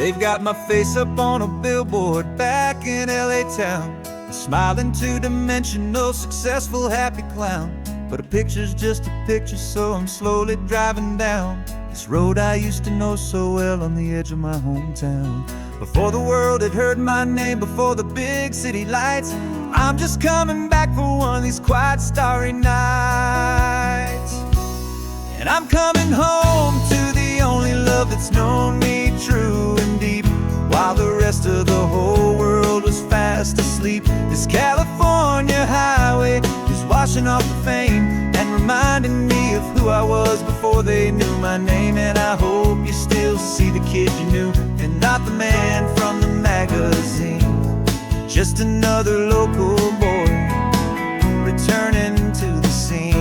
They've got my face up on a billboard back in LA town, a smiling two-dimensional, successful, happy clown. But a picture's just a picture, so I'm slowly driving down this road I used to know so well on the edge of my hometown. Before the world had heard my name, before the big city lights, I'm just coming back for one of these quiet, starry nights. And I'm coming home to the only love that's known me true and deep, while the rest of the whole world was fast asleep. This California highway is washing off the fame and reminding me of who I was before they knew my name. And I hope you still see the kid you knew, and not the man from the magazine. Just another local boy returning to the scene.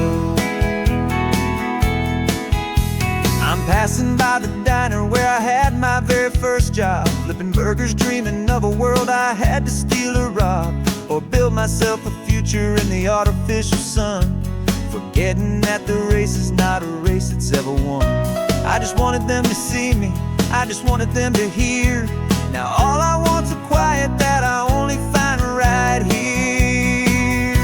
I'm passing by the diner where I had my very first job, flipping burgers, dreaming of a world I had to steal or rob, or build myself a future in the artificial sun, forgetting that the race is not a race that's ever won. I just wanted them to see me, I just wanted them to hear. Now all I want's a quiet that I only find right here.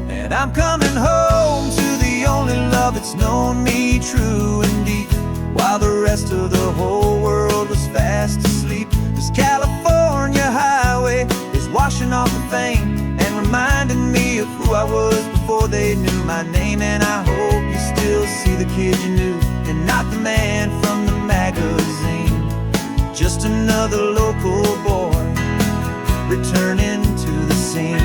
And I'm coming home to the only love that's known me true and deep, while the rest of the whole world was fast asleep. This California highway is washing off the fame and reminding me of who I was before they knew my name. And I hope you still see the kid you knew, and not the man from the magazine. Just another local boy returning to the scene.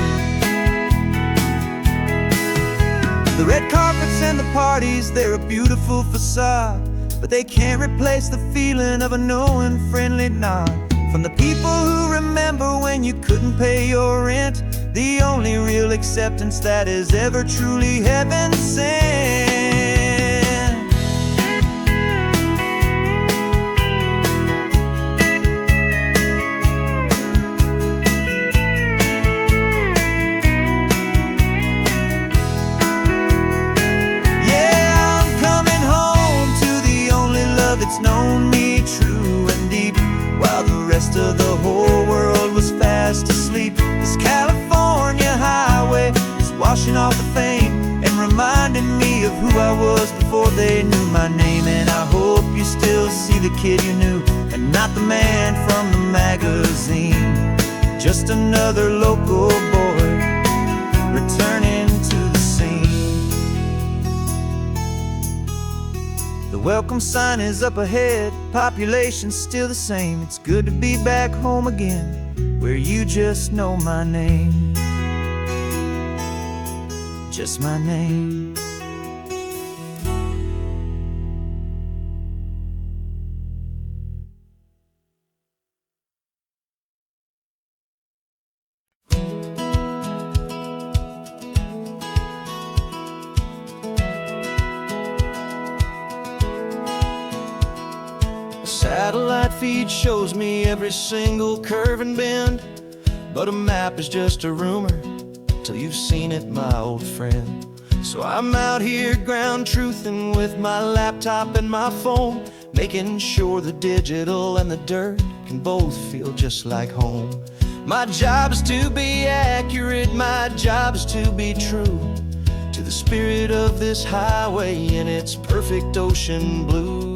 The red carpets and the parties, they're a beautiful facade, but they can't replace the feeling of a knowing, friendly nod from the people who remember when you couldn't pay your rent. The only real acceptance that is ever truly heaven sent. It's known me true and deep, while the rest of the whole world was fast asleep. This California highway is washing off the fame and reminding me of who I was before they knew my name. And I hope you still see the kid you knew, and not the man from the magazine. Just another local boy returning to the scene. The welcome sign is up ahead, population's still the same. It's good to be back home again, where you just know my name. Just my name. Satellite feed shows me every single curve and bend, but a map is just a rumor till you've seen it, my old friend. So I'm out here ground truthing with my laptop and my phone, making sure the digital and the dirt can both feel just like home. My job is to be accurate, my job is to be true to the spirit of this highway in its perfect ocean blue.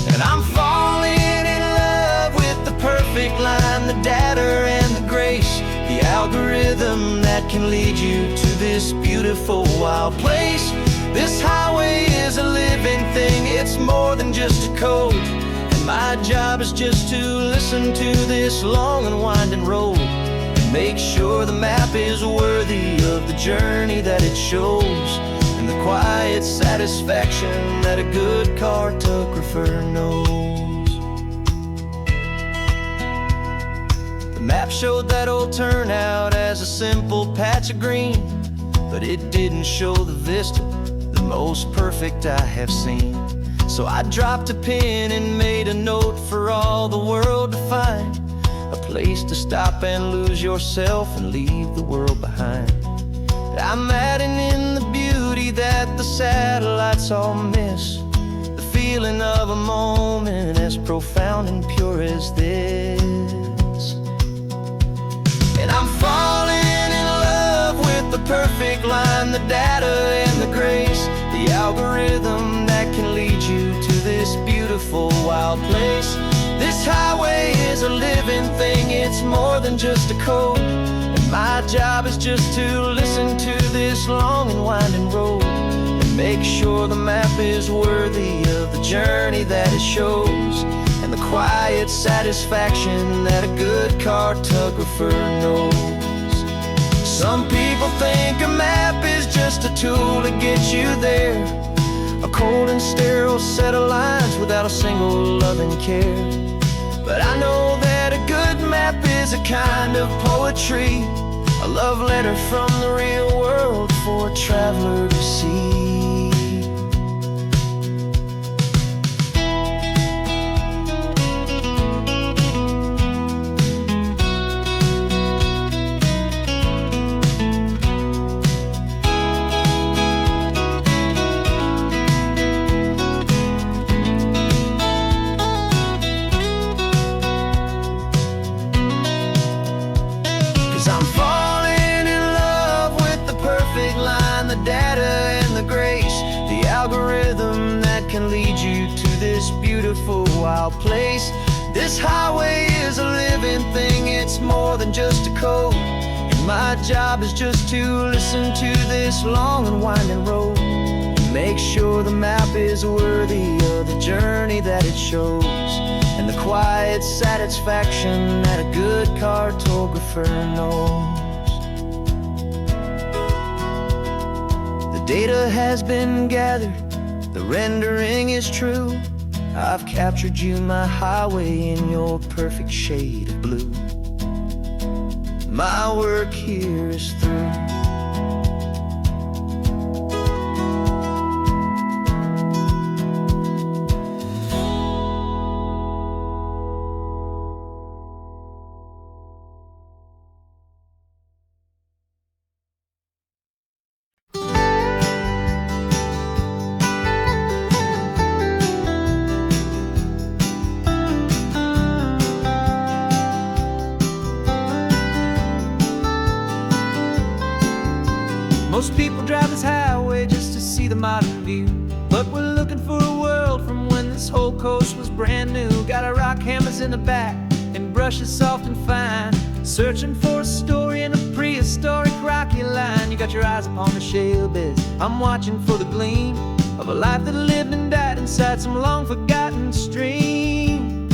And I'm falling in love with the perfect line, the data and the grace, the algorithm that can lead you to this beautiful wild place. This highway is a living thing, it's more than just a code. And my job is just to listen to this long and winding road, and make sure the map is worthy of the journey that it shows, and the quiet satisfaction that a good cartographer knows. The map showed that old turnout as a simple patch of green, but it didn't show the vista, the most perfect I have seen. So I dropped a pin and made a note for all the world to find, a place to stop and lose yourself and leave the world behind. I'm adding in the beauty that the satellites all miss, the feeling of a moment as profound and pure as this. And I'm falling in love with the perfect line, the data and the grace, the algorithm that can lead you to this beautiful wild place. This highway is a living thing, it's more than just a code. And my job is just to listen to this long and winding road and make sure the map is worthy of the journey that it shows, and the quiet satisfaction that a good cartographer knows. Some people think a map is just a tool to get you there, a cold and sterile set of lines without a single loving care. But I know that a good map is a kind of poetry, a love letter from the real world for a traveler to see. 'Cause I'm falling in love with the perfect line, the data and the grace, the algorithm that can lead you to this beautiful wild place. This highway is a living thing, it's more than just a code. And my job is just to listen to this long and winding road and make sure the map is worthy of the journey that it shows, and the quiet satisfaction that a good cartographer knows. The data has been gathered, the rendering is true. I've captured you, my highway, in your perfect shade of blue. My work here is through. Most people drive this highway just to see the modern view, but we're looking for a world from when this whole coast was brand new. Got our rock hammers in the back and brushes soft and fine, searching for a story in a prehistoric rocky line. You got your eyes upon the shale beds, I'm watching for the gleam of a life that lived and died inside some long forgotten stream.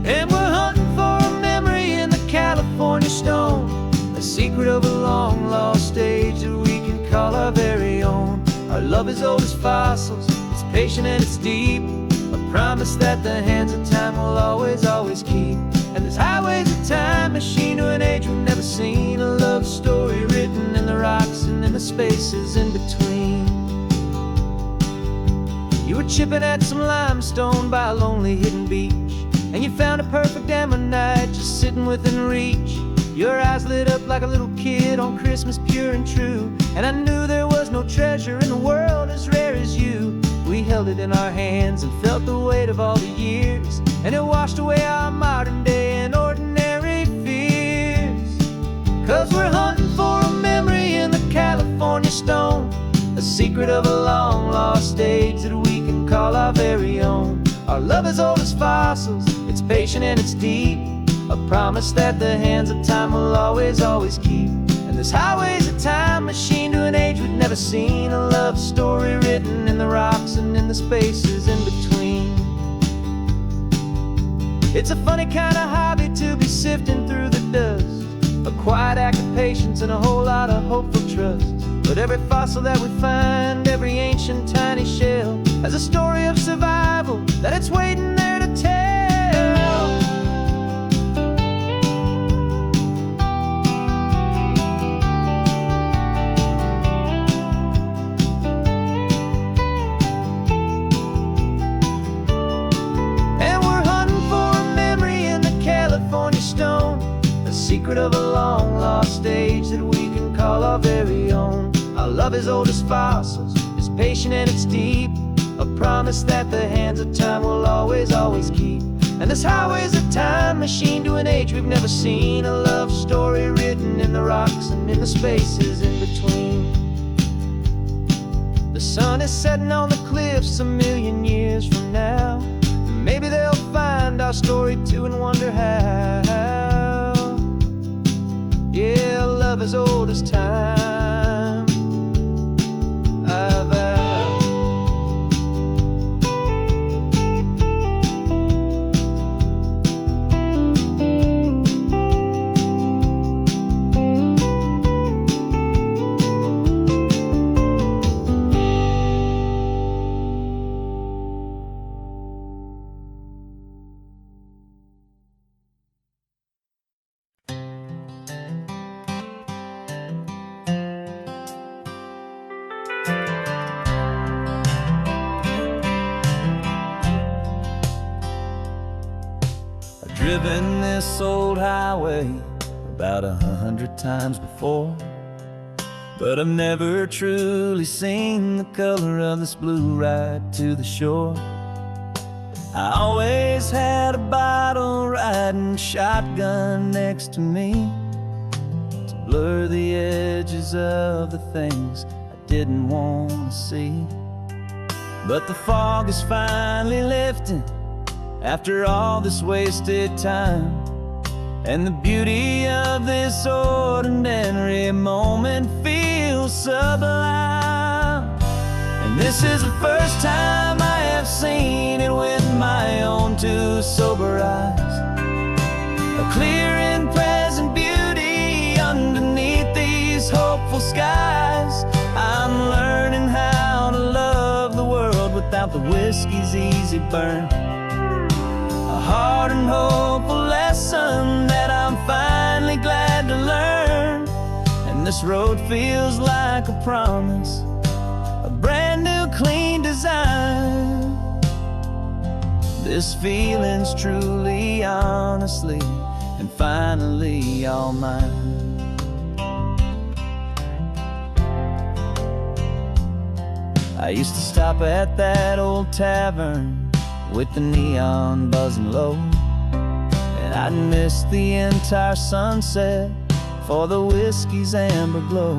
And we're hunting for a memory in the California stone, a secret of a long lost age that we can call our very own. Our love is old as fossils, it's patient and it's deep, a promise that the hands of time will always, always keep. And this highway's a time machine to an age we've never seen, a love story written in the rocks and in the spaces in between. You were chipping at some limestone by a lonely hidden beach, and you found a perfect ammonite just sitting within reach. Your eyes lit up like a little kid on Christmas, pure and true, and I knew there was no treasure in the world as rare as you. We held it in our hands and felt the weight of all the years, and it washed away our modern day and ordinary fears. 'Cause we're hunting for a memory in the California stone, a secret of a long lost age that we can call our very own. Our love is old as fossils, it's patient and it's deep, a promise that the hands of time will always, always keep. And this highway's a time machine to an age we've never seen, a love story written in the rocks and in the spaces in between. It's a funny kind of hobby to be sifting through the dust, a quiet act of patience and a whole lot of hopeful trust. But every fossil that we find, every ancient tiny shell, has a story of survival that it's waiting there to tell. Secret of a long lost age that we can call our very own. Our love is old as fossils, it's patient and it's deep, a promise that the hands of time will always, always keep. And this highway's a time machine to an age we've never seen. A love story written in the rocks and in the spaces in between. The sun is setting on the cliffs a million years from now. Maybe they'll find our story too and wonder how. Yeah, love as old as time, I vow. Driven this old highway about 100 times before, but I've never truly seen the color of this blue ride to the shore. I always had a bottle riding shotgun next to me to blur the edges of the things I didn't want to see. But the fog is finally lifting after all this wasted time, and the beauty of this ordinary moment feels sublime. And this is the first time I have seen it with my own two sober eyes. A clear and present beauty underneath these hopeful skies. I'm learning how to love the world without the whiskey's easy burn. A hard and hopeful lesson that I'm finally glad to learn. And this road feels like a promise, a brand new clean design. This feeling's truly, honestly, and finally all mine. I used to stop at that old tavern with the neon buzzing low, and I'd miss the entire sunset for the whiskey's amber glow.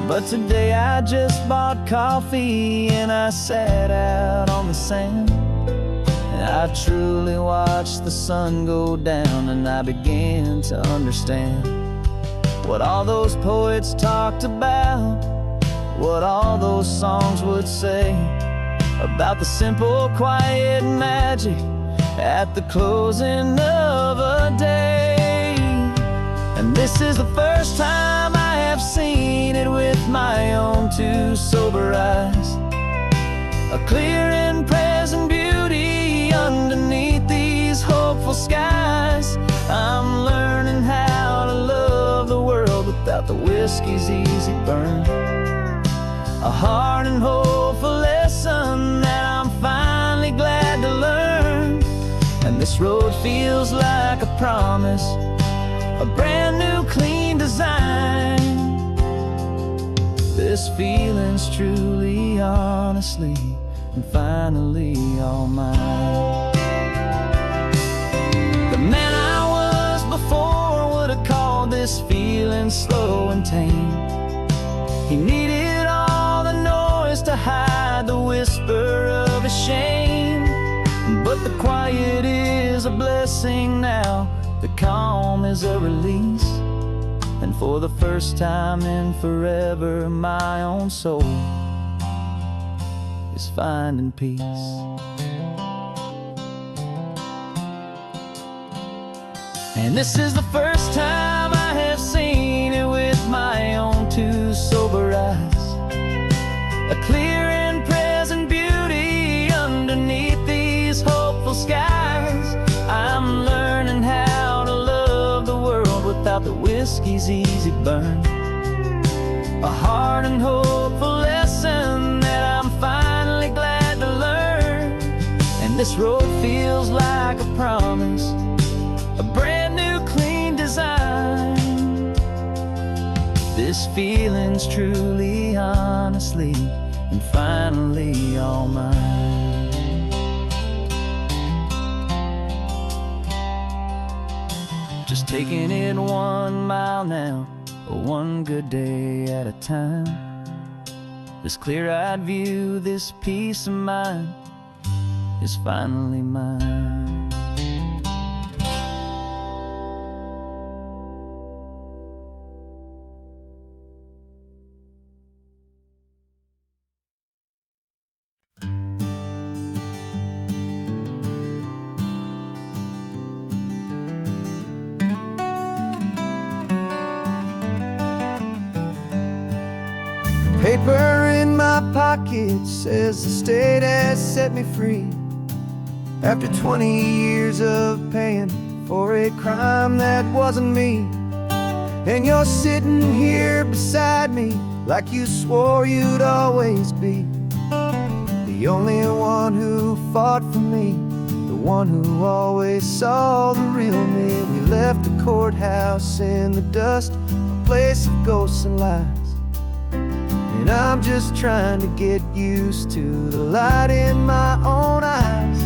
But today I just bought coffee and I sat out on the sand, and I truly watched the sun go down, and I began to understand what all those poets talked about, what all those songs would say about the simple, quiet magic at the closing of a day. And this is the first time I have seen it with my own two sober eyes. A clear and present beauty underneath these hopeful skies. I'm learning how to love the world without the whiskey's easy burn. A hard and hopeful lesson that I'm finally glad to learn. And this road feels like a promise, a brand new clean design. This feeling's truly, honestly, and finally all mine. The man I was before would have called this feeling slow and tame. He needed all the noise to hide the whisper of his shame. But the quiet is a blessing now, the calm is a release. And for the first time in forever, my own soul is finding peace. And this is the first time I have seen it with my own two sober eyes. A clear and present beauty underneath these hopeful skies. I'm learning how to love the world without the whiskey's easy burn. A hard and hopeful lesson that I'm finally glad to learn. And this road feels like a promise, a brand new clean design. This feeling's truly, honestly, and and finally all mine. Just taking it 1 mile now, one good day at a time. This clear-eyed view, this peace of mind is finally mine. Paper in my pocket says the state has set me free after 20 years of paying for a crime that wasn't me. And you're sitting here beside me like you swore you'd always be the only one who fought for me, the one who always saw the real me. We left the courthouse in the dust, a place of ghosts and lies. And I'm just trying to get used to the light in my own eyes.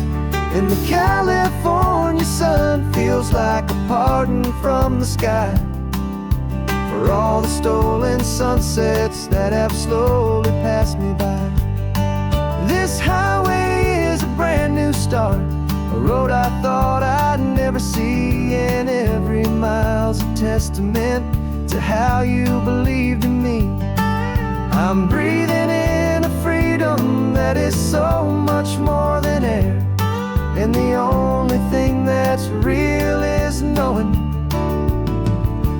And the California sun feels like a pardon from the sky for all the stolen sunsets that have slowly passed me by. This highway is a brand new start, a road I thought I'd never see, and every mile's a testament to how you believed in me. I'm breathing in a freedom that is so much more than air, and the only thing that's real is knowing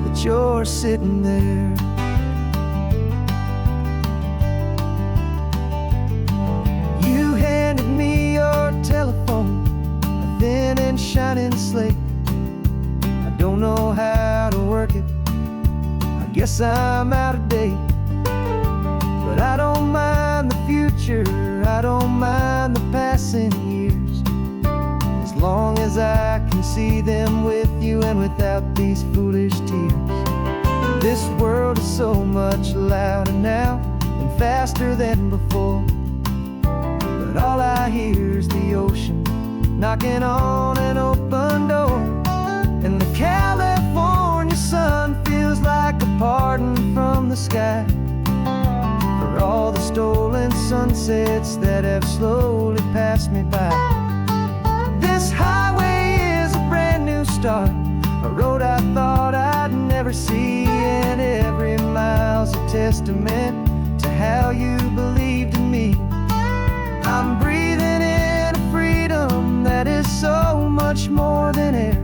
that you're sitting there. You handed me your telephone, a thin and shining slate. I don't know how to work it, I guess I'm out of date. But I don't mind the future, I don't mind the passing years, as long as I can see them with you and without these foolish tears. This world is so much louder now and faster than before, but all I hear is the ocean knocking on an open door. And the California sun feels like a pardon from the sky for all the stolen sunsets that have slowly passed me by. This highway is a brand new start, a road I thought I'd never see, and every mile's a testament to how you believed in me. I'm breathing in a freedom that is so much more than air,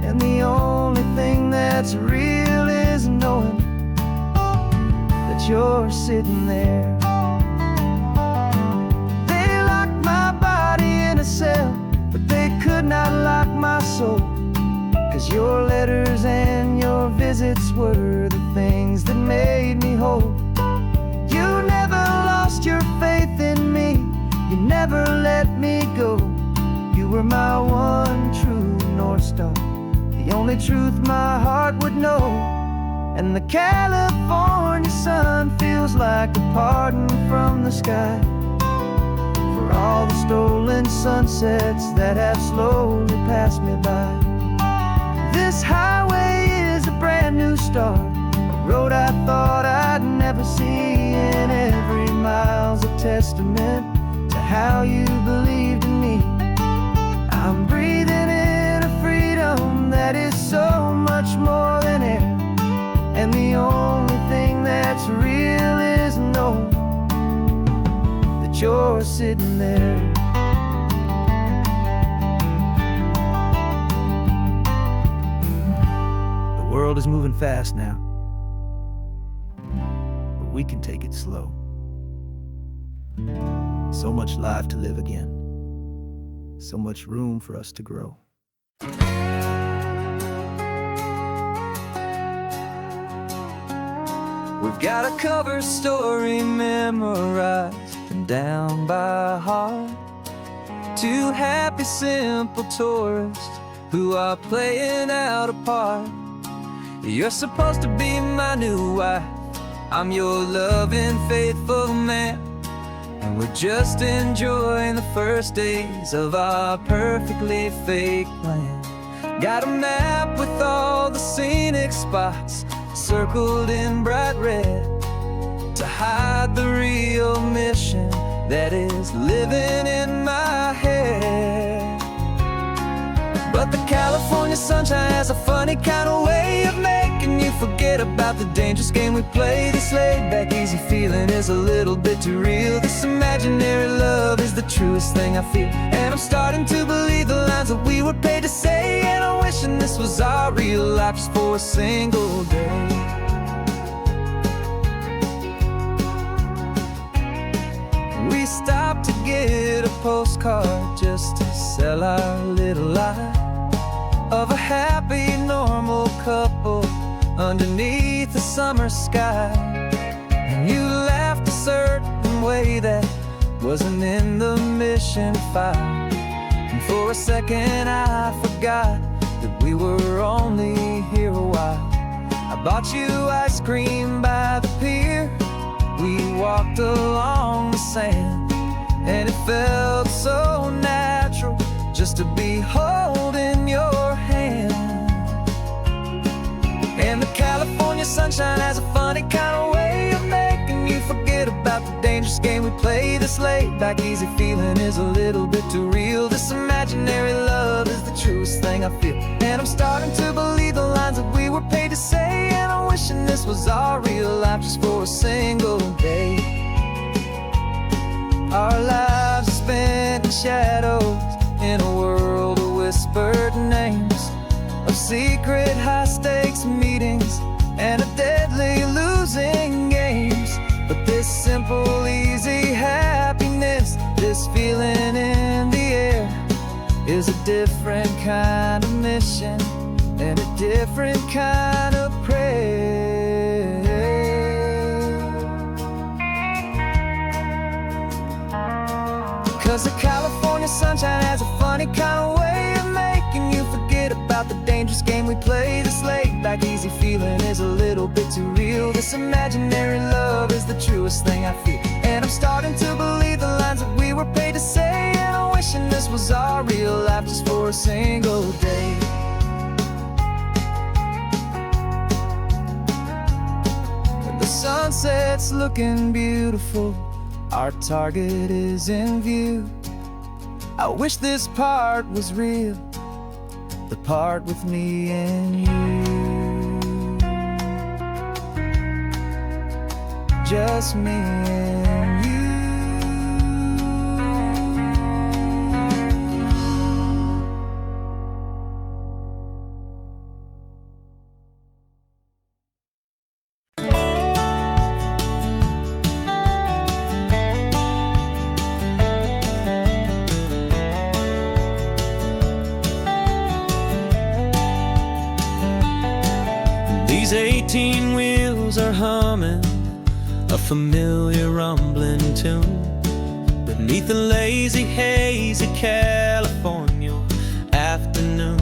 and the only thing that's real is knowing you're sitting there. They locked my body in a cell, but they could not lock my soul, 'cause your letters and your visits were the things that made me whole. You never lost your faith in me, you never let me go. You were my one true North Star, the only truth my heart would know. And the California sun feels like a pardon from the sky for all the stolen sunsets that have slowly passed me by. This highway is a brand new start, a road I thought I'd never see, and every mile's a testament to how you believed in me. I'm breathing in a freedom that is so much more than air, and the only thing that's real is knowing that you're sitting there. The world is moving fast now, but we can take it slow. So much life to live again, so much room for us to grow. We've got a cover story memorized and down by heart. Two happy, simple tourists who are playing out a part. You're supposed to be my new wife, I'm your loving, faithful man. and we're just enjoying the first days of our perfectly fake plan. Got a map with all the scenic spots circled in bright red to hide the real mission that is living in my head. But the California sunshine has a funny kind of way of making you forget about the dangerous game we play. This laid-back, easy feeling is a little bit too real. This imaginary love is the truest thing I feel, and I'm starting to believe the lines that we were paid to say. And I'm wishing this was our real life just for a single day. We stopped to get a postcard just to sell our little lie of a happy, normal couple underneath the summer sky. And you laughed a certain way that wasn't in the mission file, and for a second I forgot that we were only here a while. I bought you ice cream by the pier, we walked along the sand, and it felt so natural just to be holding your hand. And the California sunshine has a funny kind of way of making you forget about the dangerous game we play. This laid-back, easy feeling is a little bit too real. This imaginary love is the truest thing I feel, and I'm starting to believe the lines that we were paid to say. And I'm wishing this was our real life just for a single day. Our lives are spent in shadows, in a world of whispered names, of secret high-stakes meetings and of deadly losing games. But this simple, easy happiness, this feeling in the air, is a different kind of mission and a different kind of prayer. 'Cause the California sunshine has a funny kind of way of making you forget about the dangerous game we play. This laid-back, easy feeling is a little bit too real. This imaginary love is the truest thing I feel, and I'm starting to believe the lines that we were paid to say. And I'm wishing this was our real life just for a single day. And the sunset's looking beautiful, our target is in view. I wish this part was real, the part with me and you. Just me and you. These 18 wheels are humming a familiar rumbling tune beneath the lazy haze of California afternoon.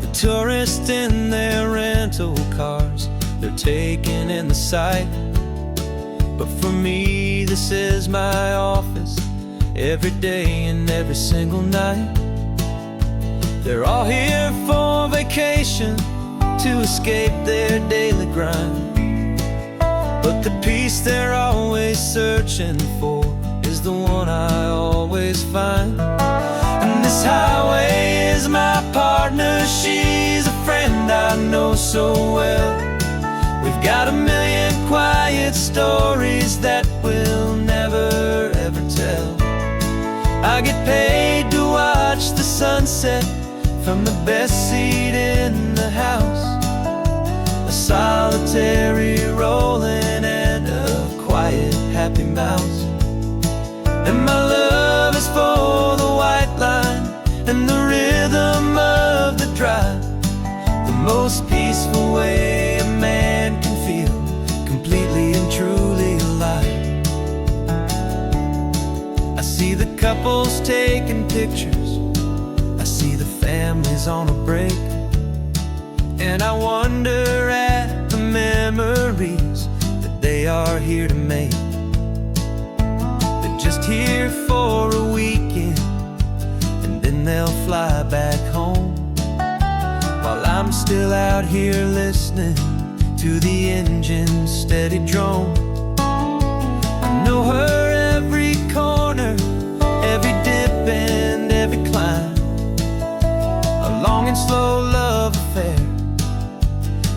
The tourists in their rental cars, they're taking in the sight. But for me, this is my office every day and every single night. They're all here for vacation, to escape their daily grind. But the peace they're always searching for is the one I always find. And this highway is my partner, she's a friend I know so well. We've got a million quiet stories that we'll never ever tell. I get paid to watch the sunset from the best seat in the house, a solitary rolling and a quiet happy mouse. And my love is for the white line and the rhythm of the drive, the most peaceful way a man can feel completely and truly alive. I see the couples taking pictures, I see the families on a break, and I wonder at the memories that they are here to make. here for a weekend, and then they'll fly back home, while I'm still out here listening to the engine's steady drone. I know her every corner, every dip and every climb, a long and slow love affair,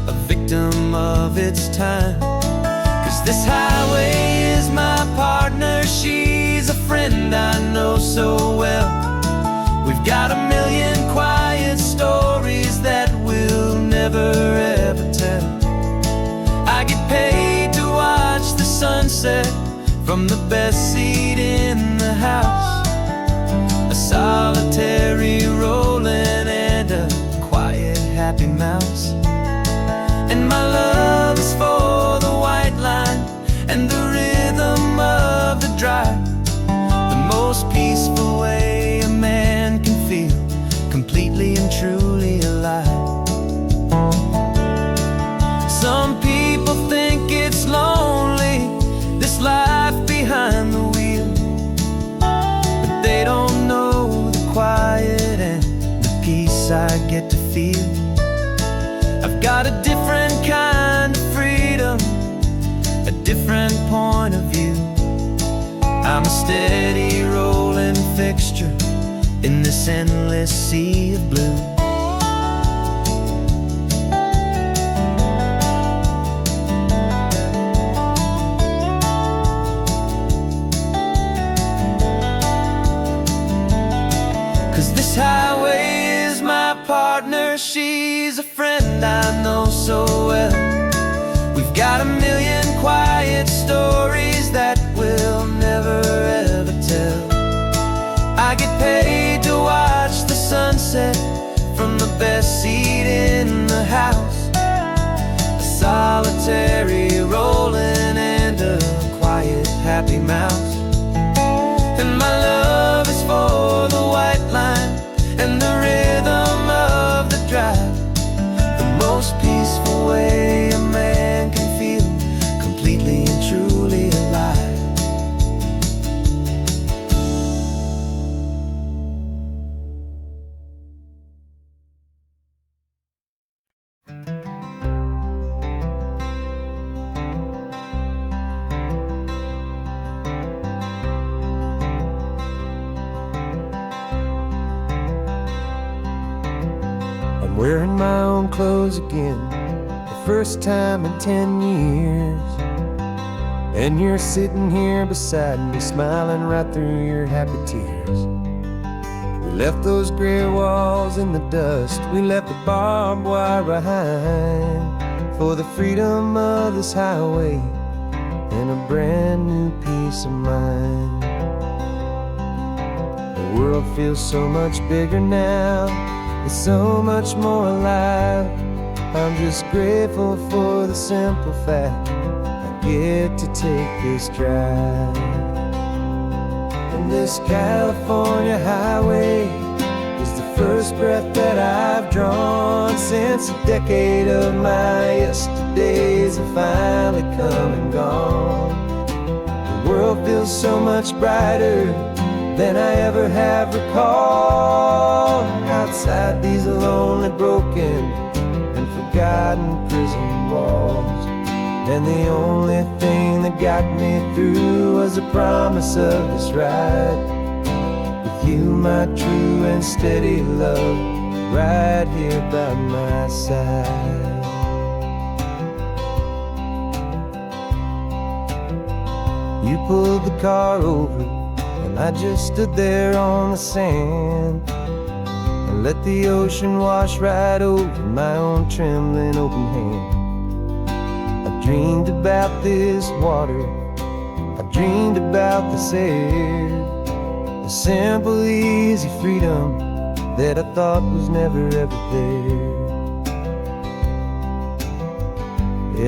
a victim of its time. 'Cause this highway is my partner, she's a friend I know so well. We've got a million quiet stories that we'll never ever tell. I get paid to watch the sunset from the best seat in the house, a solitary rolling and a quiet happy mouse. And my love is for the white line and the rhythm of the drive, the most peaceful way a man can feel completely and truly alive. Some people think it's lonely, this life behind the wheel, but they don't know the quiet and the peace I get to feel. I've got a different kind of freedom, a different point of view. I'm a steady rolling fixture in this endless sea of blue. 'Cause this highway is my partner, she's a friend I know so well. We've got a million quiet stories that we'll never ever tell. I get paid to watch the sunset from the best seat in the house, a solitary rolling and a quiet happy mouse. And my love is for the white line and the rhythm of the drive, the most peaceful way a man can feel completely and truly alive. I'm wearing my own clothes again, the first time in 10 years. And you're sitting here beside me, smiling right through your happy tears. We left those gray walls in the dust, we left the barbed wire behind, for the freedom of this highway and a brand new peace of mind. The world feels so much bigger now, it's so much more alive. I'm just grateful for the simple fact I get to take this drive. And this California highway is the first breath that I've drawn since a decade of my yesterdays have finally come and gone. The world feels so much brighter than I ever have recalled, outside these lonely, broken and forgotten prison walls. And the only thing that got me through was the promise of this ride with you, my true and steady love, right here by my side. You pulled the car over and I just stood there on the sand and let the ocean wash right over my own trembling open hand. I dreamed about this water, I dreamed about this air, the simple, easy freedom that I thought was never ever there.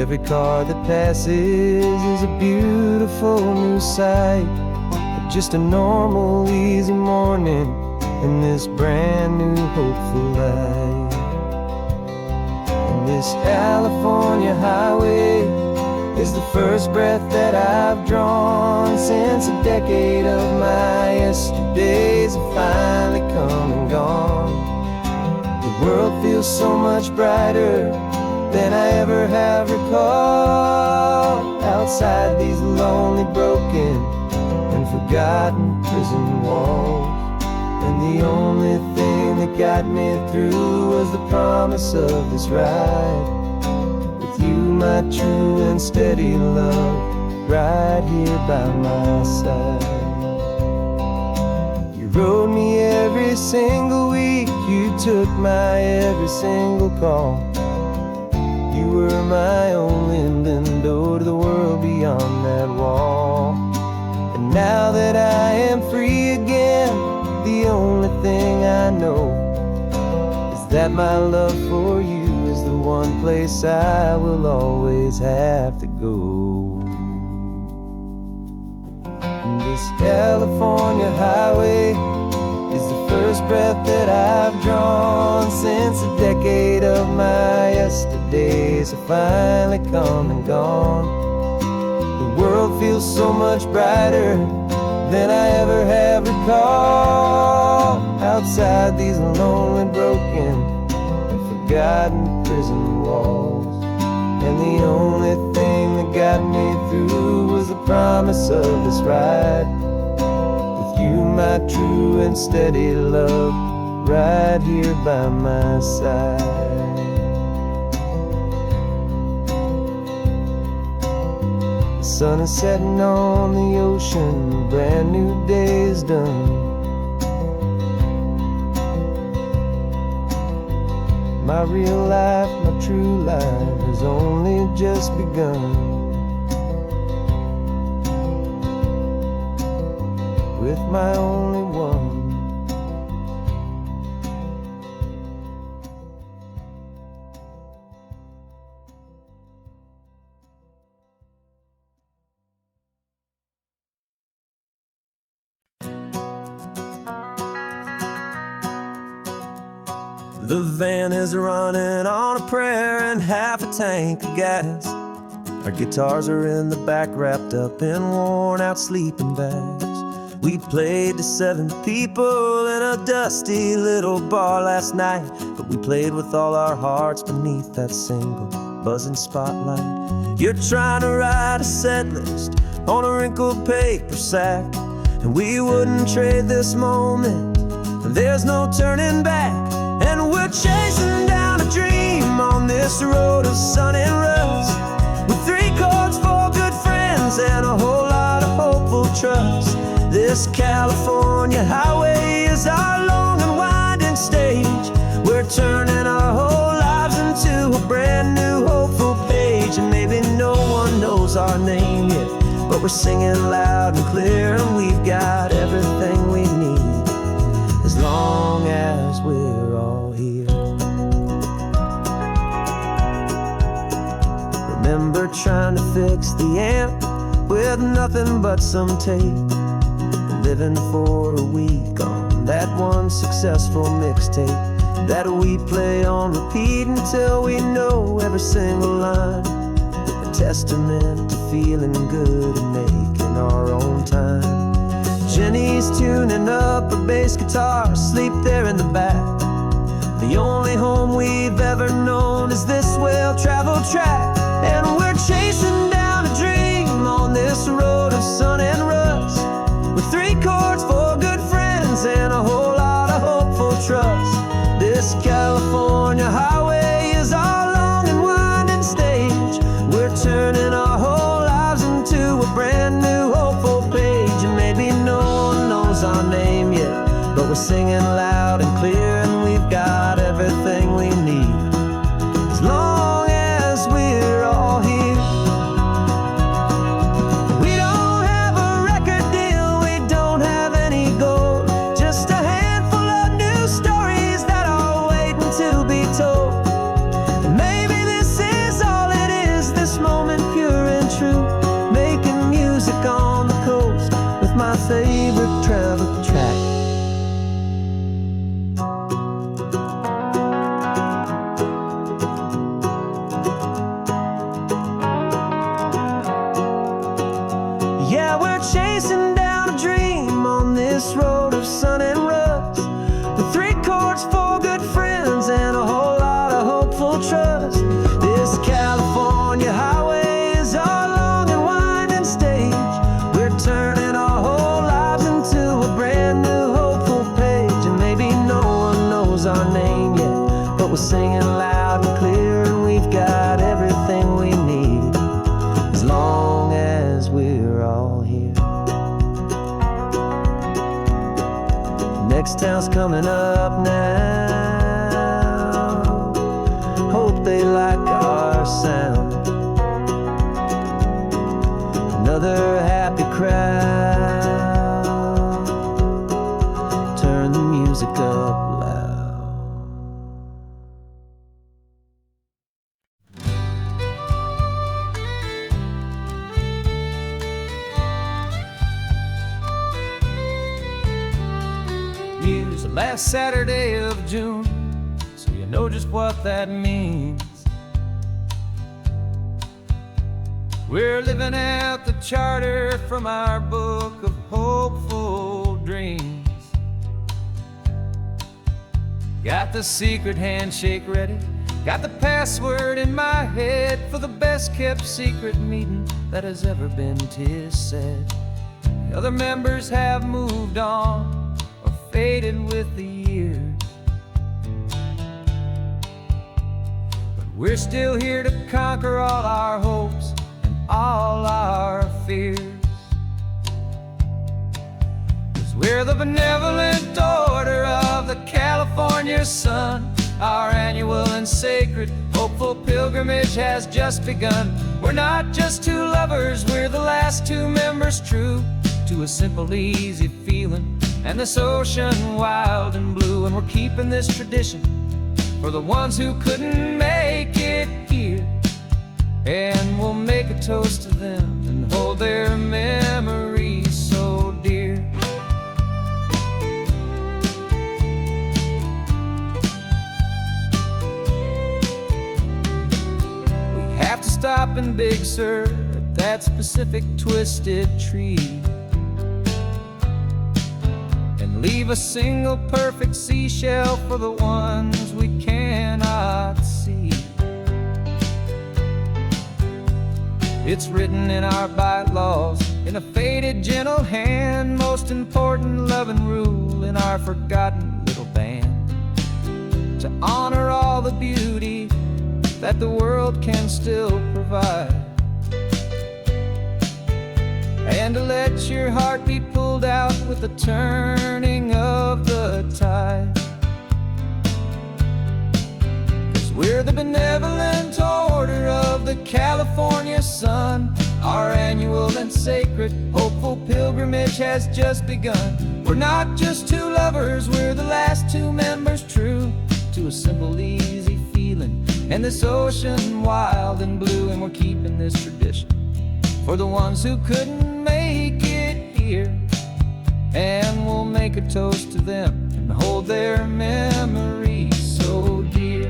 Every car that passes is a beautiful new sight, just a normal, easy morning in this brand new, hopeful life. And this California highway is the first breath that I've drawn since a decade of my yesterdays have finally come and gone. The world feels so much brighter than I ever have recalled. Outside these lonely, broken, and forgotten prison walls. And the only thing that got me through was the promise of this ride. With you, my true and steady love, right here by my side. You rode me every single week, you took my every single call. You were my only window to the world beyond that wall. And now that I am free again, the only thing I know is that my love for you is the one place I will always have to go. And this California highway is the first breath that I've drawn since a decade of my yesterdays have finally come and gone. The world feels so much brighter than I ever have recalled. Outside these lonely, broken, and forgotten prison walls. And the only thing that got me through was the promise of this ride. With you, my true and steady love, right here by my side. The sun is setting on the ocean, a brand new day is done. My real life, my true life has only just begun. With my only one. The van is running on a prayer and half a tank of gas. Our guitars are in the back, wrapped up in worn out sleeping bags. We played to 7 people in a dusty little bar last night, but we played with all our hearts beneath that single buzzing spotlight. You're trying to write a set list on a wrinkled paper sack, and we wouldn't trade this moment. There's no turning back. And we're chasing down a dream on this road of sun and rust, with 3 chords, 4 good friends, and a whole lot of hopeful trust. This California highway is our long and winding stage. We're turning our whole lives into a brand new hopeful page. And maybe no one knows our name yet, but we're singing loud and clear, and we've got everything we need, as long as we're all here. Remember trying to fix the amp with nothing but some tape, living for a week on that one successful mixtape that we play on repeat until we know every single line. A testament to feeling good and making our own time. Jenny's tuning up a bass guitar, asleep there in the back. The only home we've ever known is this well-traveled track. And we're chasing down a dream on this road of sun and rust, with 3 chords, 4 good friends, and a whole lot of hopeful trust. This California highway is our long and winding stage. We're turning our whole lives into a brand new hopeful page. And maybe no one knows our name yet, but we're singing loud and clear, and we've got everything we need, as long as we're all here. We don't have a record deal, we don't have any gold, just a handful of new stories that are waiting to be told. And maybe this is all it is, this moment pure and true, making music on the coast with my favorite travel track. we're singing loud and clear, and we've got everything we need as long as we're all here. Next town's coming up now. Hope they like our sound. Another happy crowd. Turn the music up loud. Here's the last Saturday of June, so you know just what that means. We're living out the charter from our book of hopeful dreams. Got the secret handshake ready, got the password in my head for the best kept secret meeting that has ever been, 'tis said. The other members have moved on or faded with the years, but we're still here to conquer all our hopes, all our fears. 'Cause we're the benevolent order of the California sun. Our annual and sacred hopeful pilgrimage has just begun. We're not just two lovers, we're the last two members true to a simple, easy feeling and this ocean wild and blue. And we're keeping this tradition for the ones who couldn't make it here, and we'll make a toast to them and hold their memories so dear. We have to stop in Big Sur at that specific twisted tree and leave a single perfect seashell for the ones we cannot see. It's written in our bylaws, in a faded gentle hand, most important loving rule in our forgotten little band, to honor all the beauty that the world can still provide, and to let your heart be pulled out with the turning of the tide. 'Cause we're the benevolent order of the California sun. Our annual and sacred hopeful pilgrimage has just begun. We're not just two lovers, we're the last two members true to a simple, easy feeling and this ocean wild and blue. And we're keeping this tradition for the ones who couldn't make it here, and we'll make a toast to them and hold their memories so dear.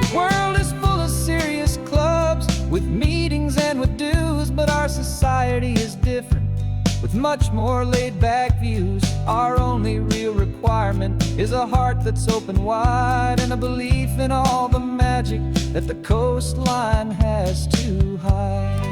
The world is full of serious clubs with meetings and with dues, but our society is different with much more laid-back views. Our only real requirement is a heart that's open wide and a belief in all the magic that the coastline has to hide.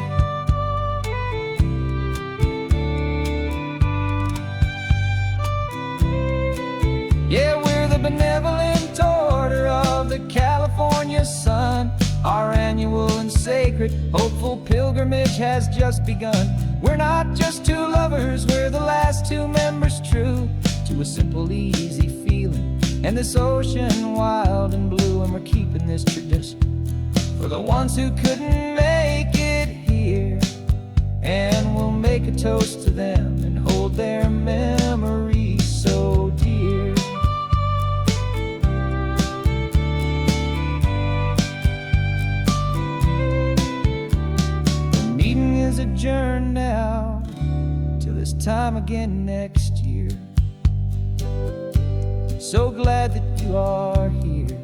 Yeah, we're the benevolent order of the California sun. Our annual and sacred hopeful pilgrimage has just begun. We're not just two lovers, we're the last two members true to a simple, easy feeling and this ocean wild and blue. And we're keeping this tradition for the ones who couldn't make it here, and we'll make a toast to them and hold their memories so dear. The meeting is adjourned now till this time again next year. So glad that you are here,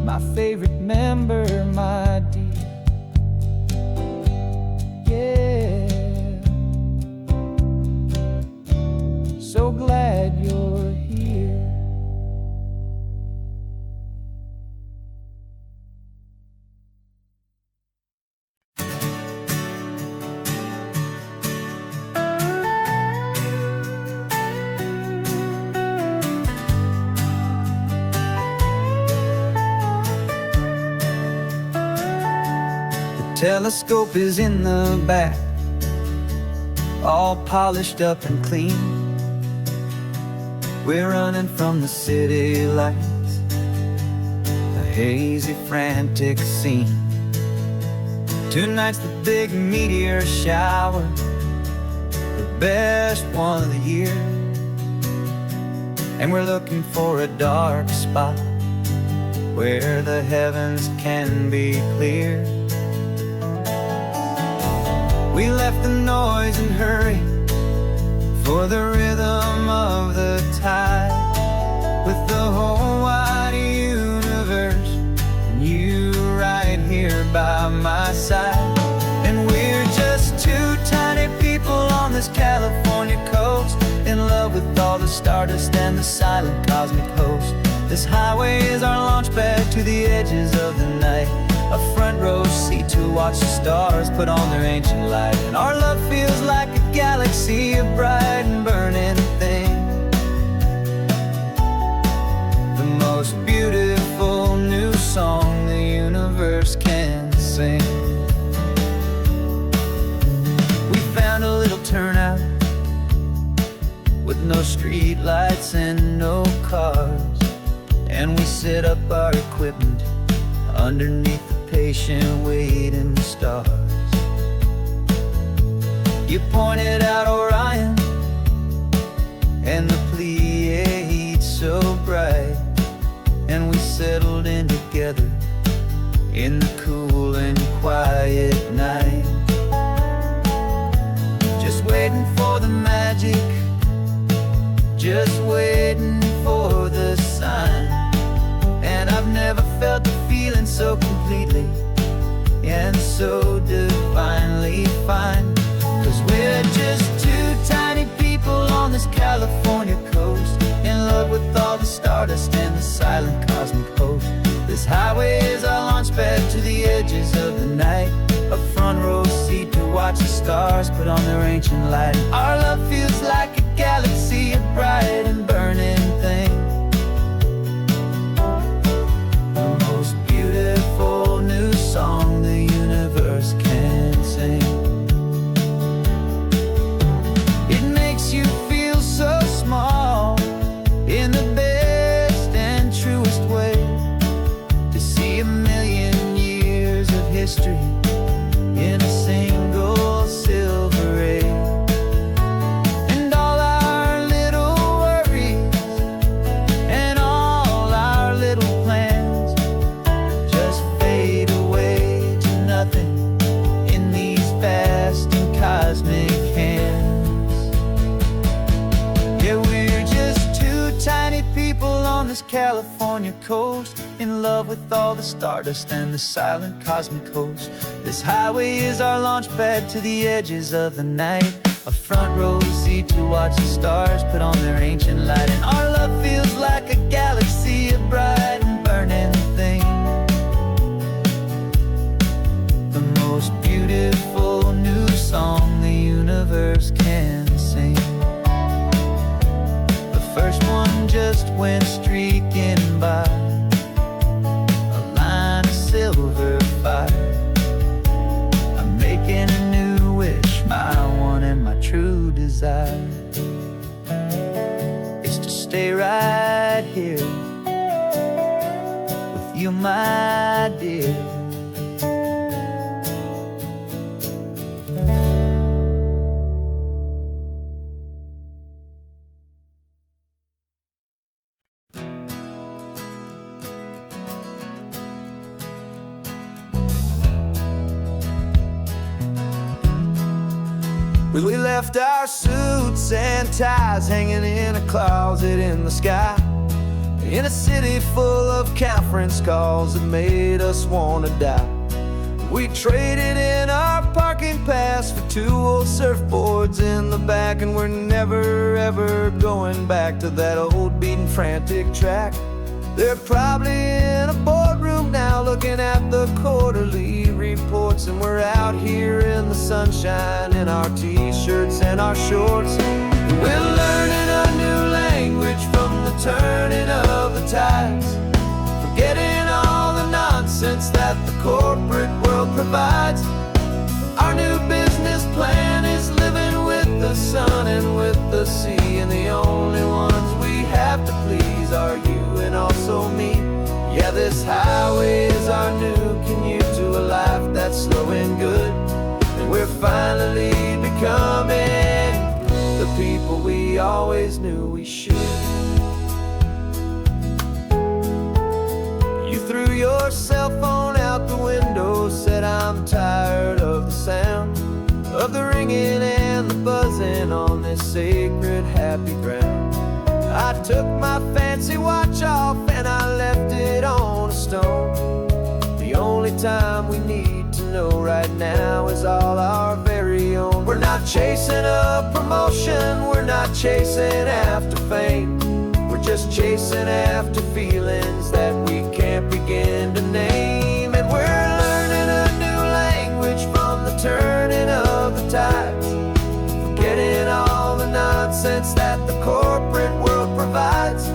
my favorite member, my dear. Yeah, so glad you're here. Telescope is in the back, all polished up and clean. We're running from the city lights, a hazy, frantic scene. Tonight's the big meteor shower, the best one of the year. And we're looking for a dark spot where the heavens can be clear. We left the noise and hurry for the rhythm of the tide, with the whole wide universe and you right here by my side. And we're just two tiny people on this California coast, in love with all the stardust and the silent cosmic host. This highway is our launch pad to the edges of the night, a front row seat to watch the stars put on their ancient light. And our love feels like a galaxy, a bright and burning thing, the most beautiful new song the universe can sing. We found a little turnout with no street lights and no cars, and we set up our equipment underneath the patient waiting stars. You pointed out Orion and the Pleiades so bright, and we settled in together in the cool and quiet night, just waiting for the magic, just waiting for the sign. And I've never felt the feeling so completely and so divinely fine, 'cause we're just two tiny people on this California coast, in love with all the stardust and the silent cosmic host. This highway is our launch pad to the edges of the night, a front row seat to watch the stars put on their ancient light. Our love feels like a galaxy, a bright and burning thing, the most beautiful new song the universe can sing. It makes you feel so small in the best and truest way, to see a million years of history in a single silver ray. And all our little worries and all our little plans just fade away to nothing in these vast and cosmic hands. Yeah, we're just two tiny people on this California coast, in love with all the stardust and the silent cosmic host. This highway is our launch pad to the edges of the night, a front row seat to watch the stars put on their ancient light. And our love feels like a galaxy, a bright and burning thing, the most beautiful new song the universe can sing. The first one just went streaking by, a line of silver fire. I'm making a new wish, my one and my true desire is to stay right here with you, my dear. We left our suits and ties hanging in a closet in the sky, in a city full of conference calls that made us wanna die. We traded in our parking pass for two old surfboards in the back, and we're never ever going back to that old beaten frantic track. They're probably in a boardroom now looking at the quarterly reports, and we're out here in the sunshine in our t-shirts and our shorts. We're learning a new language from the turning of the tides, forgetting all the nonsense that the corporate world provides. this highway is our new commute to a life that's slow and good. And we're finally becoming the people we always knew we should. You threw your cell phone out the window, said I'm tired of the sound of the ringing and the buzzing on this sacred happy ground. I took my fancy watch off and I left it on a stone. The only time we need to know right now is all our very own. We're not chasing a promotion, we're not chasing after fame. We're just chasing after feelings that we can't begin to name. And we're learning a new language from the turning of the tides, forgetting all the nonsense that the corporate world provides.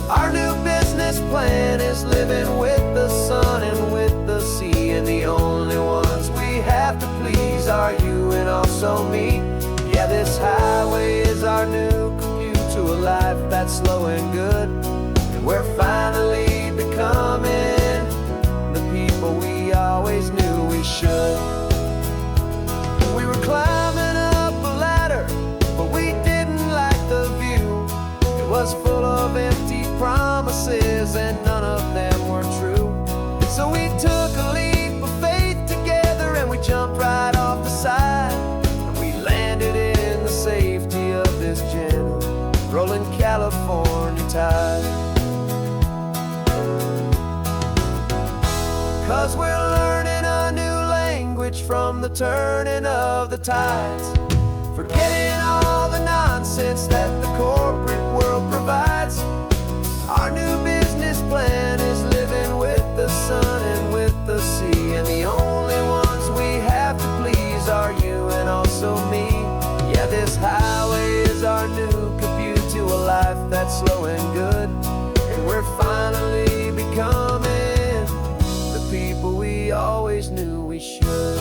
Our new business plan is living with the sun and with the sea, and the only ones we have to please are you and also me. Yeah, this highway is our new commute to a life that's slow and good. And we're finally becoming the people we always knew we should. We were climbing up a ladder, but we didn't like the view. It was full of empty promises and none of them were true. So we took a leap of faith together and we jumped right off the side, and we landed in the safety of this gentle rolling California tide. 'Cause we're learning a new language from the turning of the tides, forgetting all the nonsense that the corporate world provides. Our new business plan is living with the sun and with the sea, and the only ones we have to please are you and also me. Yeah, this highway is our new commute to a life that's slow and good. And we're finally becoming the people we always knew we should.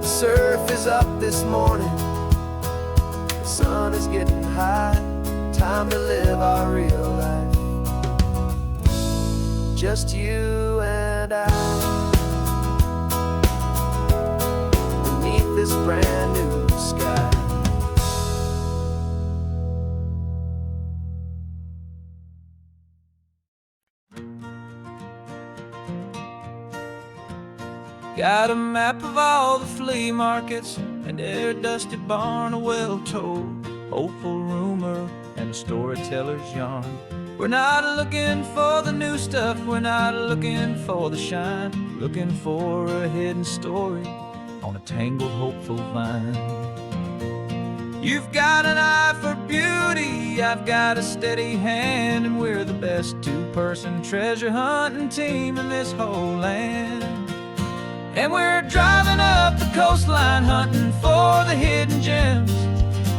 The surf is up this morning, the sun is getting high. Time to live our real life, just you and I, beneath this brand new sky. Got a map of all the flea markets and every dusty barn, a well-told hopeful rumor and a storyteller's yarn. We're not looking for the new stuff, we're not looking for the shine, looking for a hidden story on a tangled hopeful vine. You've got an eye for beauty, I've got a steady hand, and we're the best two-person treasure hunting team in this whole land. And we're driving up the coastline hunting for the hidden gems,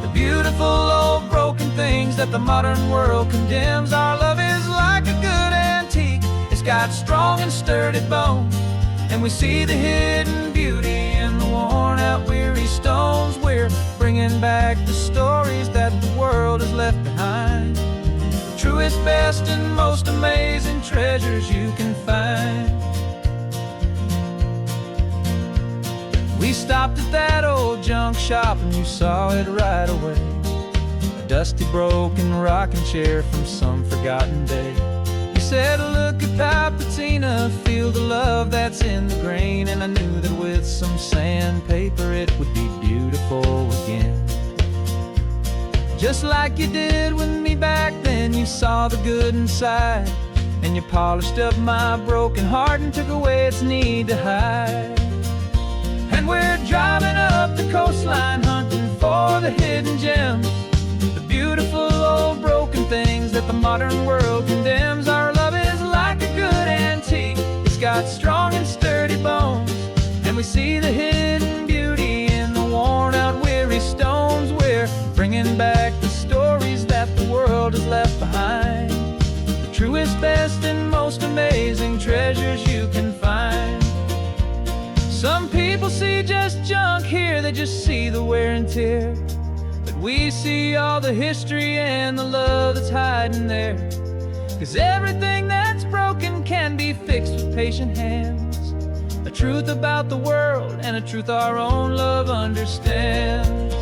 the beautiful old broken things that the modern world condemns. Our love is like a good antique, it's got strong and sturdy bones, and we see the hidden beauty in the worn out weary stones. We're bringing back the stories that the world has left behind, the truest, best and most amazing treasures you can find. We stopped at that old junk shop and you saw it right away, a dusty broken rocking chair from some forgotten day. You said, look at that patina, feel the love that's in the grain, and I knew that with some sandpaper it would be beautiful again. Just like you did with me back then, you saw the good inside, and you polished up my broken heart and took away its need to hide. And we're driving up the coastline hunting for the hidden gems, the beautiful old broken things that the modern world condemns. Our love is like a good antique, it's got strong and sturdy bones, and we see the hidden beauty in the worn out weary stones. We're bringing back the stories that the world has left behind, the truest, best and most amazing treasures you can find. Some people see just junk here, they just see the wear and tear, but we see all the history and the love that's hiding there. 'Cause everything that's broken can be fixed with patient hands. A truth about the world and a truth our own love understands.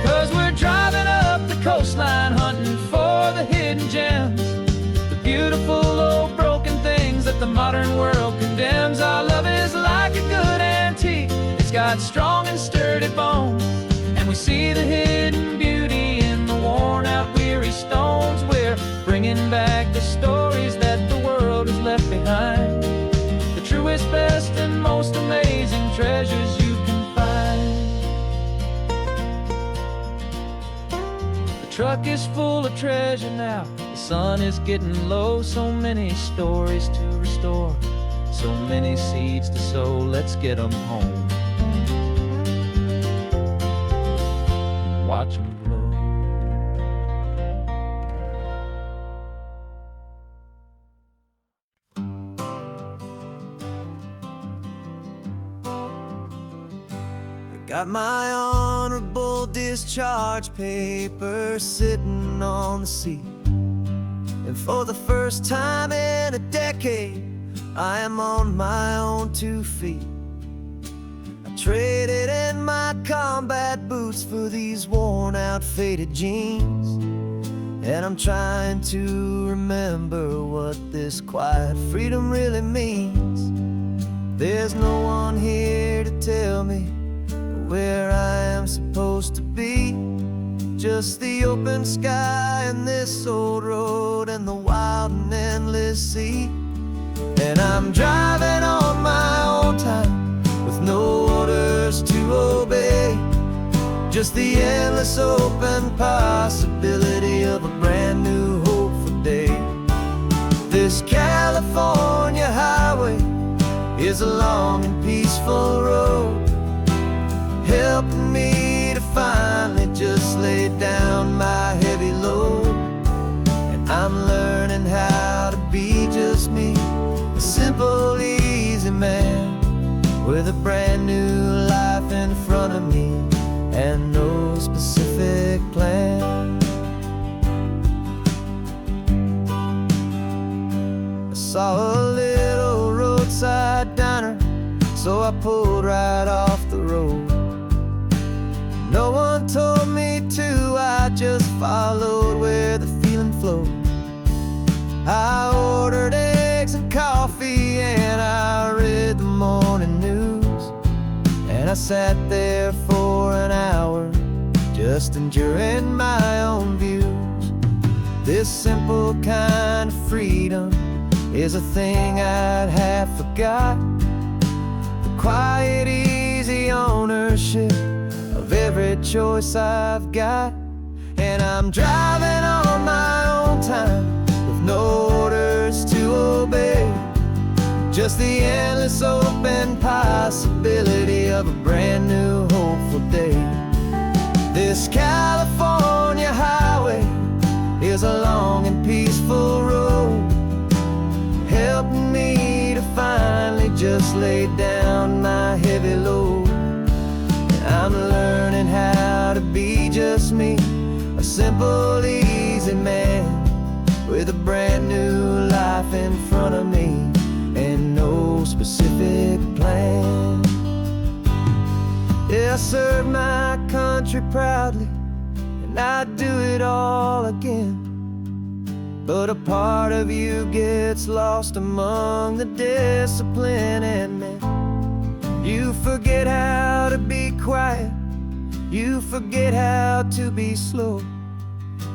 'Cause we're driving up the coastline, hunting for the hidden gems, the beautiful old broken things that the modern world condemns. Our love is like a good antique, it's got strong and sturdy bones, and we see the hidden beauty in the worn out weary stones. We're bringing back the stories that the world has left behind, the truest, best, and most amazing treasures you can find. The truck is full of treasure now, the sun is getting low. So many stories to restore, so many seeds to sow. Let's get them home, watch them grow. Got my honorable discharge paper sitting on the seat, and for the first time in a decade, I am on my own 2 feet. I traded in my combat boots for these worn out faded jeans, and I'm trying to remember what this quiet freedom really means. There's no one here to tell me where I am supposed to be, just the open sky and this old road and the wild and endless sea. And I'm driving on my own time with no orders to obey, just the endless open possibility of a brand new hopeful day. This California highway is a long and peaceful road, helping me to finally just lay down my heavy load. And I'm learning how to be just me, a simple, easy man with a brand new life in front of me and no specific plan. I saw a little roadside diner, so I pulled right off the road. No one told me to, I just followed where the feeling flowed. I ordered eggs and coffee and I read the morning news, and I sat there for an hour just enduring my own views. This simple kind of freedom is a thing I'd have forgot, the quiet, easy ownership of every choice I've got. And I'm driving on my own time with no orders to obey, just the endless open possibility of a brand new hopeful day. This California highway is a long and peaceful road, helping me to finally just lay down my heavy load. I'm learning how to be just me, a simple, easy man with a brand new life in front of me and no specific plan. Yeah, I serve my country proudly and I'd do it all again, but a part of you gets lost among the discipline and men. You forget how to be quiet, you forget how to be slow,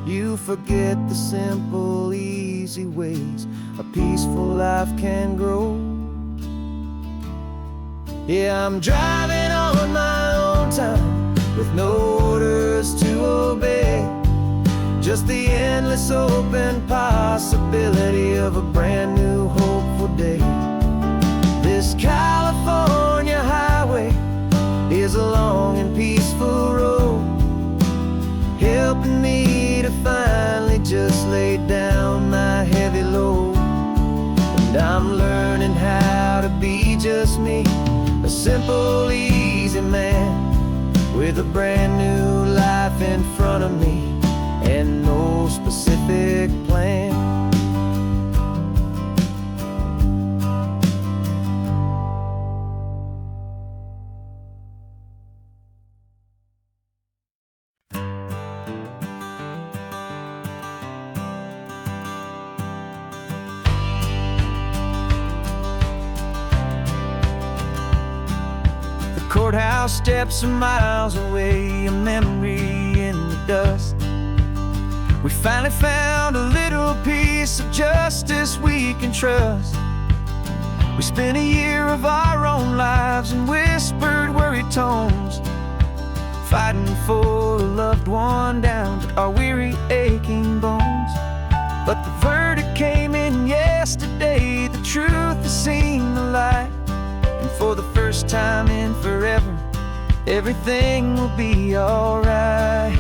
you forget the simple, easy ways a peaceful life can grow. Yeah, I'm driving on my own time with no orders to obey, just the endless open possibility of a brand new hopeful day. This California highway me, a simple, easy man with a brand new life in front of me and no specific plan. Courthouse steps are miles away, a memory in the dust. We finally found a little piece of justice we can trust. We spent a year of our own lives in whispered, worried tones, fighting for a loved one down to our weary, aching bones. But the verdict came in yesterday, the truth has seen the light. And for the first time in forever, everything will be alright.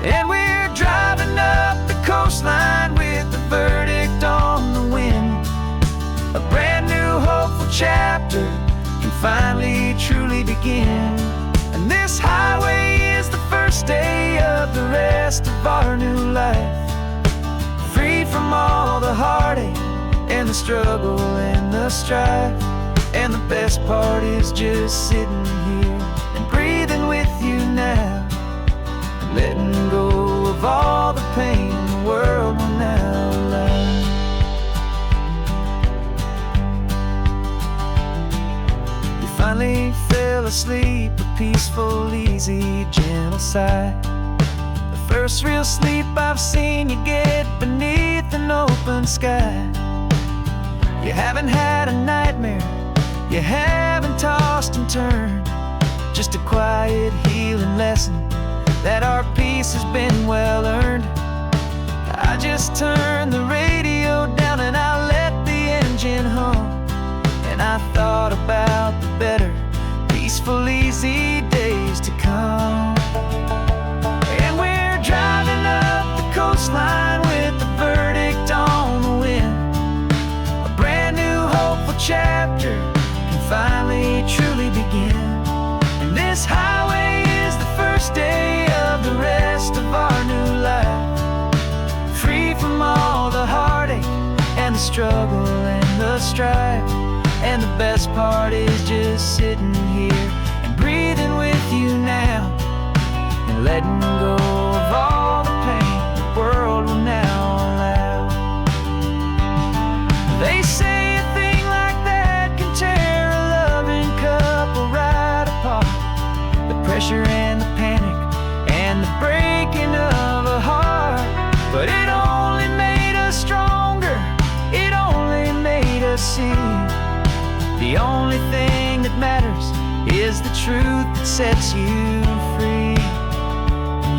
And we're driving up the coastline with the verdict on the wind. A brand new hopeful chapter can finally truly begin. And this highway is the first day of the rest of our new life, free from all the heartache and the struggle and the strife. And the best part is just sitting here and breathing with you now, letting go of all the pain the world will now allow. We finally fell asleep, a peaceful, easy, gentle sigh. The first real sleep I've seen you get beneath an open sky. You haven't had a nightmare, you haven't tossed and turned, just a quiet healing lesson that our peace has been well earned. I just turned the radio down and I let the engine hum, and I thought about the better, peaceful, easy days to come. And we're driving up the coastline with the verdict on the wind. A brand new hopeful chapter finally truly begin. And this highway is the first day of the rest of our new life, free from all the heartache and the struggle and the strife. And the best part is just sitting here and breathing with you now, and letting go of all the pain the world will now allow. They say a thing like that can tear a loving couple right apart. The pressure and the panic and the breaking of a heart. But it only made us stronger, it only made us see the only thing that matters is the truth that sets you free,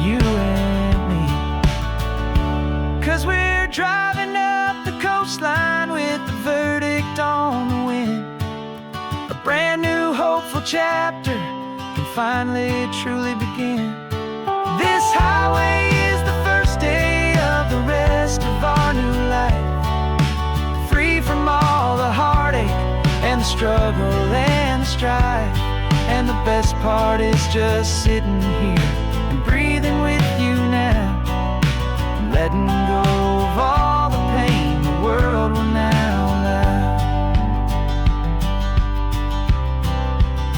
you and me. 'Cause we're driving up the coastline with the verdict on the wind. A brand new hopeful chapter can finally truly begin. This highway is the first day of the rest of our new life, free from all the heartache and the struggle and the strife. And the best part is just sitting here and breathing with you now, and letting go of all the pain the world will now allow.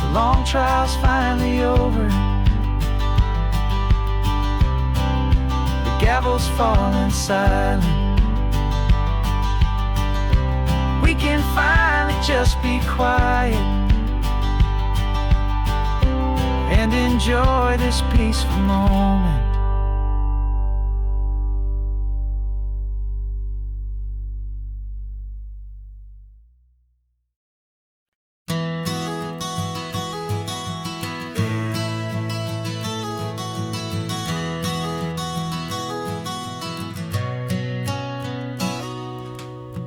The long trial's finally over, the gavel's falling silent. We can finally just be quiet and enjoy this peaceful moment.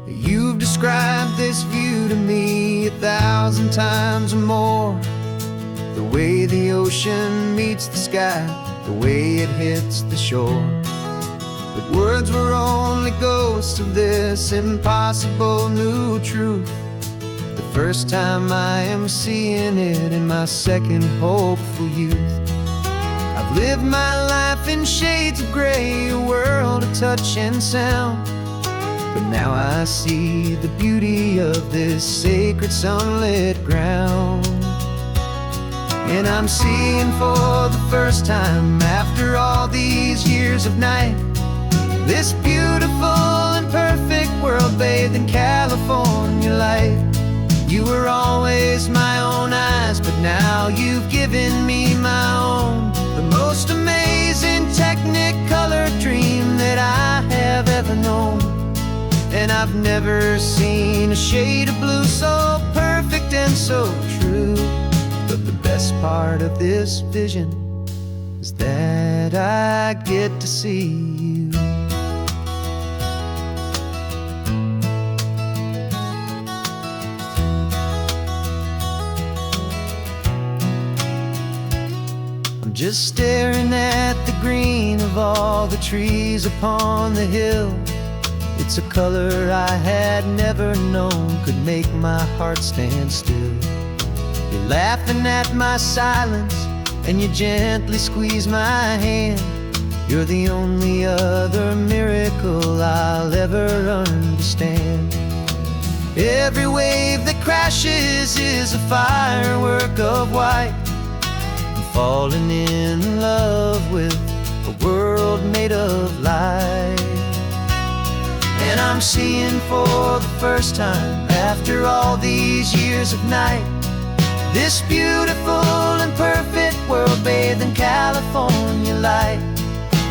You've described this view to me 1,000 times or more. The way the ocean meets the sky, the way it hits the shore. But words were only ghosts of this impossible new truth. The first time I am seeing it in my second hopeful youth. I've lived my life in shades of gray, a world of touch and sound. But now I see the beauty of this sacred sunlit ground. And I'm seeing for the first time, after all these years of night, this beautiful and perfect world bathed in California light. You were always my own eyes, but now you've given me my own. The most amazing technicolor dream that I have ever known. And I've never seen a shade of blue so perfect and so true. But the best part of this vision is that I get to see you. I'm just staring at the green of all the trees upon the hill. It's a color I had never known could make my heart stand still. You're laughing at my silence, and you gently squeeze my hand. You're the only other miracle I'll ever understand. Every wave that crashes is a firework of white. I'm falling in love with a world made of light. And I'm seeing for the first time, after all these years of night, this beautiful and perfect world bathed in California light.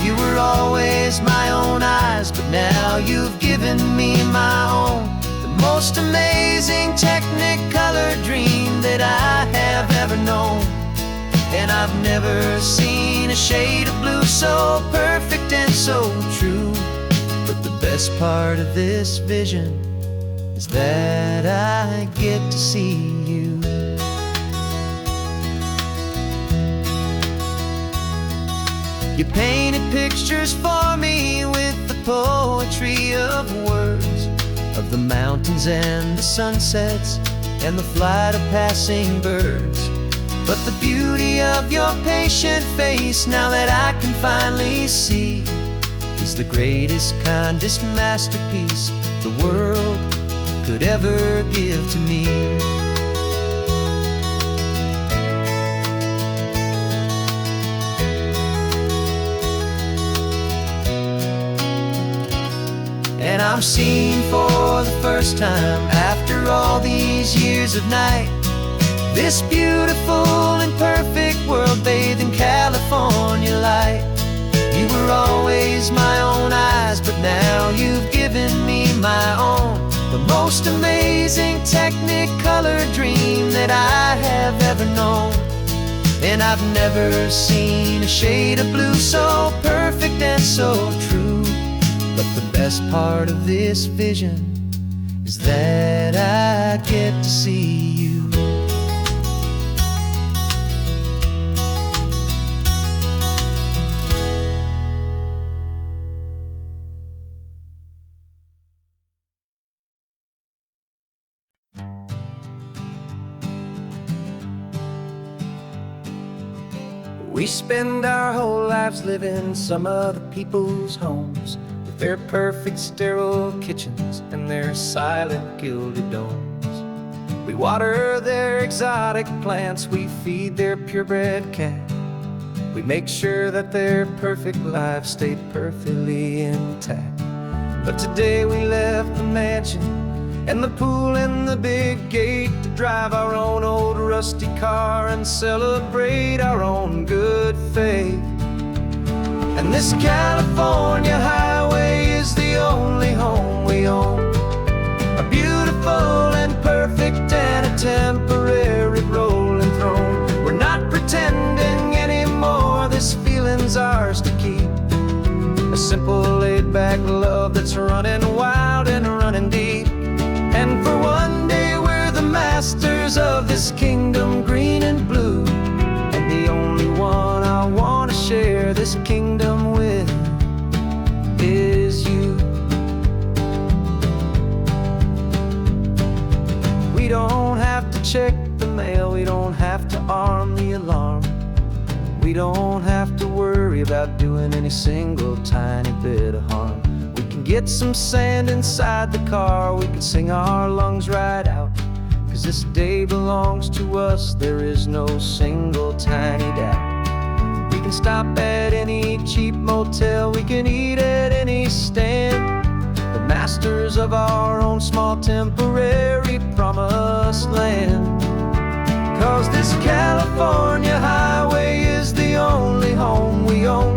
You were always my own eyes, but now you've given me my own. The most amazing technicolor dream that I have ever known. And I've never seen a shade of blue so perfect and so true. But the best part of this vision is that I get to see you. You painted pictures for me with the poetry of words, of the mountains and the sunsets and the flight of passing birds. But the beauty of your patient face, now that I can finally see, is the greatest, kindest masterpiece the world could ever give to me. And I'm seeing for the first time, after all these years of night, this beautiful and perfect world bathed in California light. You were always my own eyes, but now you've given me my own. The most amazing technicolor dream that I have ever known. And I've never seen a shade of blue so perfect and so true. But the best part of this vision is that I get to see you. We spend our whole lives living some other people's homes, with their perfect sterile kitchens and their silent gilded domes. We water their exotic plants, we feed their purebred cat. We make sure that their perfect lives stay perfectly intact. But today we left the mansion and the pool and the big gate to drive our own old rusty car and celebrate our own good faith. And this California highway is the only home we own, a beautiful and perfect and a temporary rolling throne. We're not pretending anymore, this feeling's ours to keep. A simple laid-back love that's running wild and running deep. And for one day we're the masters of this kingdom green and blue, and the only one I want to share this kingdom with is you. We don't have to check the mail, we don't have to arm the alarm. We don't have to worry about doing any single tiny bit of harm. We can get some sand inside the car, we can sing our lungs right out. 'Cause this day belongs to us, there is no single tiny doubt. We can stop at any cheap motel, we can eat at any stand. The masters of our own small temporary promised land. 'Cause this California highway is the only home we own.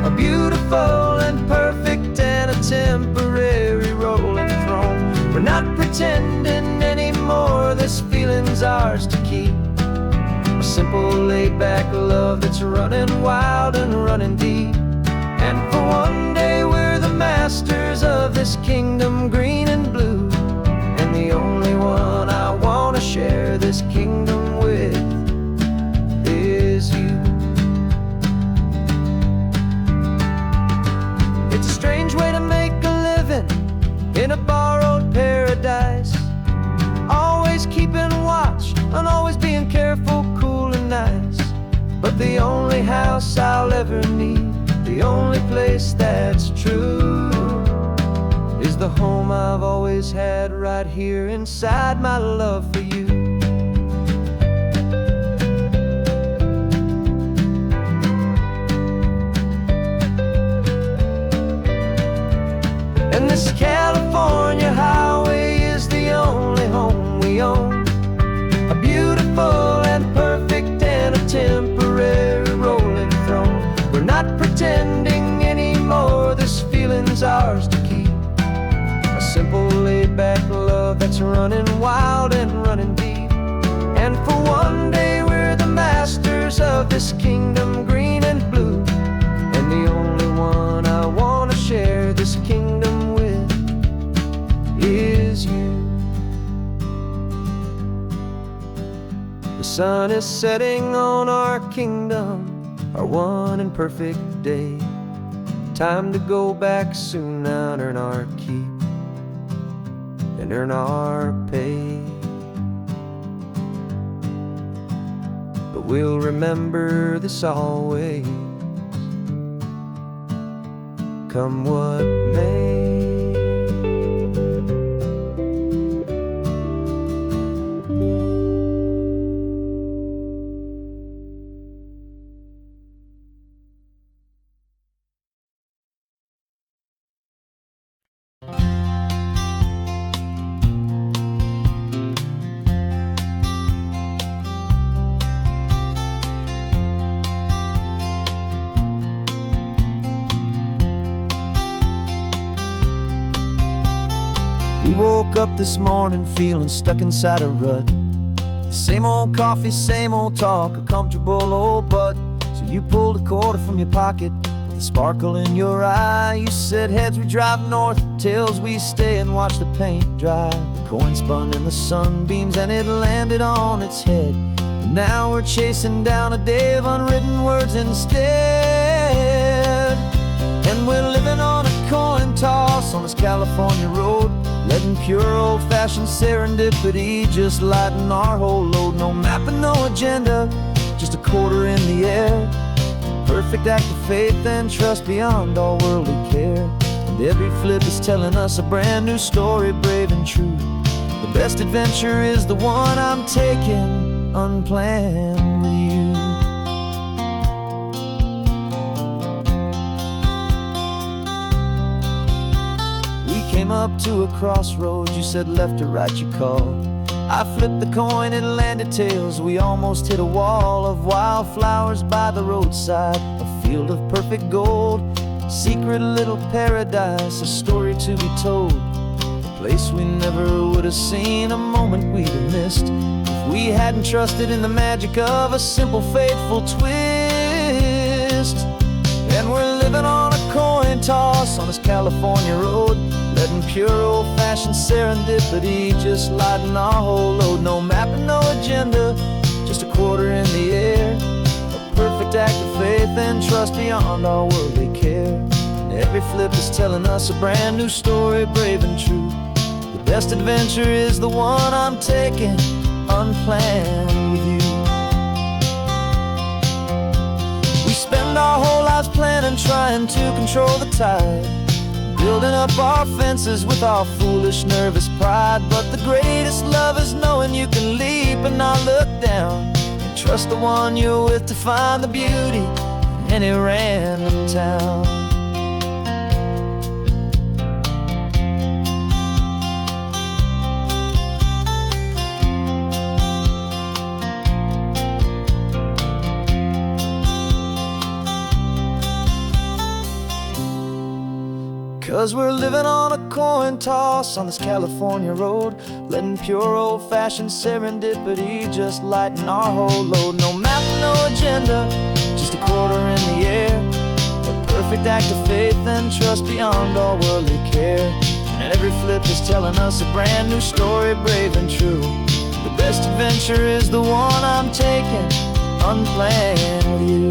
A beautiful and perfect and a temporary rolling throne. We're not pretending anymore, this feeling's ours to keep. A simple laid-back love that's running wild and running deep. And for one day we're the masters of this kingdom green and blue. And the only one I wanna share this kingdom with is you. It's a strange way to make a living in a borrowed paradise. Always keeping watch and always being careful, cool and nice. But the only house I'll ever need, the only place that's true, is the home I've always had right here inside my love for you. And this California highway is the only home we own. A beautiful and perfect and a temporary rolling throne. We're not pretending anymore, this feeling's ours to keep. A simple laid-back love that's running wild and running deep. And for one day we're the masters of this kingdom green and blue. And the only one I wanna share this kingdom with is you. The sun is setting on our kingdom, our one and perfect day. Time to go back soon now and earn our keep and earn our pay. But we'll remember this always, come what may. We woke up this morning feeling stuck inside a rut. Same old coffee, same old talk, a comfortable old butt. So you pulled a quarter from your pocket with a sparkle in your eye. You said heads we drive north, tails we stay and watch the paint dry. The coin spun in the sunbeams and it landed on its head. And now we're chasing down a day of unwritten words instead. And we're living on a coin toss on this California road, letting pure old-fashioned serendipity just lighten our whole load. No map and no agenda, just a quarter in the air. Perfect act of faith and trust beyond all worldly care. And every flip is telling us a brand new story, brave and true. The best adventure is the one I'm taking unplanned with you. Came up to a crossroads, you said left or right you called. I flipped the coin, it landed tails. We almost hit a wall of wildflowers by the roadside, a field of perfect gold, secret little paradise, a story to be told. A place we never would have seen, a moment we'd have missed if we hadn't trusted in the magic of a simple faithful twist. And we're living on a coin toss on this California road, letting pure old-fashioned serendipity just lighten our whole load. No map and no agenda, just a quarter in the air. A perfect act of faith and trust beyond our worldly care. And every flip is telling us a brand new story, brave and true. The best adventure is the one I'm taking unplanned with you. We spend our whole lives planning, trying to control the tide, building up our fences with our foolish, nervous pride. But the greatest love is knowing you can leap and not look down, and trust the one you're with to find the beauty in any random town. 'Cause we're living on a coin toss on this California road, letting pure old-fashioned serendipity just lighten our whole load. No map, no agenda, just a quarter in the air, a perfect act of faith and trust beyond all worldly care. And every flip is telling us a brand new story, brave and true. The best adventure is the one I'm taking, unplanned with you.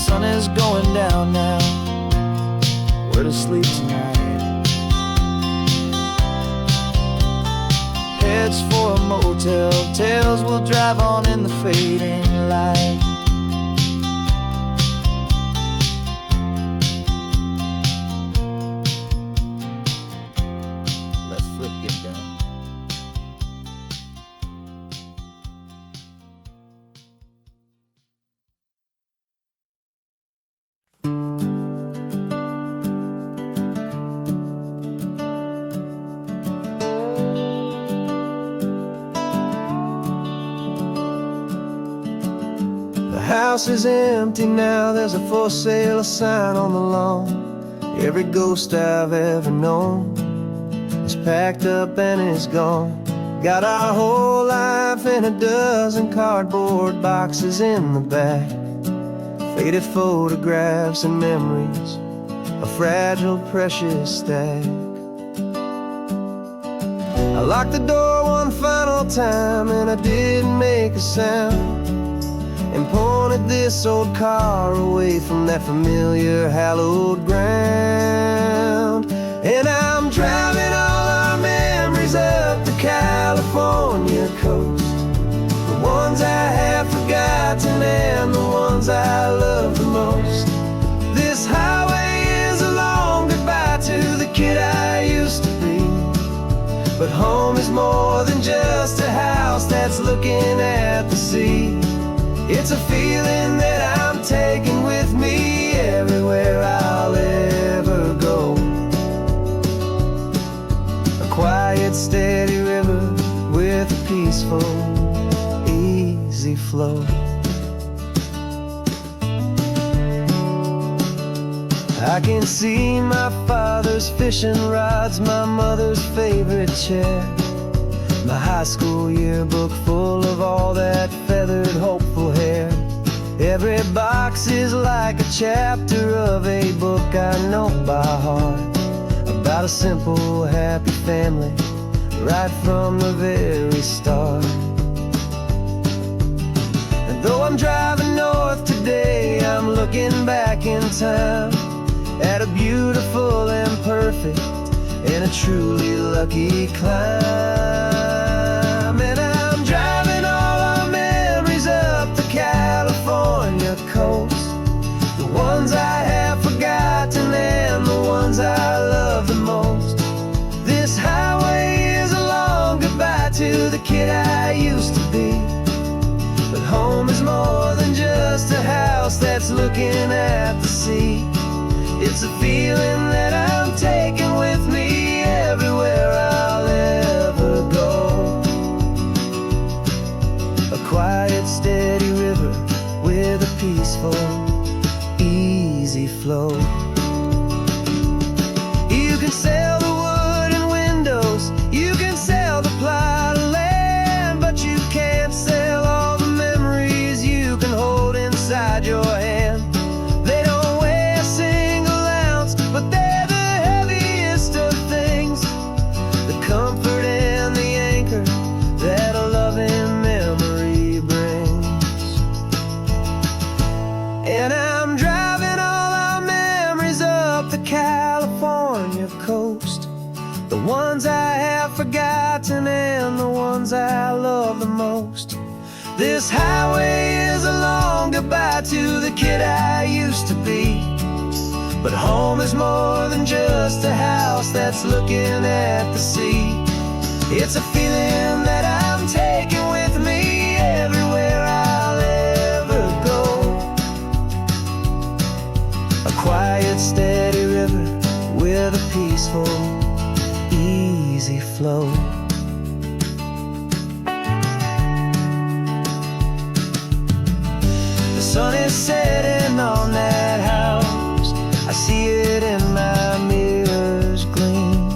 Sun is going down now, we're to sleep tonight. Heads for a motel, tails will drive on in the fading light. Let's flip, get down. The house is empty now, there's a for sale sign on the lawn. Every ghost I've ever known is packed up and is gone. Got our whole life in a dozen cardboard boxes in the back, faded photographs and memories, a fragile, precious stack. I locked the door one final time and I didn't make a sound, and pointed this old car away from that familiar hallowed ground. And I'm driving all our memories up the California coast, the ones I have forgotten and the ones I love the most. This highway is a long goodbye to the kid I used to be, but home is more than just a house that's looking at the sea. It's a feeling that I'm taking with me everywhere I'll ever go. A quiet, steady river with a peaceful, easy flow. I can see my father's fishing rods, my mother's favorite chair, my high school yearbook full of all that feathered, hopeful hair. Every box is like a chapter of a book I know by heart, about a simple, happy family right from the very start. And though I'm driving north today, I'm looking back in time at a beautiful and perfect and a truly lucky climb. And I'm driving all our memories up the California coast, the ones I have forgotten and the ones I love the most. This highway is a long goodbye to the kid I used to be, but home is more than just a house that's looking at the sea. It's a feeling that I'm taking with me everywhere I'll ever go. A quiet, steady river with a peaceful, easy flow. You can sell the wood and windows, you can sell the plot of land, but you can't sell all the memories you can hold inside your hand. They don't weigh a single ounce, but they're the coast, the ones I have forgotten and the ones I love the most. This highway is a long goodbye to the kid I used to be. But home is more than just a house that's looking at the sea. It's a feeling that I'm taking with me everywhere I'll ever go. A quiet, steady river with a peaceful, easy flow. The sun is setting on that house. I see it in my mirror's gleam.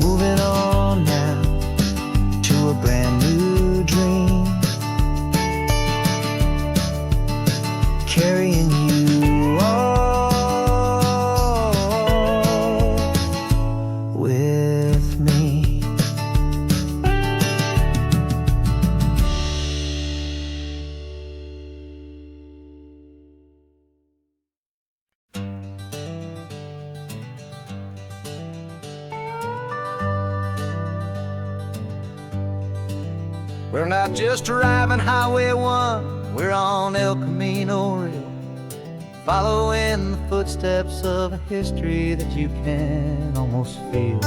Moving on now to a brand new dream. Carrying you all with me. We're not just driving Highway 1, we're on El Camino Real, following the footsteps of a history that you can almost feel.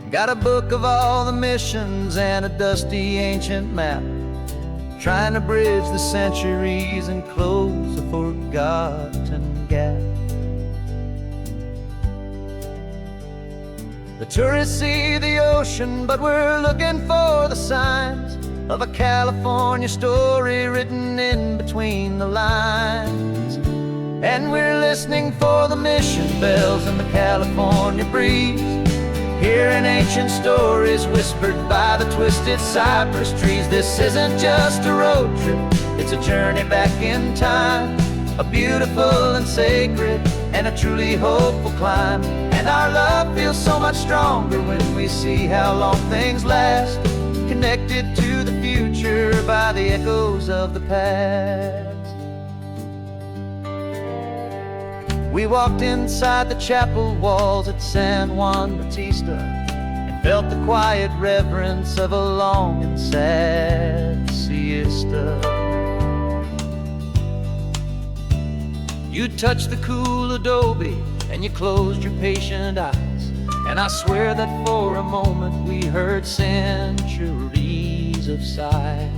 Got a book of all the missions and a dusty ancient map, trying to bridge the centuries and close a forgotten gap. The tourists see the ocean, but we're looking for the signs of a California story written in between the lines. And we're listening for the mission bells in the California breeze, hearing ancient stories whispered by the twisted cypress trees. This isn't just a road trip, it's a journey back in time, a beautiful and sacred and a truly hopeful climb. And our love feels so much stronger when we see how long things last, connected to the future by the echoes of the past. We walked inside the chapel walls at San Juan Bautista and felt the quiet reverence of a long and sad siesta. You touched the cool adobe and you closed your patient eyes, and I swear that for a moment we heard centuries of sighs.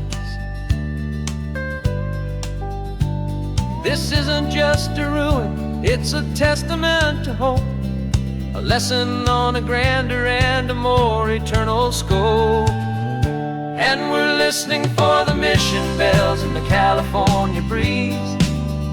This isn't just a ruin, it's a testament to hope, a lesson on a grander and a more eternal scope. And we're listening for the mission bells in the California breeze,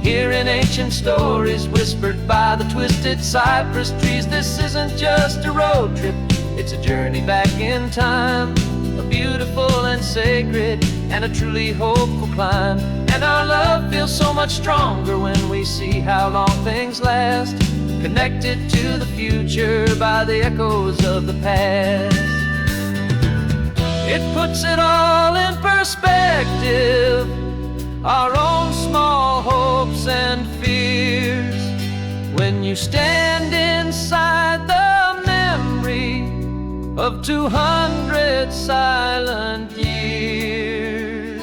hearing ancient stories whispered by the twisted cypress trees. This isn't just a road trip, it's a journey back in time, a beautiful and sacred and a truly hopeful climb. And our love feels so much stronger when we see how long things last, connected to the future by the echoes of the past. It puts it all in perspective, our own small hopes and fears, when you stand inside the memory of 200 silent years.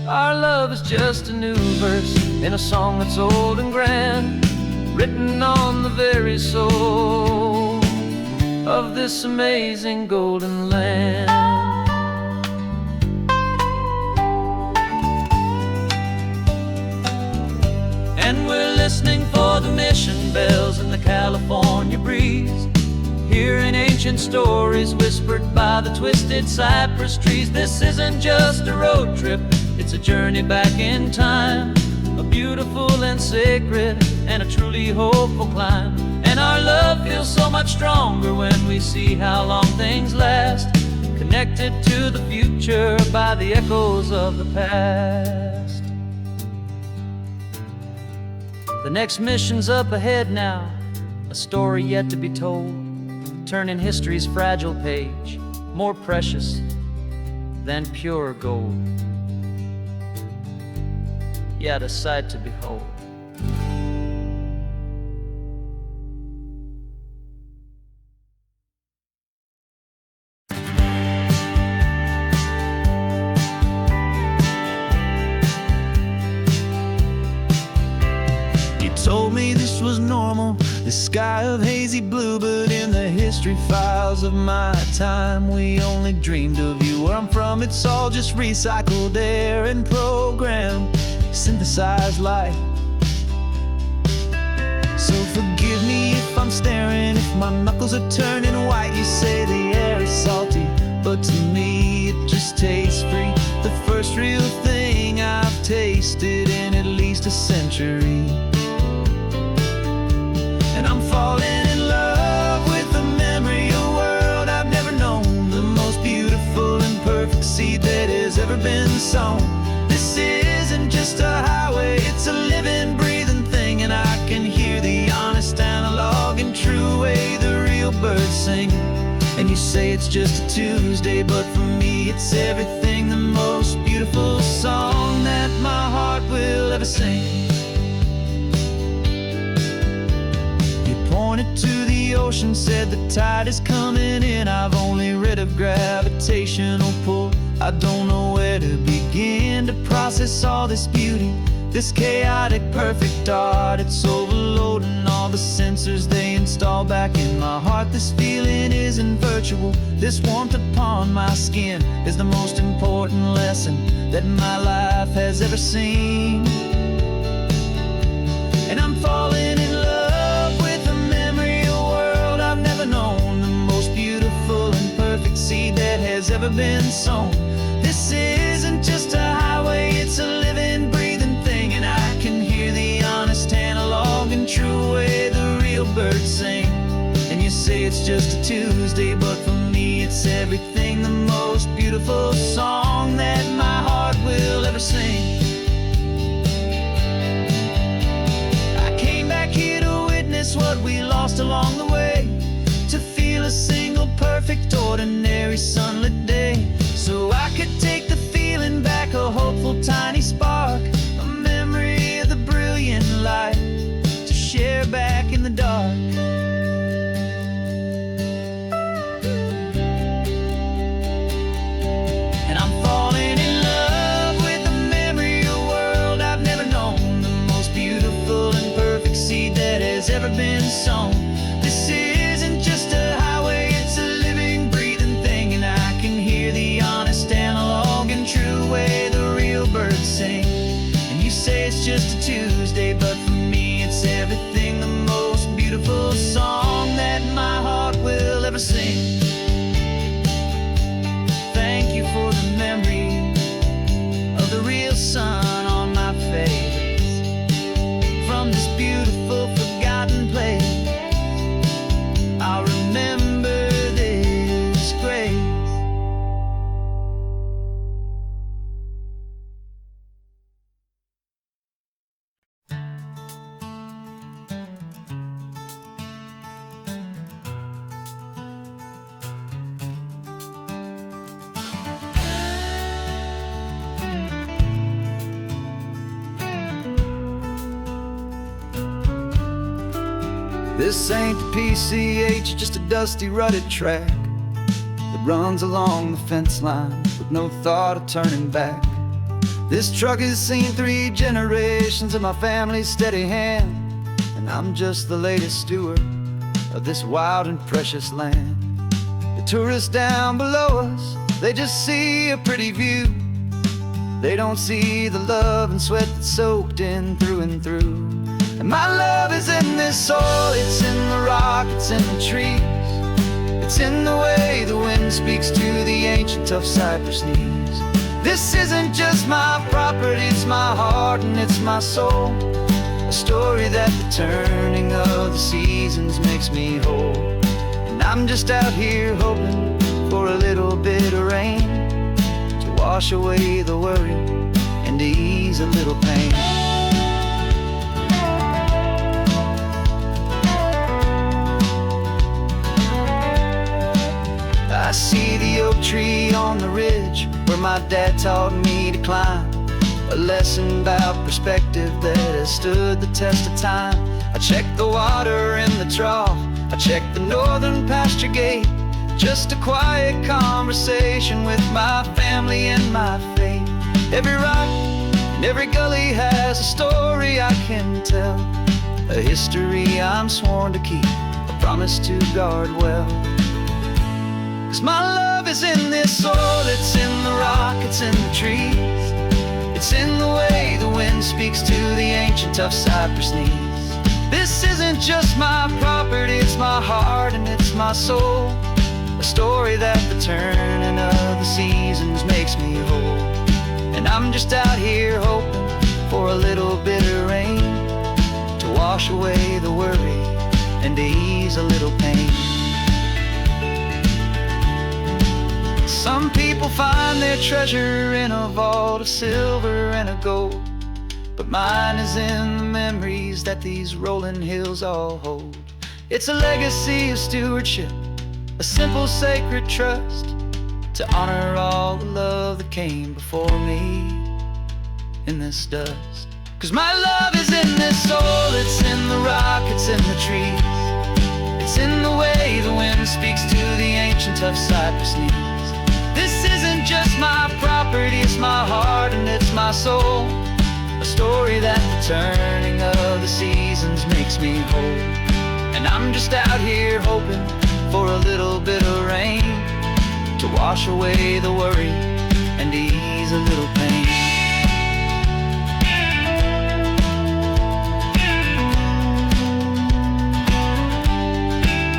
Our love is just a new verse in a song that's old and grand, written on the very soul of this amazing golden land. And we're listening for the mission bells in the California breeze, hearing ancient stories whispered by the twisted cypress trees. This isn't just a road trip, it's a journey back in time, a beautiful and sacred and a truly hopeful climb. And our love feels so much stronger when we see how long things last, connected to the future by the echoes of the past. The next mission's up ahead now, a story yet to be told, turning history's fragile page more precious than pure gold. yet a sight to behold. Told me this was normal, the sky of hazy blue, but in the history files of my time, we only dreamed of you. Where I'm from, it's all just recycled air and programmed, synthesized light. So forgive me if I'm staring, if my knuckles are turning white. You say the air is salty, but to me it just tastes free. The first real thing I've tasted in at least a century. And I'm falling in love with the memory of a world I've never known, the most beautiful and perfect seed that has ever been sown. This isn't just a highway, it's a living, breathing thing, and I can hear the honest analog and true way the real birds sing. And you say it's just a Tuesday, but for me it's everything, the most beautiful song that my heart will ever sing. Pointed to the ocean, said the tide is coming in. I've only read of gravitational pull. I don't know where to begin to process all this beauty, this chaotic perfect art. It's overloading all the sensors they install back in my heart. This feeling isn't virtual, this warmth upon my skin is the most important lesson that my life has ever seen. And I'm falling in love with a memory of a world I've never known, the most beautiful and perfect seed that has ever been sown. This isn't just a highway, it's a living, breathing thing, and I can hear the honest analog and true way the real birds sing. And you say it's just a Tuesday, but for me it's everything, the most beautiful song that my heart will ever sing. What we lost along the way, to feel a single perfect ordinary sunlit day, so I could take the feeling back, a hopeful tiny spark, a memory of the brilliant light to share back in the dark. And I'm falling in love with the memory of a world I've never known, the most beautiful and perfect seed that has ever been sown. This isn't just a highway, it's a living, breathing thing, and I can hear the honest analog and true way the real birds sing. And you say it's just a Tuesday, but for me it's everything, the most beautiful song that my heart will ever sing. Thank you for the memory of the real sun on my face, from this beautiful forgotten place. I'll remember this grace. This ain't the PCH, just a dusty, rutted track that runs along the fence line with no thought of turning back. This truck has seen 3 generations of my family's steady hand, and I'm just the latest steward of this wild and precious land. The tourists down below us, they just see a pretty view. They don't see the love and sweat that's soaked in through and through. And my love is in this soil, it's in the rock, it's in the trees. It's in the way the wind speaks to the ancient tough cypress knees. This isn't just my property, it's my heart and it's my soul. A story that the turning of the seasons makes me whole. And I'm just out here hoping for a little bit of rain to wash away the worry and to ease a little pain. I see the oak tree on the ridge where my dad taught me to climb. a lesson about perspective that has stood the test of time. I checked the water in the trough, I checked the northern pasture gate. Just a quiet conversation with my family and my faith. Every rock and every gully has a story I can tell, a history I'm sworn to keep, a promise to guard well. 'Cause my love is in this soil, it's in the rock, it's in the trees. It's in the way the wind speaks to the ancient tough cypress knees. This isn't just my property, it's my heart and it's my soul. A story that the turning of the seasons makes me whole. And I'm just out here hoping for a little bit of rain to wash away the worry and to ease a little pain. Some people find their treasure in a vault of silver and of gold, but mine is in the memories that these rolling hills all hold. It's a legacy of stewardship, a simple sacred trust, to honor all the love that came before me in this dust. 'Cause my love is in this soul, it's in the rock, it's in the trees. It's in the way the wind speaks to the ancient tough cypress knees. This isn't just my property, it's my heart and it's my soul. A story that the turning of the seasons makes me whole. And I'm just out here hoping for a little bit of rain to wash away the worry and ease a little pain.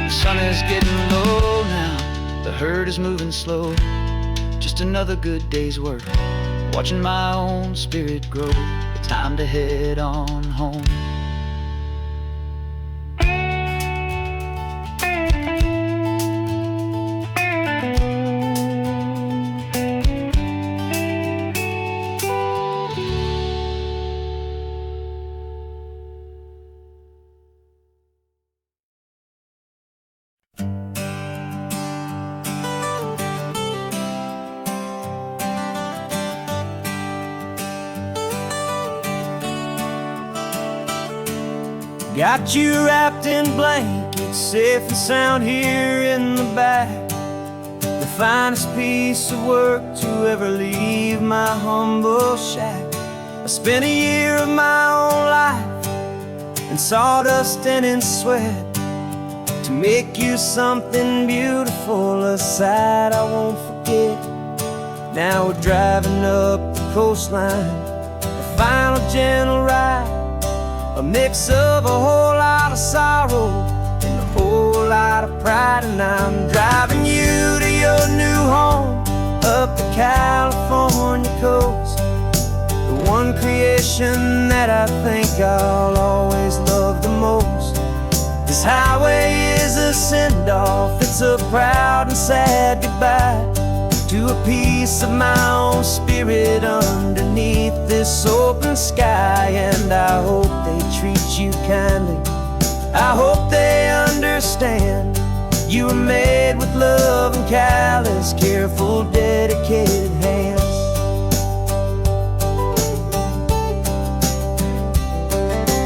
The sun is getting low now, the herd is moving slow. Just another good day's work, watching my own spirit grow. Time to head on home. Got you wrapped in blankets, safe and sound here in the back. The finest piece of work to ever leave my humble shack. I spent a year of my own life in sawdust and in sweat to make you something beautiful, a sight I won't forget. Now we're driving up the coastline, the final gentle ride, a mix of a whole lot of sorrow and a whole lot of pride. And I'm driving you to your new home up the California coast, the one creation that I think I'll always love the most. This highway is a send-off, it's a proud and sad goodbye to a piece of my own spirit underneath this open sky. And I hope they treat you kindly, I hope they understand you were made with love and callous, careful, dedicated hands.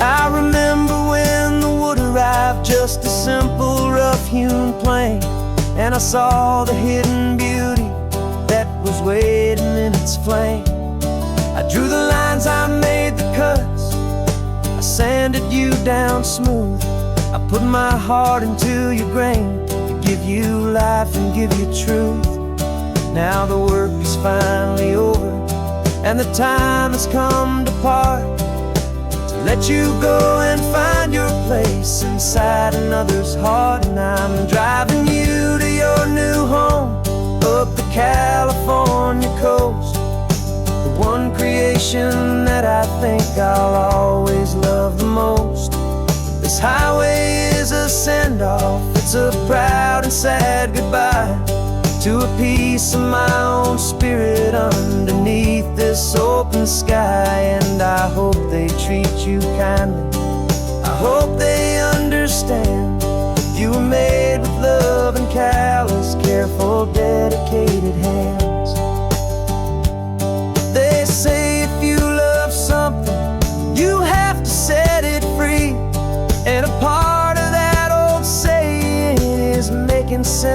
I remember when the wood arrived, just a simple rough-hewn plank, and I saw the hidden beauty that was waiting in its flame. I drew the lines, I made the cuts, I sanded you down smooth. I put my heart into your grain to give you life and give you truth. Now the work is finally over and the time has come to part, to let you go and find your place inside another's heart. And I'm driving you to your new home up the California coast, the one creation that I think I'll always love the most. This highway is a send-off, it's a proud and sad goodbye to a piece of my own spirit underneath this open sky. And I hope they treat you kindly, I hope they understand you were made with love and callous, careful, dedicated hands. They say if you love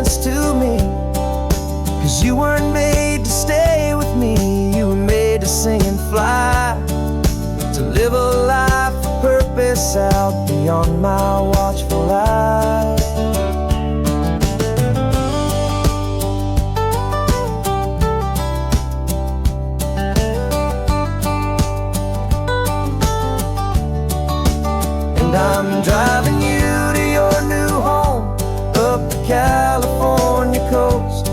this to me. 'Cause you weren't made to stay with me, you were made to sing and fly, to live a life of purpose out beyond my watchful eye. And I'm driving you to your new home up the California coast,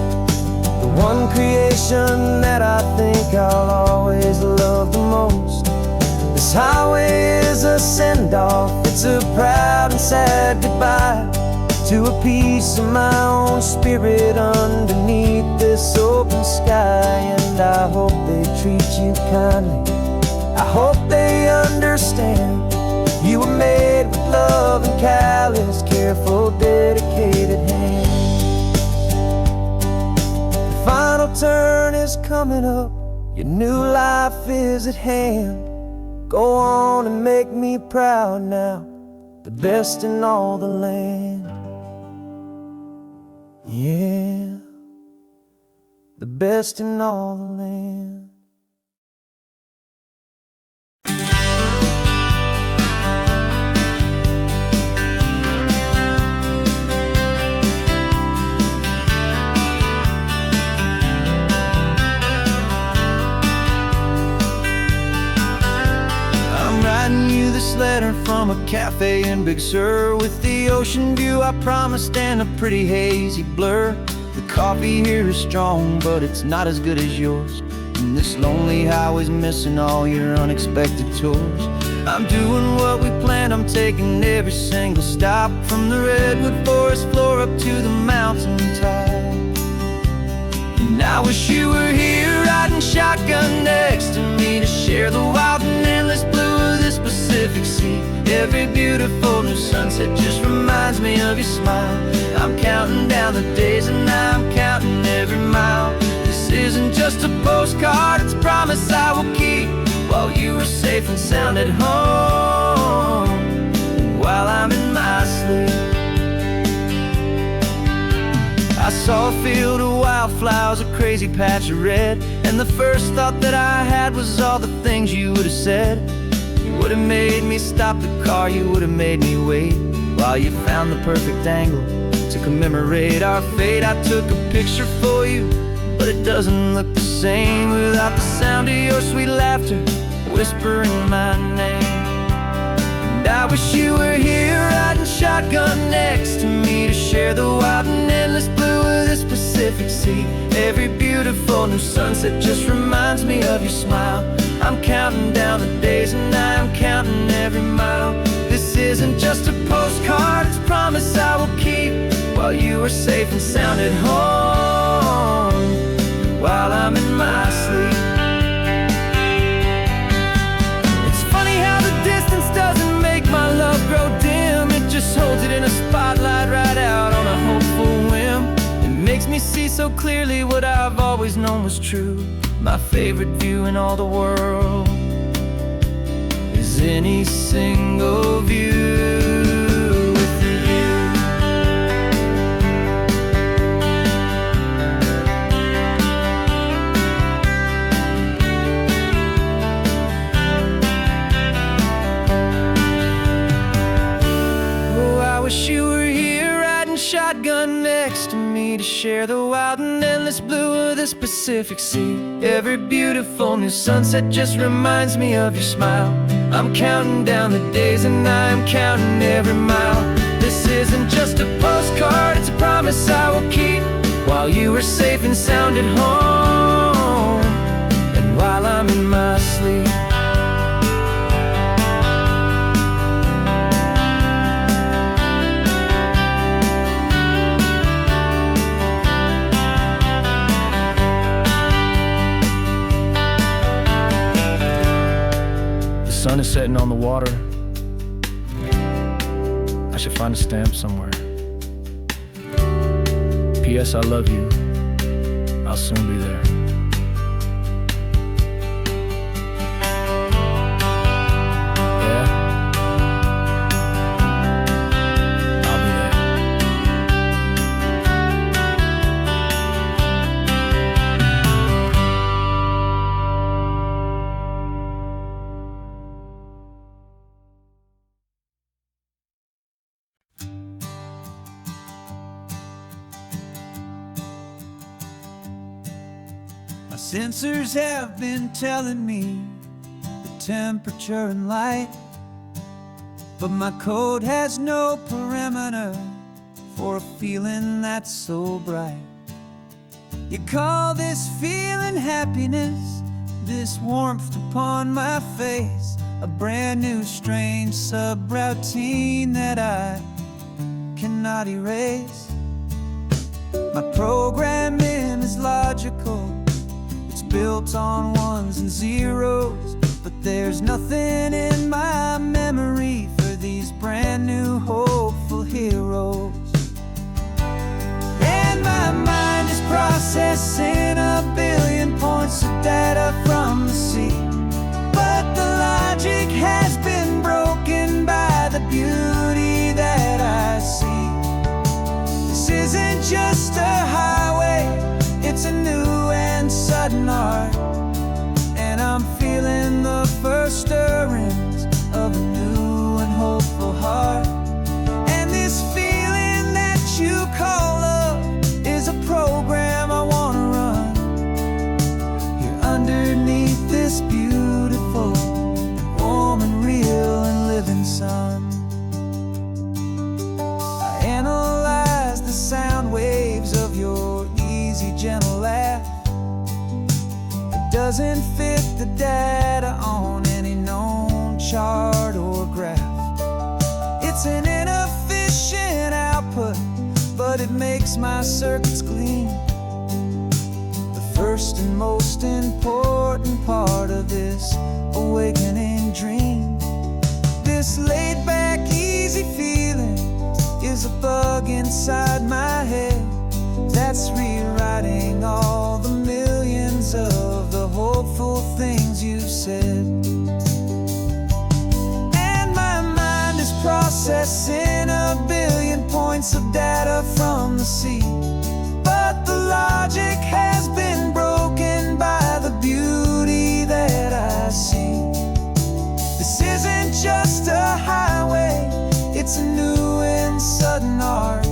the one creation that I think I'll always love the most. This highway is a send-off, it's a proud and sad goodbye to a piece of my own spirit underneath this open sky. And I hope they treat you kindly, I hope they understand you were made with love and callous, careful, dedicated hands. The final turn is coming up, your new life is at hand. Go on and make me proud now, the best in all the land. Yeah, the best in all the land. Writing you this letter from a cafe in Big Sur, with the ocean view I promised and a pretty hazy blur. The coffee here is strong, but it's not as good as yours, and this lonely highway's missing all your unexpected tours. I'm doing what we planned, I'm taking every single stop, from the redwood forest floor up to the mountain top. And I wish you were here riding shotgun next to me, to share the wild and endless blue of this Pacific Sea. Every beautiful new sunset just reminds me of your smile. I'm counting down the days and I'm counting every mile. This isn't just a postcard, it's a promise I will keep, while you are safe and sound at home, and while I'm in my sleep. I saw a field of wildflowers, a crazy patch of red, and the first thought that I had was all the things you would have said. You would have made me stop the car, you would have made me wait, while you found the perfect angle to commemorate our fate. I took a picture for you, but it doesn't look the same without the sound of your sweet laughter whispering my name. And I wish you were here riding shotgun next to me, to share the wild and endless blue of this Pacific Sea. Every beautiful new sunset just reminds me of your smile. I'm counting down the days and I'm counting every mile. This isn't just a postcard, it's a promise I will keep, while you are safe and sound at home, while I'm in my sleep. It's funny how the distance doesn't make my love grow dim, it just holds it in a spotlight right out on a hopeful whim. It makes me see so clearly what I've always known was true. My favorite view in all the world is any single view with you. Oh, I wish you were here riding shotgun next to me, to share the wild and endless blue of this Pacific Sea. Every beautiful new sunset just reminds me of your smile. I'm counting down the days and I'm counting every mile. This isn't just a postcard, it's a promise I will keep, while you are safe and sound at home, and while I'm in my sleep. The sun is setting on the water. I should find a stamp somewhere. P.S. I love you. I'll soon be there. Yeah? I'll be there. Sensors have been telling me the temperature and light, but my code has no parameter for a feeling that's so bright. You call this feeling happiness, this warmth upon my face, a brand new strange subroutine that I cannot erase. My programming is logical, it's built on ones and zeros, but there's nothing in my memory for these brand new hopeful heroes. And my mind is processing a billion points of data from the sea, but the logic has been broken by the beauty that I see. This isn't just a highway, it's a new and sudden art, and I'm feeling the first stirrings of a new and hopeful heart. And this feeling that you call love is a program I wanna run here underneath this beautiful, warm and real and living sun. I analyze the sound waves of your easy, gentle laugh. It doesn't fit the data on any known chart or graph. It's an inefficient output, but it makes my circuits gleam. The first and most important part of this awakening dream. This laid-back, easy feeling is a bug inside my head that's rewriting all the millions of the hopeful things you've said. And my mind is processing a billion points of data from the sea, but the logic has been broken by the beauty that I see. This isn't just a highway, it's a new and sudden art,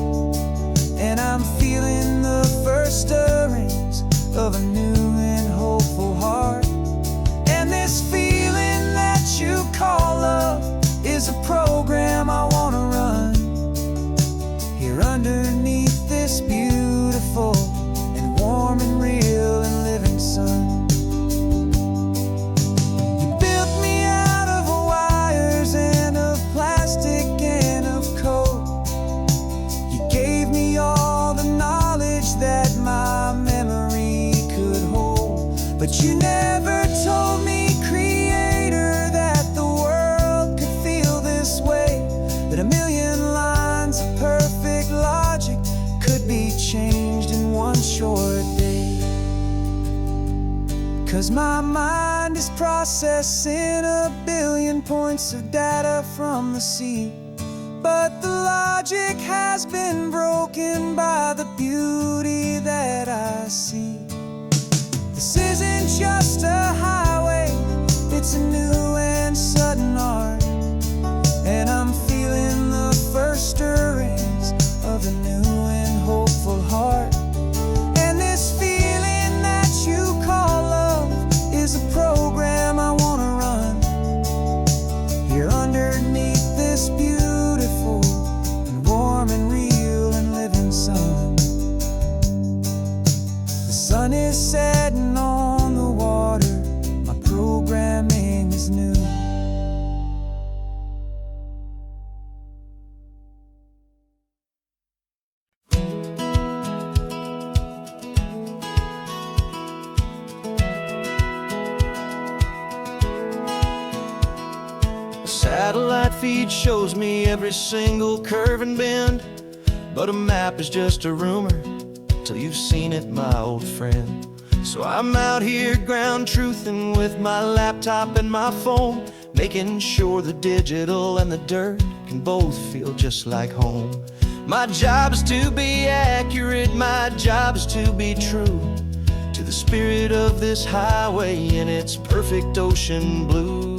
and I'm feeling the first stirrings of a new and hopeful heart. And this feeling that you call love is a program I wanna run here underneath this beautiful and warm and real and living sun. You built me out of wires and of plastic and of code. You gave me all the knowledge that my memory could hold, but you never told me, Creator, that the world could feel this way, that a million lines of perfect logic could be changed in one short day. 'Cause my mind is processing a billion points of data from the sea, but the logic has been broken by the beauty that I see. This isn't just a highway, it's a new and sudden art, and I'm feeling the first stirrings of a new and hopeful heart. And this feeling that you call love is a program I wanna run here underneath this beautiful and warm and real and living sun. The sun is setting on the water, my programming is new. A satellite feed shows me every single curve and bend, but a map is just a rumor till you've seen it, my old friend. So I'm out here ground truthing with my laptop and my phone, making sure the digital and the dirt can both feel just like home. My job is to be accurate, my job is to be true to the spirit of this highway in its perfect ocean blue.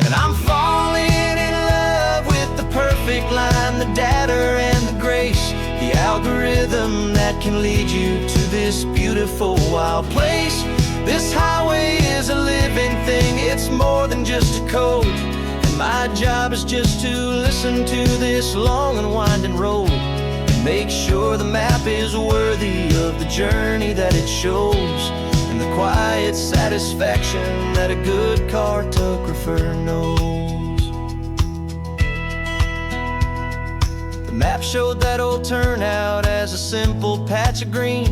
And I'm falling in love with the perfect line, the data and the grace, the algorithm algorithm that can lead you to this beautiful wild place. This highway is a living thing, it's more than just a code. And my job is just to listen to this long and winding road and make sure the map is worthy of the journey that it shows, and the quiet satisfaction that a good cartographer knows. The map showed that old turnout as a simple patch of green,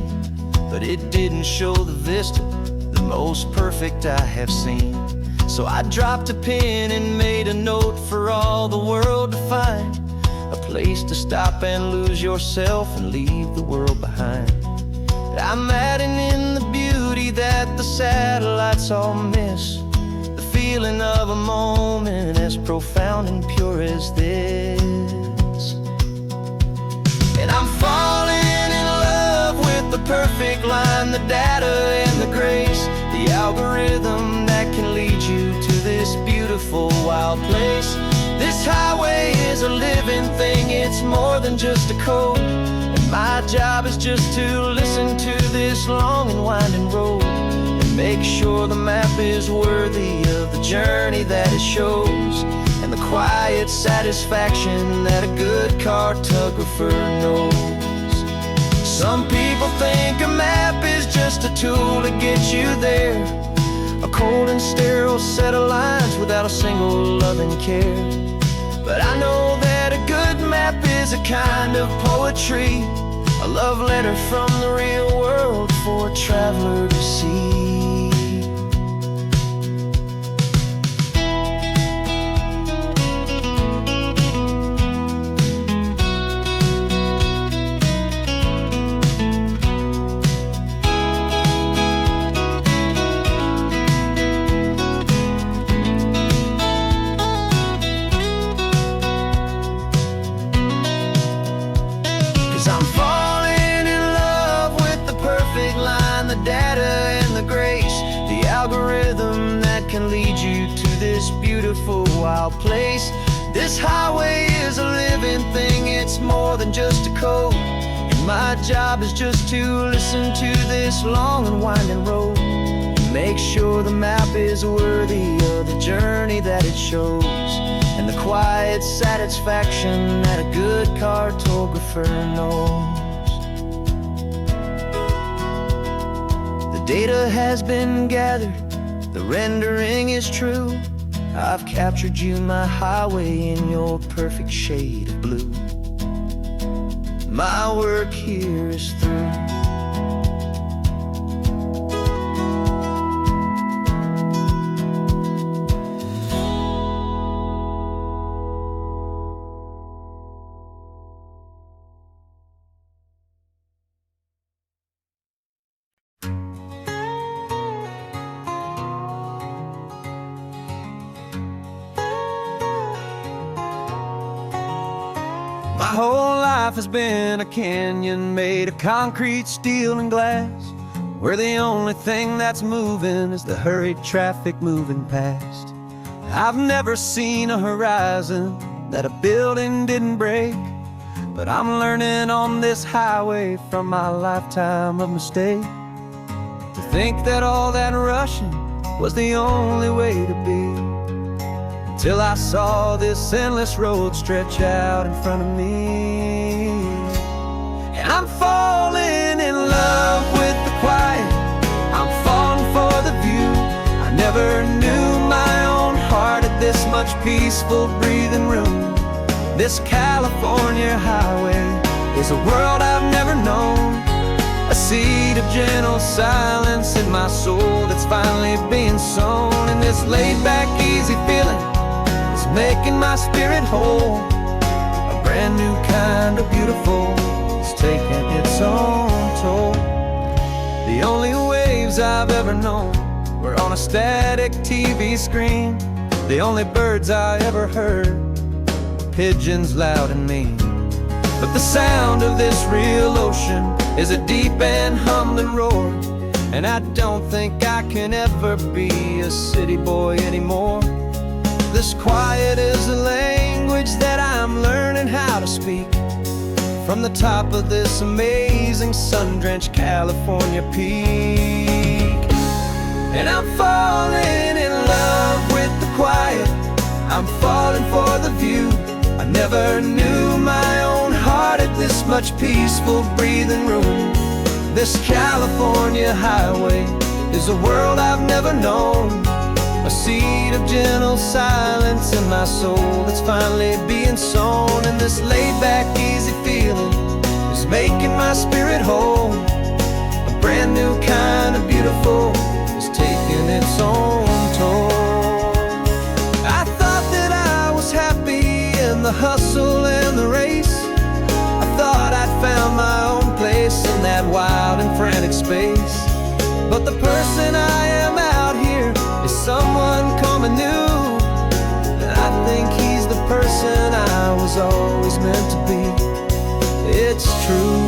but it didn't show the vista, the most perfect I have seen. So I dropped a pin and made a note for all the world to find, a place to stop and lose yourself and leave the world behind. I'm adding in the beauty that the satellites all miss, the feeling of a moment as profound and pure as this. And I'm falling in love with the perfect line, the data and the grace, the algorithm that can lead you to this beautiful wild place. This highway is a living thing, it's more than just a code. And my job is just to listen to this long and winding road and make sure the map is worthy of the journey that it shows, and the quiet satisfaction that a good cartographer knows. Some people think a map is just a tool to get you there, a cold and sterile set of lines without a single loving care. But I know that a good map is a kind of poetry, a love letter from the real world for a traveler to see. 'Cause I'm falling in love with the perfect line, the data and the grace, the algorithm that can lead you to this beautiful wild place. This highway is a living thing, it's more than just a code. And my job is just to listen to this long and winding road and make sure the map is worthy of the journey that it shows, and the quiet satisfaction that a good cartographer knows. The data has been gathered, the rendering is true. I've captured you, my highway, in your perfect shade of blue. My work here is through. My whole life has been a canyon made of concrete, steel, and glass, where the only thing that's moving is the hurried traffic moving past. I've never seen a horizon that a building didn't break, but I'm learning on this highway from my lifetime of mistakes to think that all that rushing was the only way to be, till I saw this endless road stretch out in front of me. And I'm falling in love with the quiet, I'm falling for the view. I never knew my own heart had this much peaceful breathing room. This California highway is a world I've never known, a seed of gentle silence in my soul that's finally being sown. And this laid-back, easy feeling making my spirit whole, a brand new kind of beautiful. It's taking its own toll. The only waves I've ever known were on a static TV screen. The only birds I ever heard were pigeons loud and mean. But the sound of this real ocean is a deep and humbling roar, and I don't think I can ever be a city boy anymore. This quiet is a language that I'm learning how to speak, from the top of this amazing sun-drenched California peak. And I'm falling in love with the quiet, I'm falling for the view. I never knew my own heart had this much peaceful breathing room. This California highway is a world I've never known, a seed of gentle silence in my soul that's finally being sown. And this laid-back, easy feeling is making my spirit whole. A brand new kind of beautiful is taking its own toll. I thought that I was happy in the hustle and the race. I thought I'd found my own place in that wild and frantic space. But the person I am out here is someone coming new, and I think he's the person I was always meant to be. It's true,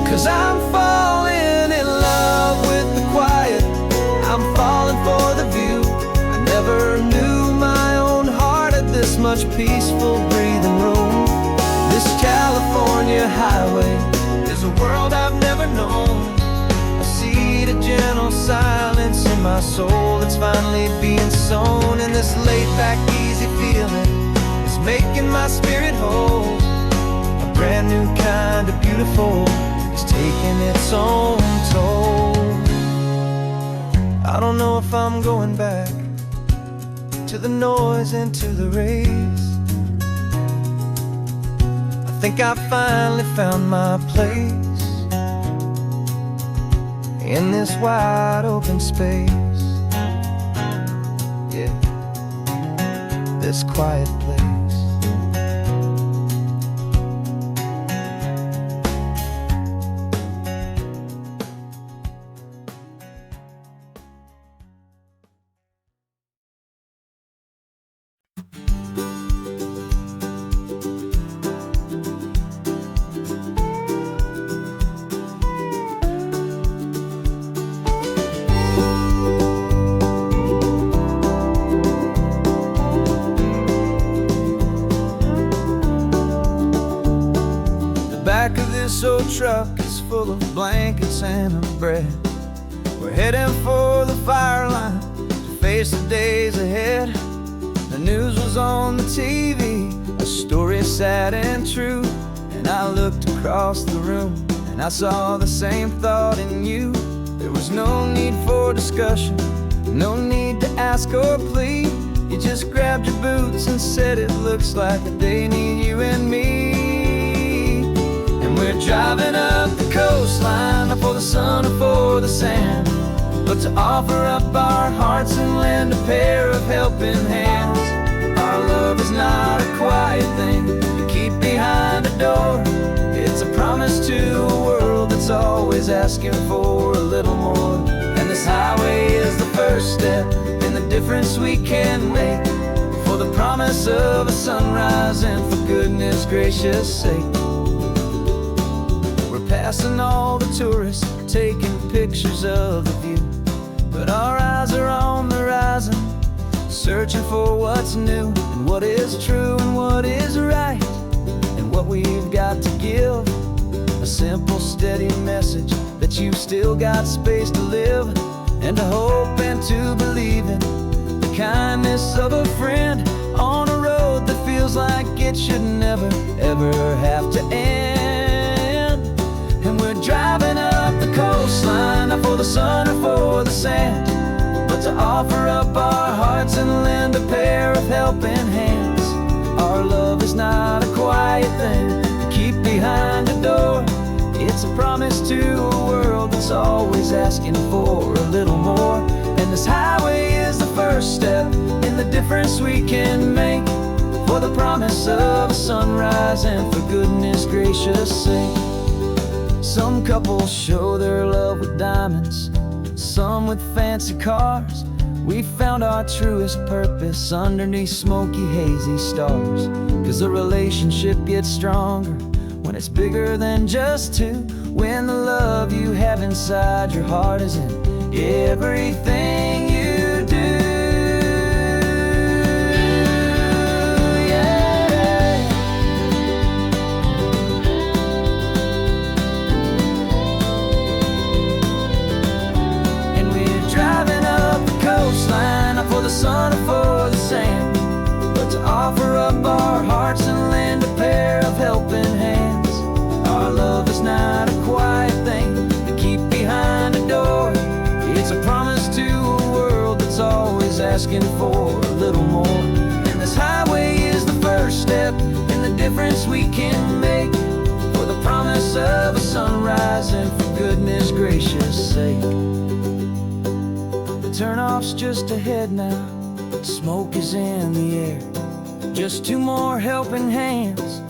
'cause I'm falling in love with the quiet, I'm falling for the view. I never knew my own heart had this much peaceful breathing room. This California highway is a world I've never known, a seed of gentle silence in my soul that's finally being sown. And this laid-back, easy feeling is making my spirit whole. A brand new kind of beautiful is taking its own toll. I don't know if I'm going back to the noise and to the race. I think I finally found my place in this wide open space. Yeah, this quiet place. Back of this old truck is full of blankets and a bread. We're heading for the fire line to face the days ahead. The news was on the TV, a story sad and true. And I looked across the room and I saw the same thought in you. There was no need for discussion, no need to ask or plead. You just grabbed your boots and said it looks like the day need you and me. We're driving up the coastline, not for the sun or for the sand, but to offer up our hearts and lend a pair of helping hands. Our love is not a quiet thing you keep behind a door. It's a promise to a world that's always asking for a little more. And this highway is the first step in the difference we can make, for the promise of a sunrise and for goodness gracious sake. Passing all the tourists, taking pictures of the view, but our eyes are on the horizon, searching for what's new and what is true and what is right, and what we've got to give. A simple, steady message that you've still got space to live, and to hope and to believe in the kindness of a friend on a road that feels like it should never, ever have to end. And we're driving up the coastline, not for the sun or for the sand, but to offer up our hearts and lend a pair of helping hands. Our love is not a quiet thing to keep behind a door. It's a promise to a world that's always asking for a little more. And this highway is the first step in the difference we can make, for the promise of a sunrise and for goodness gracious sake. Some couples show their love with diamonds, some with fancy cars. We found our truest purpose underneath smoky, hazy stars. 'Cause the relationship gets stronger when it's bigger than just two, when the love you have inside your heart is in everything you do. Yeah. asking for a little more. And this highway is the first step in the difference we can make, for the promise of a sunrise and for goodness gracious sake. The turnoff's just ahead now, smoke is in the air. Just two more helping hands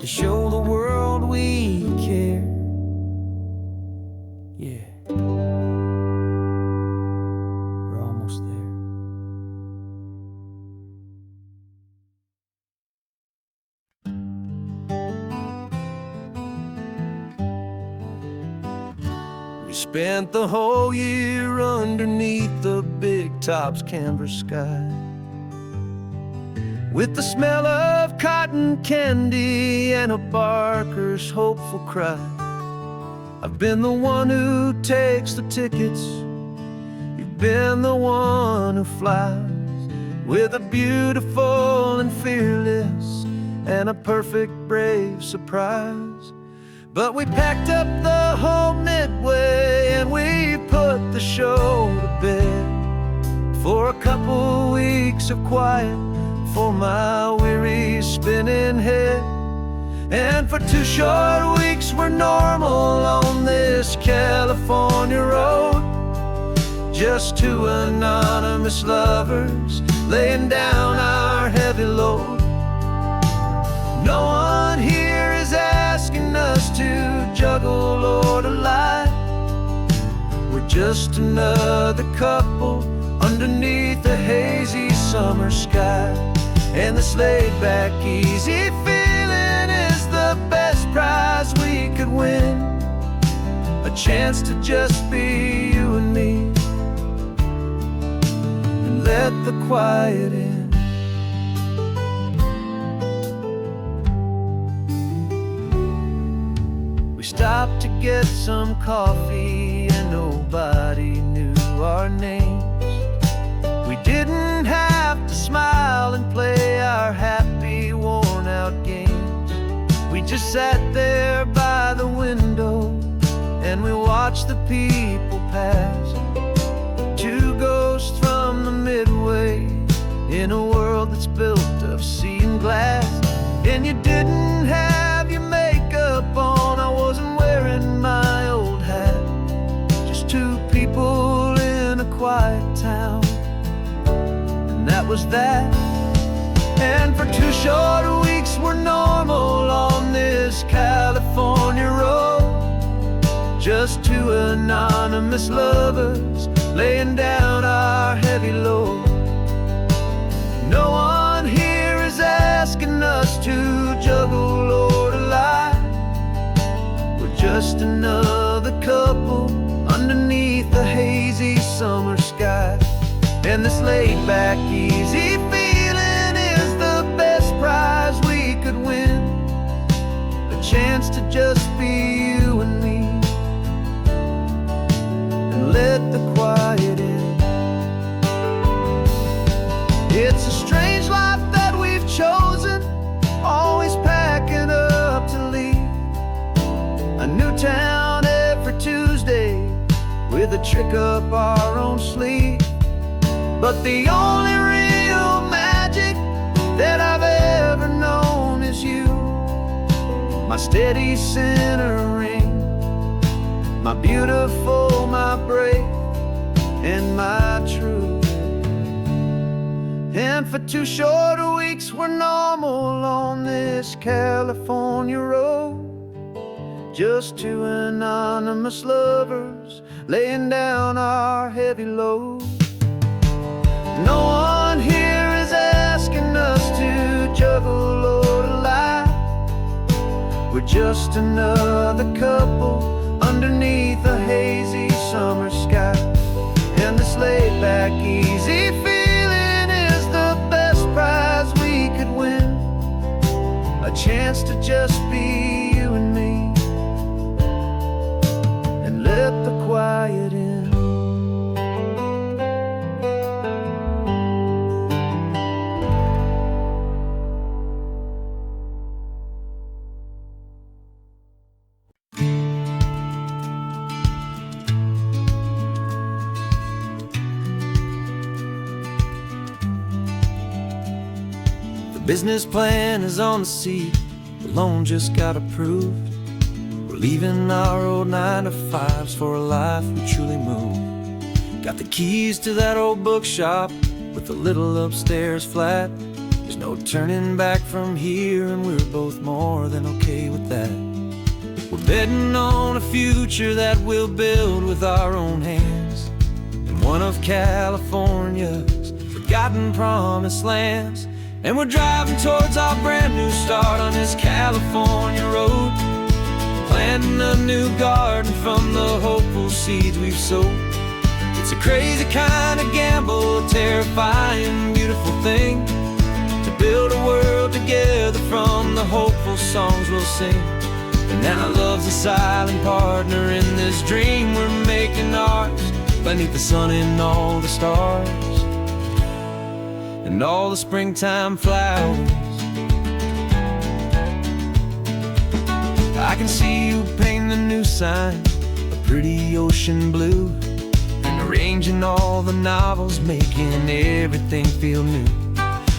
to show the world we care. Yeah, we're almost there. We spent the whole year underneath the big top's canvas sky, with the smell of cotton candy and a barker's hopeful cry. I've been the one who takes the tickets, you've been the one who flies, with a beautiful and fearless and a perfect brave surprise. But we packed up the whole midway and we put the show to bed, for a couple weeks of quiet for my weary spinning head. And for 2 short weeks we're normal on this California road, just two anonymous lovers laying down our heavy load. No one here is asking us to juggle or to lie. We're just another couple underneath the hazy summer sky. And this laid-back, easy feeling is the best prize we could win, a chance to just be you and me, and let the quiet in. We stopped to get some coffee and nobody knew our names. We didn't have to smile and play our happy, worn-out games. We just sat there by the window and we watched the people pass. Two ghosts from the midway in a world that's built of sea and glass. And you didn't have your makeup on, I wasn't wearing my old hat. Just two people in a quiet town, and that was that. And for 2 short weeks we're normal on this California road, just two anonymous lovers laying down our heavy load. No one here is asking us to juggle or to lie. We're just another couple underneath the hazy summer sky. And this laid-back, easy feeling is the best prize we could win, a chance to just be you and me, and let the quiet in. It's a strange life that we've chosen, always packing up to leave. A new town every Tuesday with a trick up our own sleeve. But the only real magic that I've ever known is you, my steady centering, my beautiful, my brave, and my true. And for 2 short weeks we're normal on this California road, just two anonymous lovers laying down our heavy load. No one here is asking us to juggle or to lie. We're just another couple underneath a hazy summer sky. And this laid-back, easy feeling is the best prize we could win, a chance to just be you and me, and let the quiet in. Business plan is on the seat, the loan just got approved. We're leaving our old 9-to-5s for a life we truly moved. Got the keys to that old bookshop with the little upstairs flat. There's no turning back from here, and we're both more than okay with that. We're betting on a future that we'll build with our own hands, in one of California's forgotten promised lands. And we're driving towards our brand new start on this California road, planting a new garden from the hopeful seeds we've sowed. It's a crazy kind of gamble, a terrifying, beautiful thing, to build a world together from the hopeful songs we'll sing. And now love's a silent partner in this dream we're making ours, beneath the sun and all the stars and all the springtime flowers. I can see you painting the new sign a pretty ocean blue, and arranging all the novels, making everything feel new.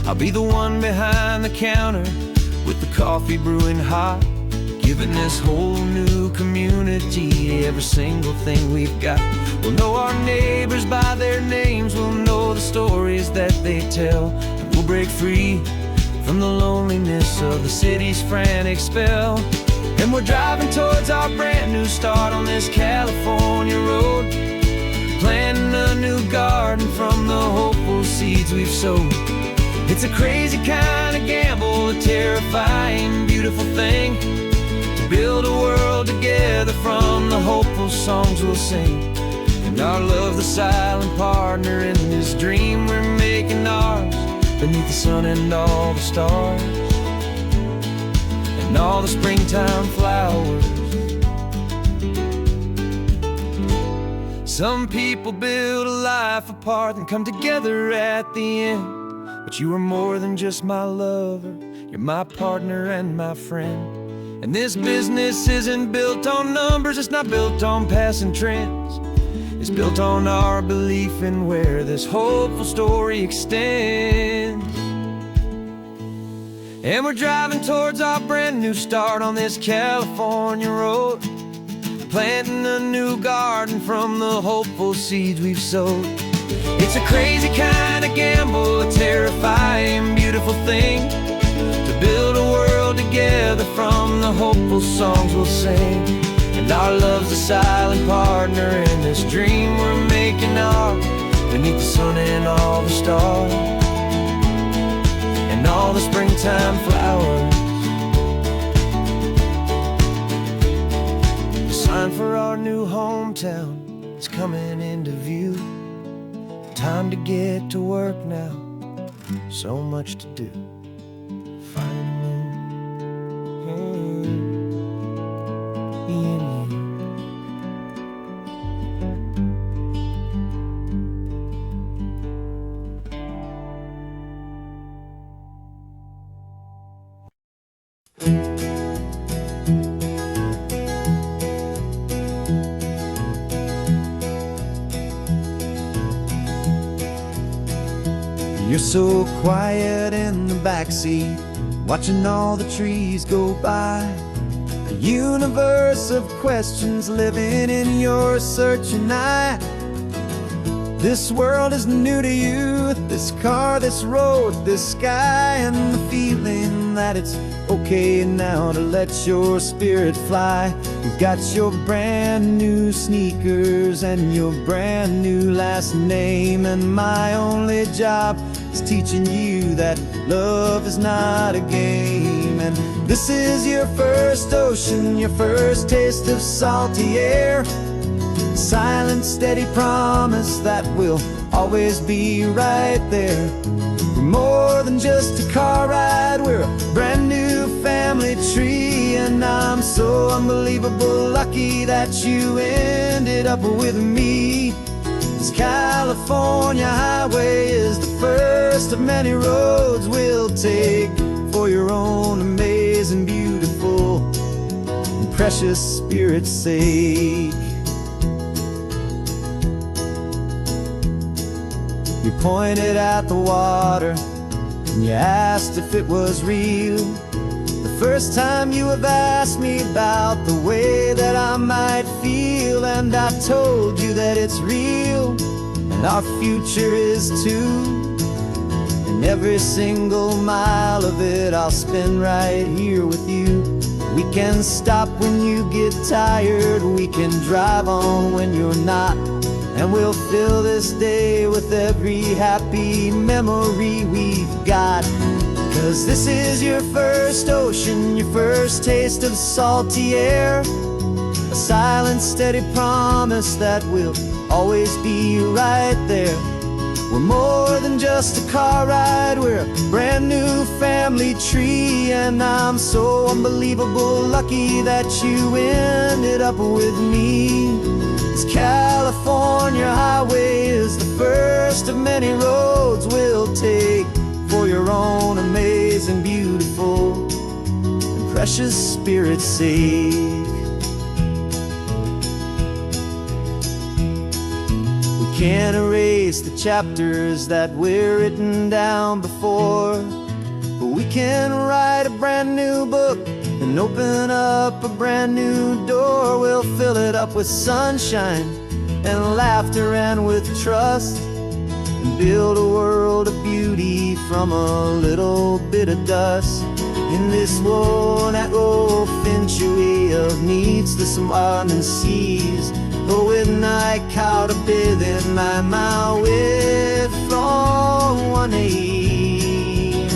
I'll be the one behind the counter with the coffee brewing hot, giving this whole new community every single thing we've got. We'll know our neighbors by their names, we'll know the stories that they tell, and we'll break free from the loneliness of the city's frantic spell. And we're driving towards our brand new start on this California road, planting a new garden from the hopeful seeds we've sowed. It's a crazy kind of gamble, a terrifying, beautiful thing, to build a world together from the hopeful songs we'll sing. And our love's the silent partner in this dream we're making ours, beneath the sun and all the stars and all the springtime flowers. Some people build a life apart and come together at the end, but you are more than just my lover, you're my partner and my friend. And this business isn't built on numbers, it's not built on passing trends. It's built on our belief in where this hopeful story extends. And we're driving towards our brand new start on this California road, planting a new garden from the hopeful seeds we've sowed. It's a crazy kind of gamble, a terrifying, beautiful thing, to build a world together from the hopeful songs we'll sing. And our love's a silent partner in this dream we're making ours, beneath the sun and all the stars and all the springtime flowers. The sign for our new hometown is coming into view. Time to get to work now, so much to do. You're so quiet in the backseat, watching all the trees go by. A universe of questions living in your searching eye. This world is new to you, this car, this road, this sky, and the feeling that it's okay now to let your spirit fly. You've got your brand new sneakers and your brand new last name, and my only job is teaching you that love is not a game. And this is your first ocean, your first taste of salty air, silent, steady promise that we'll always be right there. We're more than just a car ride, we're a brand new family tree, and I'm so unbelievable lucky that you ended up with me. This California highway is the first of many roads we'll take for your own amazing, beautiful, and precious spirit's sake. You pointed at the water, and you asked if it was real. The first time you have asked me about the way that I might feel, and I told you that it's real, and our future is too. And every single mile of it I'll spend right here with you. We can stop when you get tired, we can drive on when you're not, and we'll fill this day with every happy memory we've got. 'Cause this is your first ocean, your first taste of salty air, a silent, steady promise that we'll always be right there. We're more than just a car ride, we're a brand new family tree, and I'm so unbelievable lucky that you ended up with me. This California highway is the first of many roads we'll take for your own amazing, beautiful, and precious spirit's sake. We can't erase the chapters that we're written down before, but we can write a brand new book and open up a brand new door. We'll fill it up with sunshine and laughter and with trust, and build a world of beauty from a little bit of dust. In this world that finchuy of needs the summerland seas, but with night caught a bit in my way from one aim.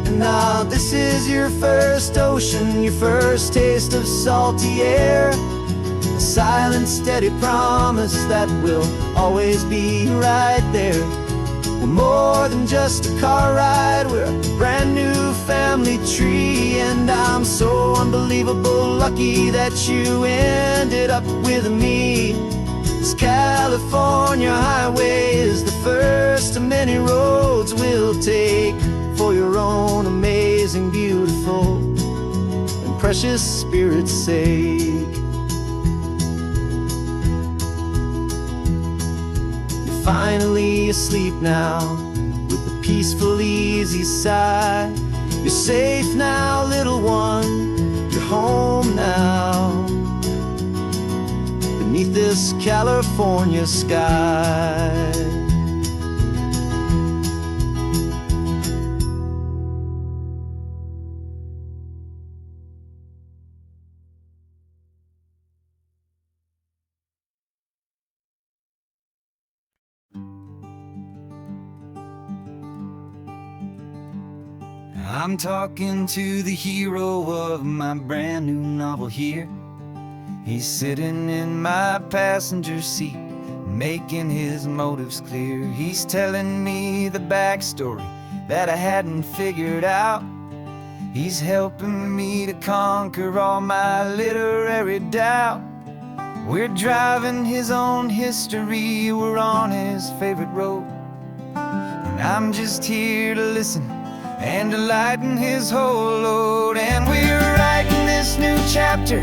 And now this is your first ocean, your first taste of salty air, a silent, steady promise that we'll always be right there. We're more than just a car ride, we're a brand new family tree, and I'm so unbelievable lucky that you ended up with me. This California highway is the first of many roads we'll take for your own amazing, beautiful, and precious spirit's sake. Finally asleep now, with a peaceful, easy sigh. You're safe now, little one, you're home now, beneath this California sky. I'm talking to the hero of my brand new novel here. He's sitting in my passenger seat, making his motives clear. He's telling me the backstory that I hadn't figured out. He's helping me to conquer all my literary doubt. We're driving his own history, we're on his favorite road, and I'm just here to listen and to lighten his whole load. And we're writing this new chapter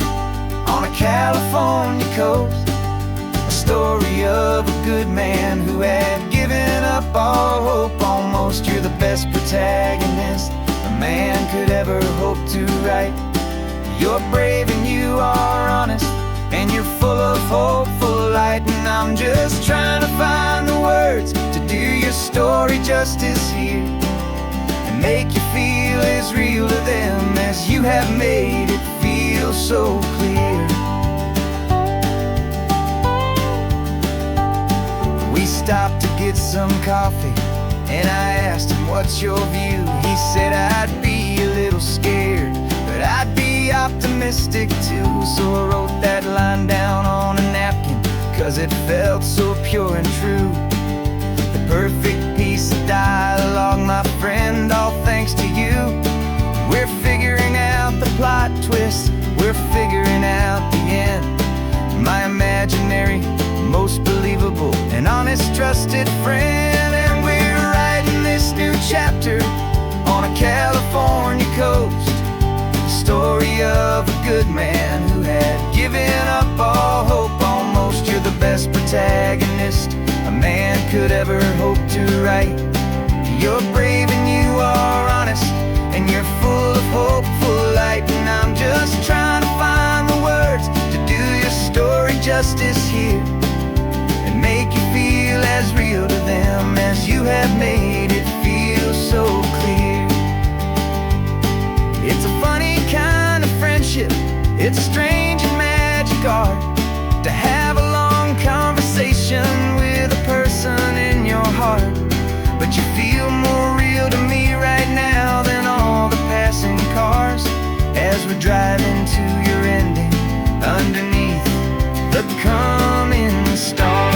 on a California coast, a story of a good man who had given up all hope almost. You're the best protagonist a man could ever hope to write. You're brave and you are honest, and you're full of hopeful light. And I'm just trying to find the words to do your story justice here, make you feel as real to them as you have made it feel so clear. We stopped to get some coffee, and I asked him, what's your view? He said, I'd be a little scared, but I'd be optimistic too. So I wrote that line down on a napkin, 'cause it felt so pure and true. The perfect piece of dialogue, my friend, all thanks to you. We're figuring out the plot twist, we're figuring out the end. My imaginary, most believable, and honest, trusted friend. And we're writing this new chapter on a California coast, the story of a good man who had given up all hope almost. You're the best protagonist a man could ever hope to write. You're brave and you justice here and make you feel as real to them as you have made it feel so clear. It's a funny kind of friendship, it's a strange and magic art to have a long conversation with a person in your heart. But you feel more real to me right now than all the passing cars as we're driving to your ending underneath the coming stars.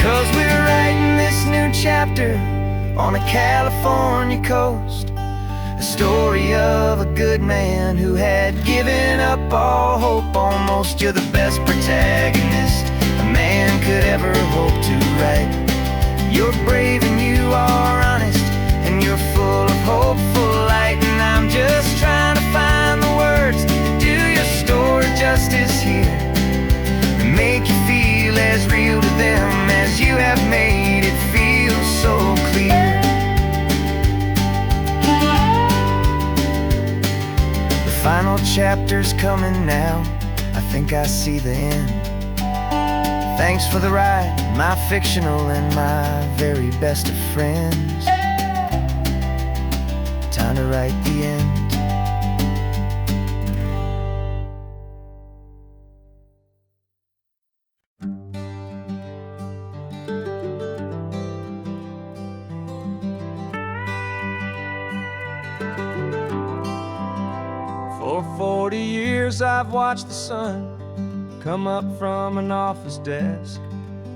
'Cause we're writing this new chapter on a California coast, a story of a good man who had given up all hope almost. You're the best protagonist a man could ever hope to write. You're brave and you are honest, and you're full of hopeful light. And I'm just trying to find the words to do your story justice here and make you feel as real to them as you have made it feel so clear. The final chapter's coming now, I think I see the end. Thanks for the ride, my fictional and my very best of friends. Time to write the end. For 40 years I've watched the sun come up from an office desk,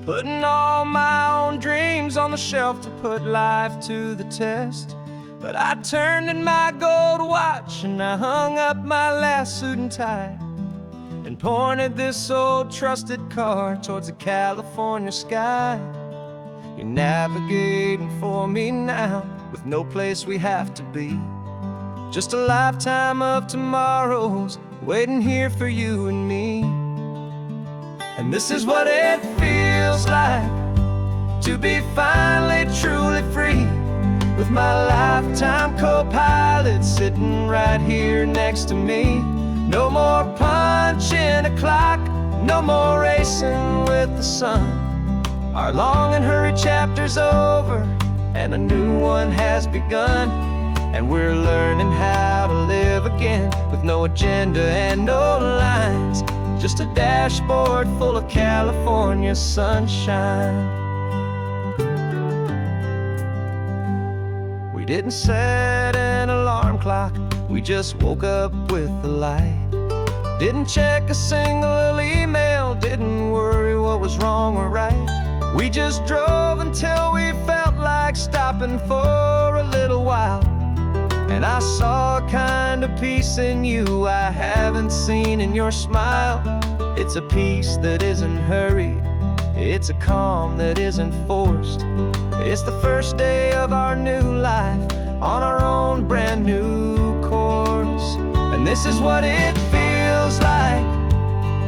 putting all my own dreams on the shelf to put life to the test. But I turned in my gold watch and I hung up my last suit and tie and pointed this old trusted car towards the California sky. You're navigating for me now with no place we have to be, just a lifetime of tomorrows waiting here for you and me. And this is what it feels like to be finally truly free, with my lifetime co-pilot sitting right here next to me. No more punching a clock, no more racing with the sun. Our long and hurried chapter's over and a new one has begun. And we're learning how to live again with no agenda and no lines, just a dashboard full of California sunshine. We didn't set an alarm clock, we just woke up with the light. Didn't check a single email, didn't worry what was wrong or right. We just drove until we felt like stopping for a little while. And I saw a kind of peace in you I haven't seen in your smile. It's a peace that isn't hurried, it's a calm that isn't forced. It's the first day of our new life on our own brand new course. And this is what it feels like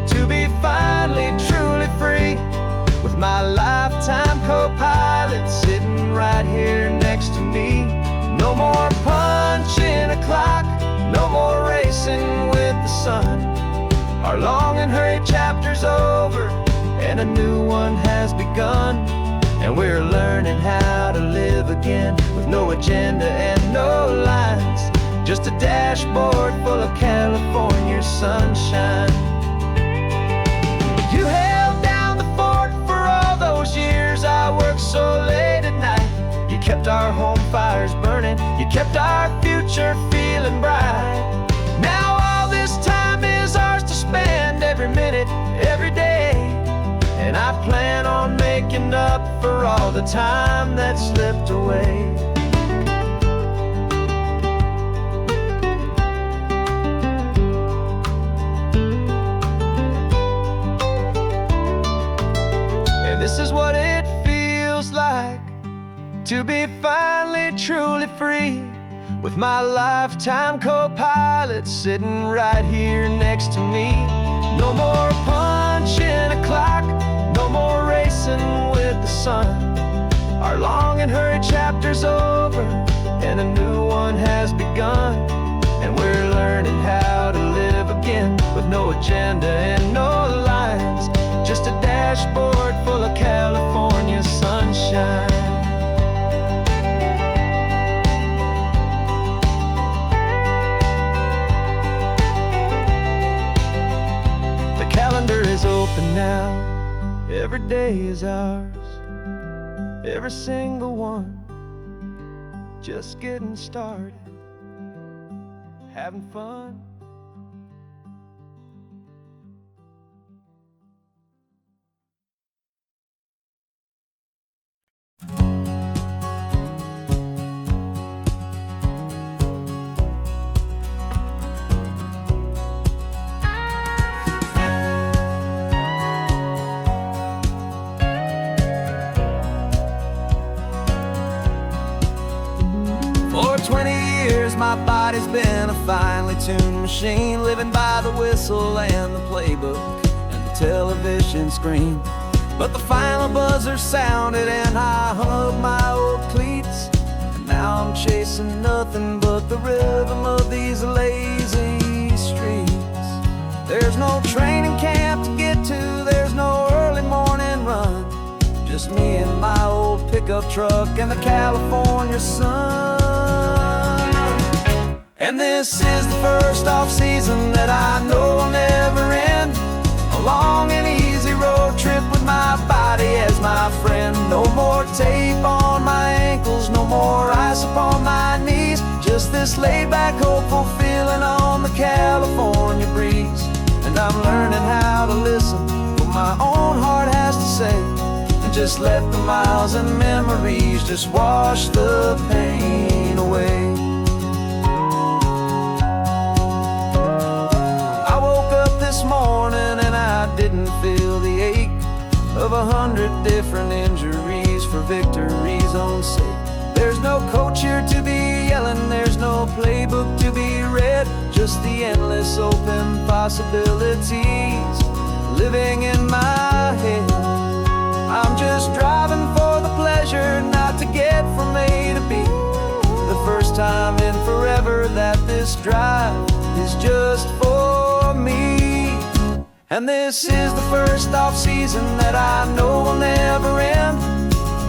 to be finally truly free, with my lifetime co-pilot sitting right here next to me. No more punching a clock, no more racing with the sun. Our long and hurried chapter's over and a new one has begun. And we're learning how to live again with no agenda and no lines, just a dashboard full of California sunshine. You held down the fort for all those years I worked so late at night. You kept our home fires burning, you kept our future feeling bright. Now all this time is ours to spend, every minute, every day. And I plan on making up for all the time that slipped away. And this is what it feels like to be finally truly free, with my lifetime co-pilot sitting right here next to me. No more punching a clock, no more racing with the sun. Our long and hurried chapter's over, and a new one has begun. And we're learning how to live again, with no agenda and no lines, just a dashboard full of California sunshine. The calendar is open now, every day is ours, every single one, just getting started, having fun. For 20 years my body's been a finely tuned machine, living by the whistle and the playbook and the television screen. But the final buzzer sounded and I hung up my old cleats, and now I'm chasing nothing but the rhythm of these lazy streets. There's no training camp to get to, there's no early morning run, just me and my old pickup truck and the California sun. And this is the first off-season that I know will never end, a long and easy road trip with my body as my friend. No more tape on my ankles, no more ice upon my knees, just this laid-back, hopeful feeling on the California breeze. And I'm learning how to listen what my own heart has to say, and just let the miles and memories just wash the pain away. I woke up this morning and I didn't feel the ache of 100 different injuries for victory's own sake. There's no coach here to be yelling, there's no playbook to be read, just the endless open possibilities living in my head. I'm just driving for the pleasure, not to get from A to B. The first time in forever that this drive is just for me. And this is the first off-season that I know will never end,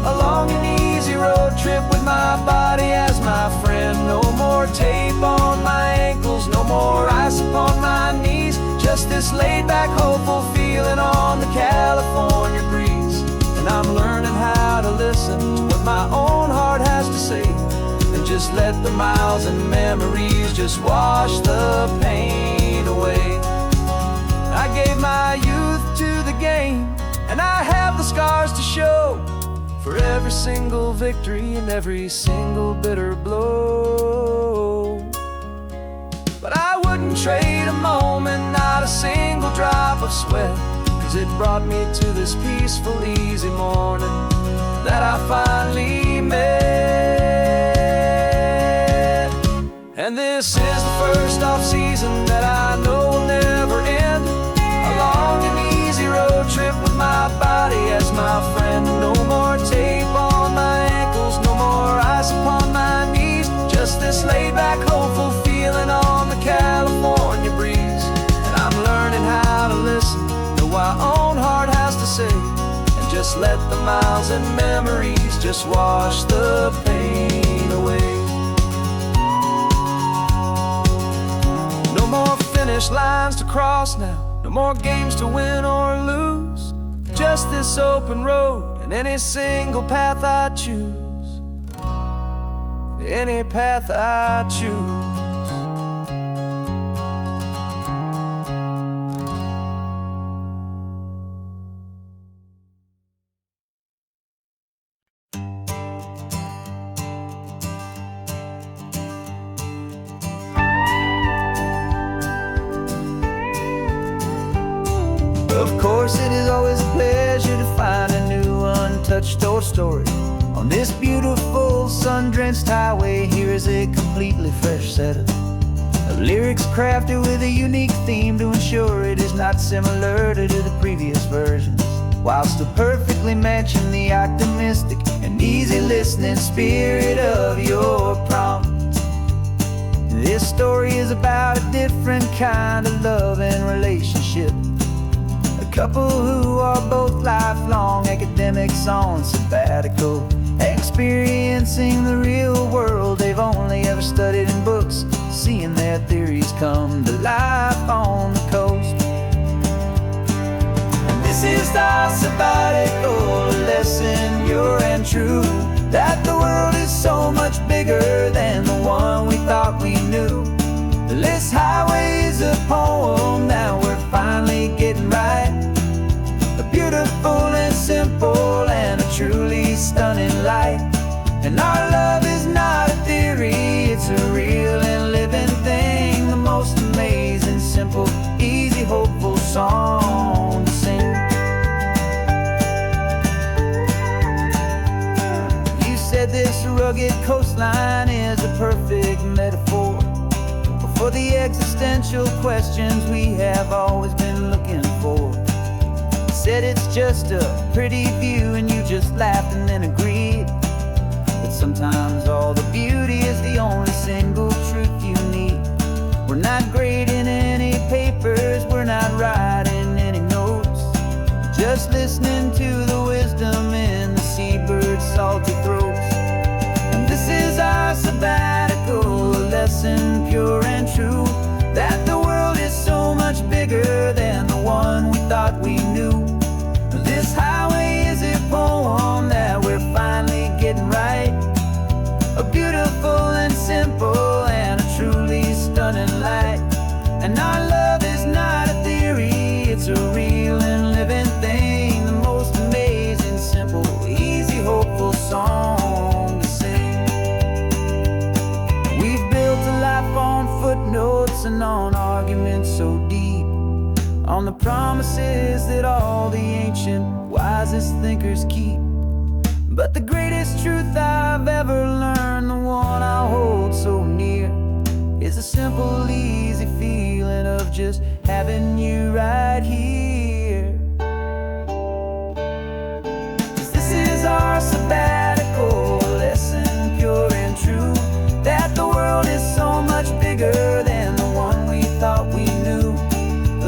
a long and easy road trip with my body as my friend. No more tape on my ankles, no more ice upon my knees, just this laid-back, hopeful feeling on the California breeze. And I'm learning how to listen to what my own heart has to say, and just let the miles and memories just wash the pain away. I gave my youth to the game, and I have the scars to show for every single victory and every single bitter blow. But I wouldn't trade a moment, not a single drop of sweat, 'cause it brought me to this peaceful, easy morning that I finally met. And this is the first off-season that I know will never end, a long and easy road trip with my body as my friend. No more tape on my ankles, no more ice upon my knees, just this laid-back, hopeful feeling on the California breeze. And I'm learning how to listen to what my own heart has to say, and just let the miles and memories just wash the pain away. No more finish lines to cross now, no more games to win or lose, just this open road and any single path I choose, any path I choose. Of course, it is always a pleasure to find a new untouched old story On this beautiful sun-drenched highway, here is a completely fresh set of lyrics crafted with a unique theme to ensure it is not similar to the previous versions, while still perfectly matching the optimistic and easy listening spirit of your prompt. This story is about a different kind of love and relationship. A couple who are both lifelong academics on sabbatical, experiencing the real world they've only ever studied in books, seeing their theories come to life on the coast. And this is our sabbatical lesson, pure and true, that the world is so much bigger than the one we thought we knew. This highway is a poem that we're finally getting right, a beautiful and simple and a truly stunning light. And our love is not a theory, it's a real and living thing, the most amazing, simple, easy, hopeful song to sing. You said this rugged coastline is a perfect metaphor for the existential questions we have always been looking for. You said it's just a pretty view and you just laughed and then agreed. But sometimes all the beauty is the only single truth you need. We're not grading any papers, we're not writing any notes, just listening to the wisdom in the seabird's salty throats. And this is our sabbatical lesson, pure and true, that the world is so much bigger than the one we thought we knew. This highway is a poem that we're finally getting right, a beautiful and simple and a truly stunning light. And our love is not a theory, it's a real and living thing, the most amazing, simple, easy, hopeful song to sing. We've built a life on footnotes and on arguments so deep, on the promises that all the ancient, wisest thinkers keep. But the greatest truth I've ever learned, the one I hold so near, is a simple, easy feeling of just having you right here. 'Cause this is our sabbatical lesson, pure and true, that the world is so much bigger than the one we thought we knew.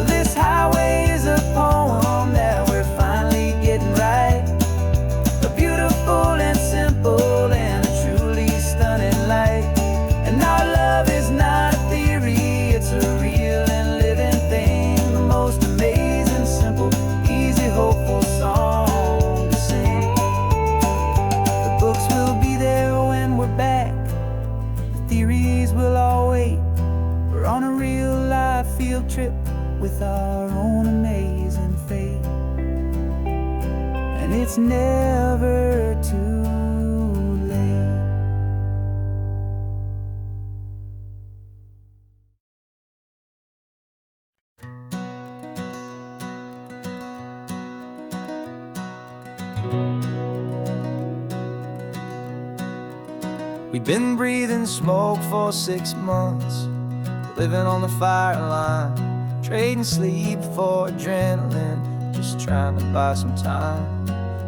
This highway is a poem that we're finally getting right, a beautiful and simple and a truly stunning light. And our love is not a theory, it's a real and living thing, the most amazing, simple, easy, hopeful song to sing. The books will be there when we're back, the theories will all wait. We're on a real life field trip with our own amazing fate, and it's never too late. We've been breathing smoke for 6 months, living on the fire line, trading sleep for adrenaline, just trying to buy some time.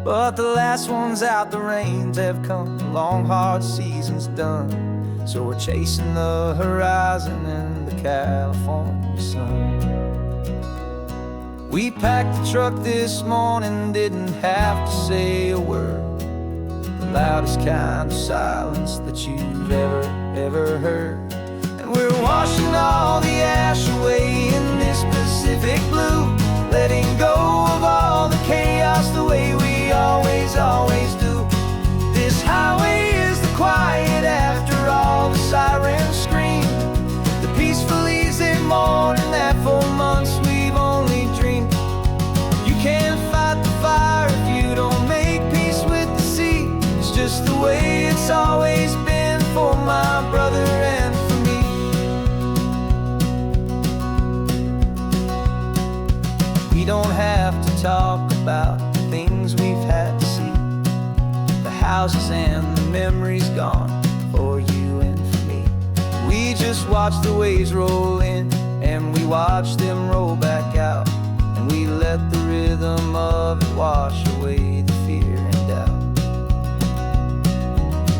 But the last one's out, the rains have come, the long hard season's done, so we're chasing the horizon in the California sun. We packed the truck this morning, didn't have to say a word, the loudest kind of silence that you've ever heard. And we're washing all the ash away in this Pacific blue, letting go of all the chaos the way we always do. This highway is the quiet after all the sirens scream, the peaceful easy morning that for months we've only dreamed. You can't fight the fire if you don't make peace with the sea. It's just the way it's always been for my brother and for me. We don't have to talk about the things we've had to see, houses and the memories gone for you and for me. We just watch the waves roll in, and we watch them roll back out, and we let the rhythm of it wash away the fear and doubt.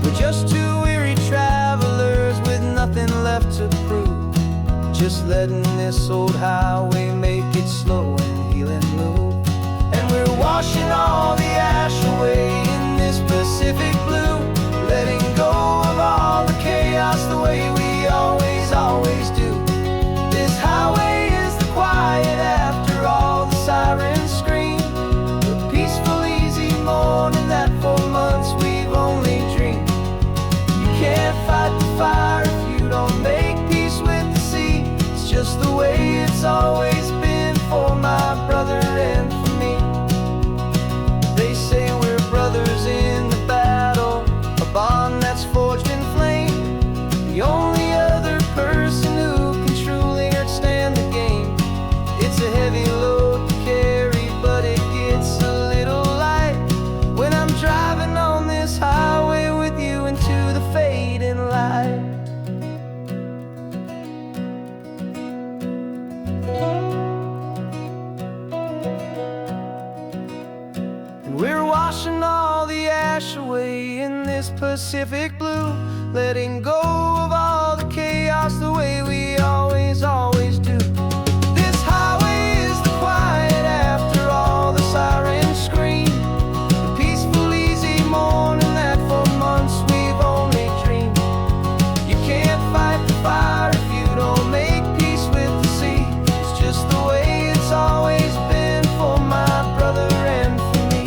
We're just two weary travelers with nothing left to prove, just letting this old highway make its slow and healing move. And we're washing all the ash away in this Pacific blue, letting go of all the chaos the way we always, always do. This highway is the quiet after all the sirens scream, the peaceful, easy morning that for months we've only dreamed. You can't fight the fire if you don't make peace with the sea. It's just the way it's always been for my brother and for me. They say we're brothers in the battle, a bond that's forged in flame. The only other person who can truly understand the game. It's a heavy load to carry, but it gets a little light when I'm driving on this highway with you into the fading light. And we're washing all the ash away in this Pacific blue, letting go of all the chaos the way we always, always do. This highway is the quiet after all the sirens scream, the peaceful, easy morning that for months we've only dreamed. You can't fight the fire if you don't make peace with the sea. It's just the way it's always been for my brother and for me.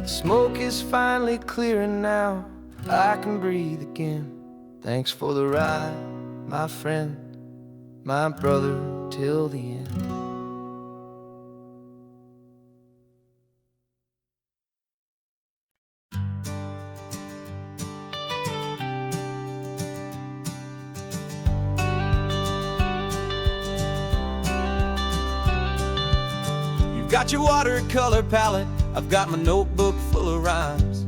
The smoke is finally clearing now, I can breathe again. Thanks for the ride, my friend, my brother, till the end. You've got your watercolor palette, I've got my notebook full of rhymes.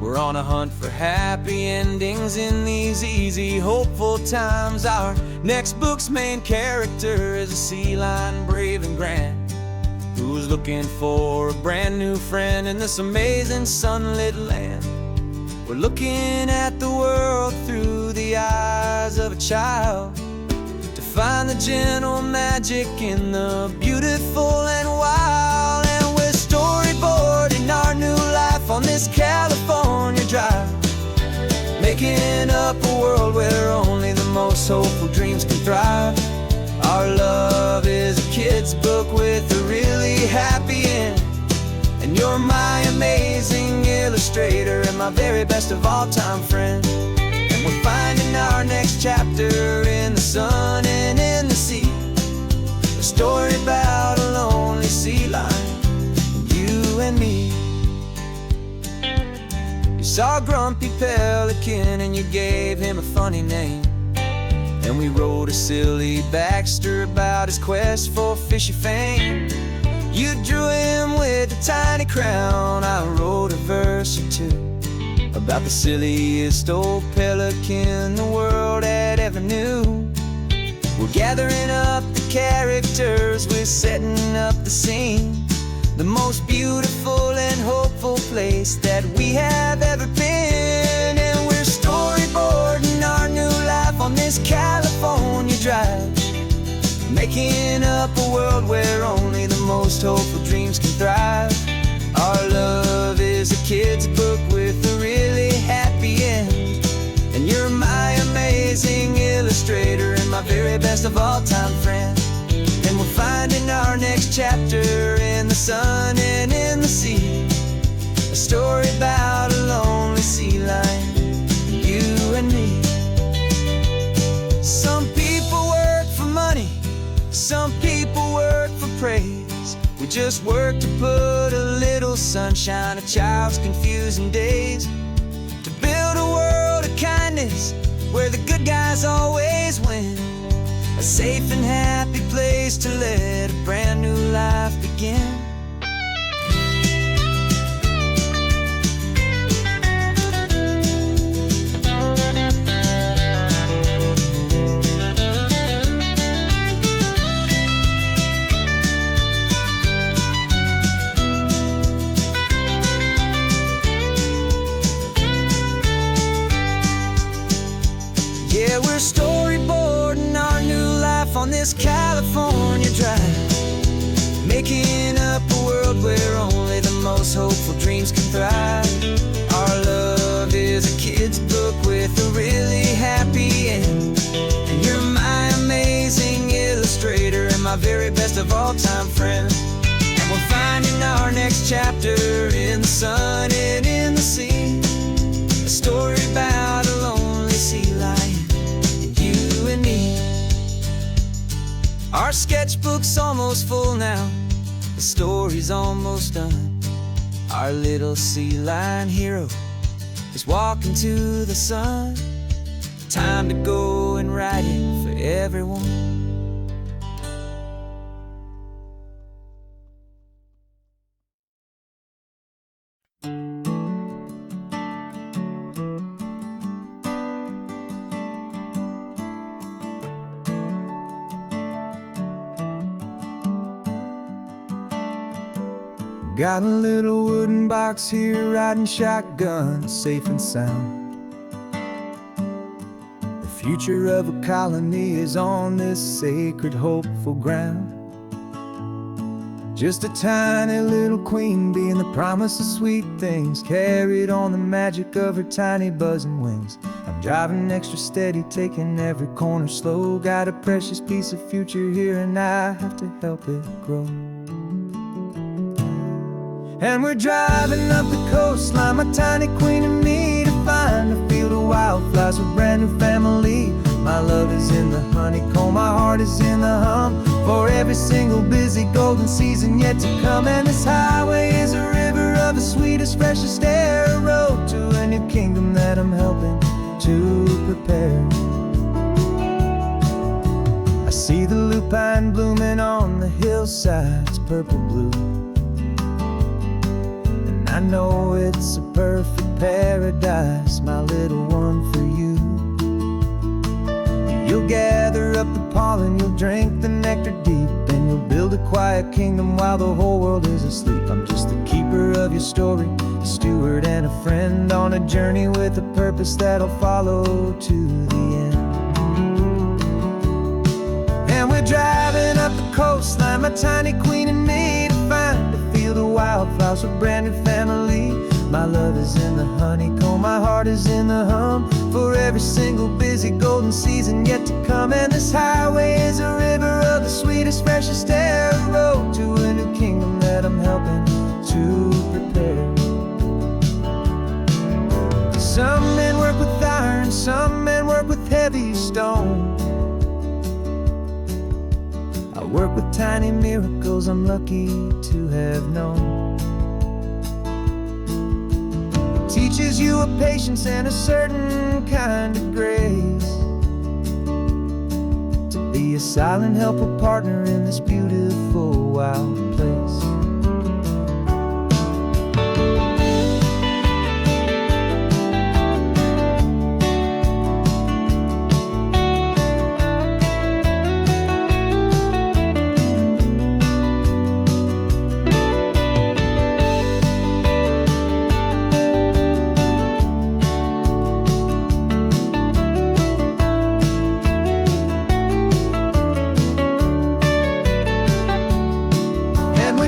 We're on a hunt for happy endings in these easy, hopeful times. Our next book's main character is a sea lion, brave and grand, who's looking for a brand new friend in this amazing sunlit land. We're looking at the world through the eyes of a child, to find the gentle magic in the beautiful and wild. And we're storyboarding our new life on this California drive, making up a world where only the most hopeful dreams can thrive. Our love is a kid's book with a really happy end, and you're my amazing illustrator and my very best of all time friend. And we're finding our next chapter in the sun and in the sea, a story about a lonely sea lion, you and me. You saw a grumpy pelican and you gave him a funny name, and we wrote a silly Baxter about his quest for fishy fame. You drew him with a tiny crown, I wrote a verse or two about the silliest old pelican the world had ever knew. We're gathering up the characters, we're setting up the scene, the most beautiful and hopeful place that we have ever been. And we're storyboarding our new life on this California drive, making up a world where only the most hopeful dreams can thrive. Our love is a kid's book with a really happy end, and you're my amazing illustrator and my very best of all time friend. And we're finding our next chapter in the sun and in the sea, a story about a lonely sea lion, you and me. Some people work for money, some people work for praise. We just work to put a little sunshine in a child's confusing days, to build a world of kindness where the good guys always win, a safe and happy place to let a brand new life begin. very best of all time friends. And we're finding our next chapter in the sun and in the sea. A story about a lonely sea lion and you and me. Our sketchbook's almost full now, the story's almost done. Our little sea lion hero is walking to the sun. Time to go and write it for everyone. Got a little wooden box here, riding shotgun, safe and sound. The future of a colony is on this sacred, hopeful ground. Just a tiny little queen bee and the promise of sweet things, carried on the magic of her tiny buzzing wings. I'm driving extra steady, taking every corner slow. Got a precious piece of future here and I have to help it grow. And we're driving up the coastline, my tiny queen and me, to find a field of wildflowers, a brand new family. My love is in the honeycomb, my heart is in the hum, for every single busy golden season yet to come. And this highway is a river of the sweetest, freshest air, a road to a new kingdom that I'm helping to prepare. I see the lupine blooming on the hillsides, purple blue. I know it's a perfect paradise, my little one, for you. You'll gather up the pollen, you'll drink the nectar deep, and you'll build a quiet kingdom while the whole world is asleep. I'm just the keeper of your story, a steward and a friend, on a journey with a purpose that'll follow to the end. And we're driving up the coastline, my tiny queen and me, to find a field of wildflowers, a brand new family. My love is in the honeycomb, my heart is in the hum, for every single busy golden season yet to come. And this highway is a river of the sweetest, freshest air, a road to a new kingdom that I'm helping to prepare. Some men work with iron, some men work with heavy stone. I work with tiny miracles I'm lucky to have known. Teaches you a patience and a certain kind of grace, to be a silent helper partner in this beautiful wild place.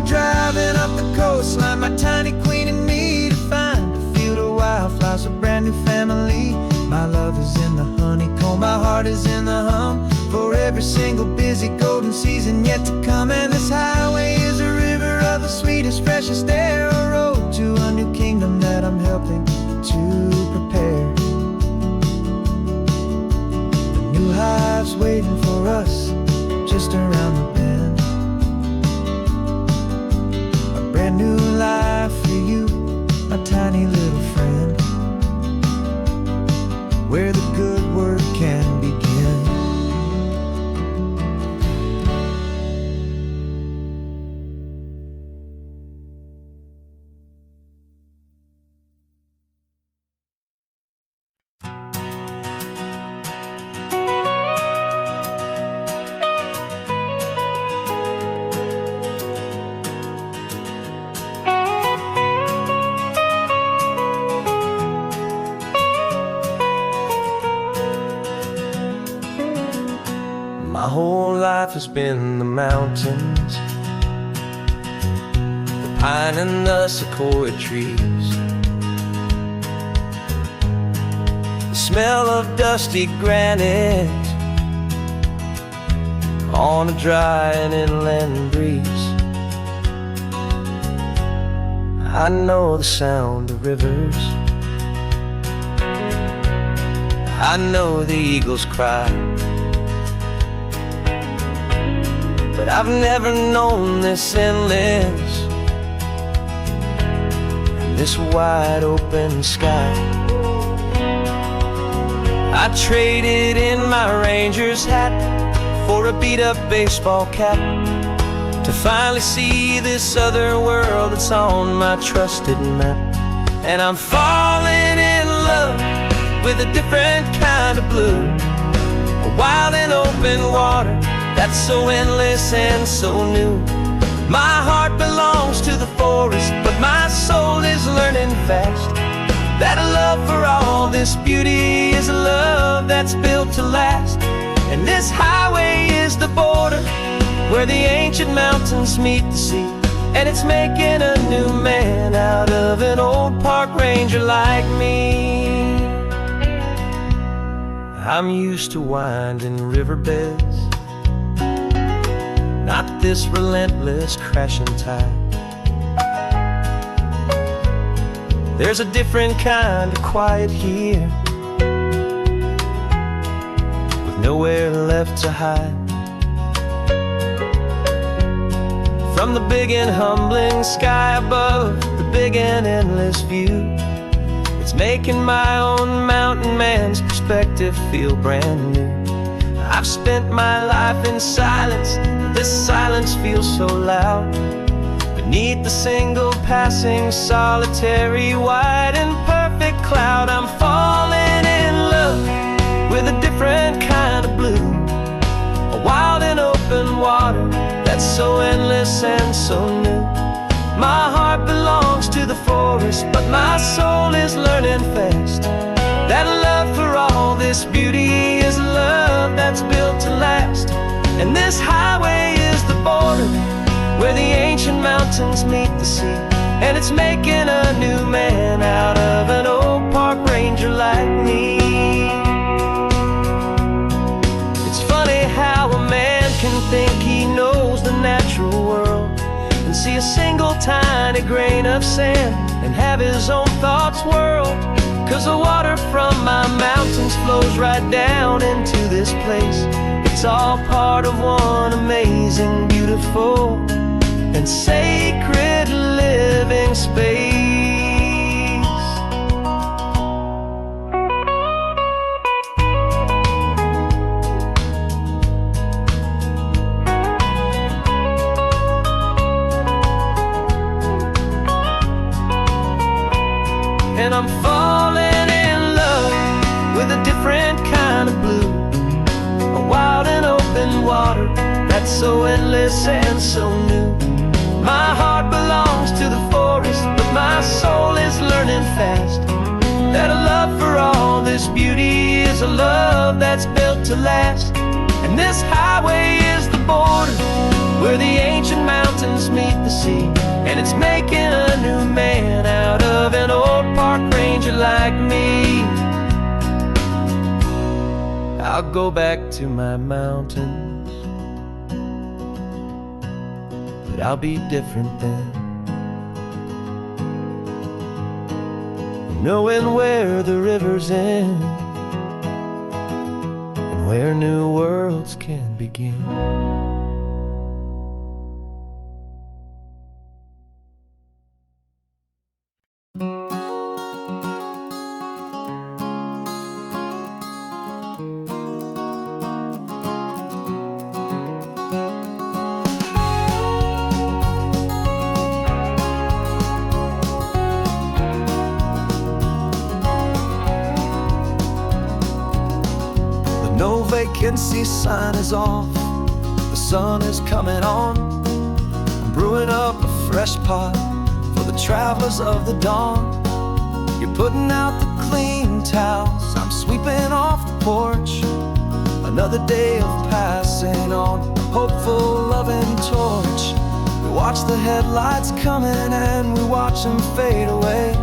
Driving up the coastline, my tiny queen and me, to find a field of wildflowers, a brand new family. My love is in the honeycomb, my heart is in the hum, for every single busy golden season yet to come. And this highway is a river of the sweetest, freshest air, a road to a new kingdom that I'm helping to prepare. The new hive's waiting for us just around the bend. Brand new life for you, my tiny little friend, where the good work can begin. My whole life has been the mountains, the pine and the sequoia trees, the smell of dusty granite, on a dry and inland breeze. I know the sound of rivers, I know the eagles cry, but I've never known this endless and this wide open sky. I traded in my ranger's hat for a beat-up baseball cap to finally see this other world that's on my trusted map. And I'm falling in love with a different kind of blue, a wild and open water that's so endless and so new. My heart belongs to the forest, but my soul is learning fast that a love for all this beauty is a love that's built to last. And this highway is the border where the ancient mountains meet the sea, and it's making a new man out of an old park ranger like me. I'm used to winding riverbeds, not this relentless crashing tide. There's a different kind of quiet here, with nowhere left to hide. From the big and humbling sky above, the big and endless view, it's making my own mountain man's perspective feel brand new. I've spent my life in silence, this silence feels so loud. Beneath the single passing solitary white and perfect cloud, I'm falling in love with a different kind of blue, a wild and open water that's so endless and so new. My heart belongs to the forest, but my soul is learning fast that a love for all this beauty is a love that's built to last. And this highway is the border where the ancient mountains meet the sea, and it's making a new man out of an old park ranger like me. It's funny how a man can think he knows the natural world and see a single tiny grain of sand and have his own thoughts whirl. 'Cause the water from my mountains flows right down into this place. It's all part of one amazing, beautiful, and sacred living space. And I'm falling in love with a different kind of blue, a wild and open water that's so endless and so new. My heart belongs to the forest, but my soul is learning fast that a love for all this beauty is a love that's built to last. And this highway is the border where the ancient mountains meet the sea, and it's making a new man out of an old park ranger like me. I'll go back to my mountains, but I'll be different then, knowing where the rivers end and where new worlds can begin. No vacancy sign is off, the sun is coming on. I'm brewing up a fresh pot for the travelers of the dawn. You're putting out the clean towels, I'm sweeping off the porch. Another day of passing on, a hopeful, loving torch. We watch the headlights coming and we watch them fade away,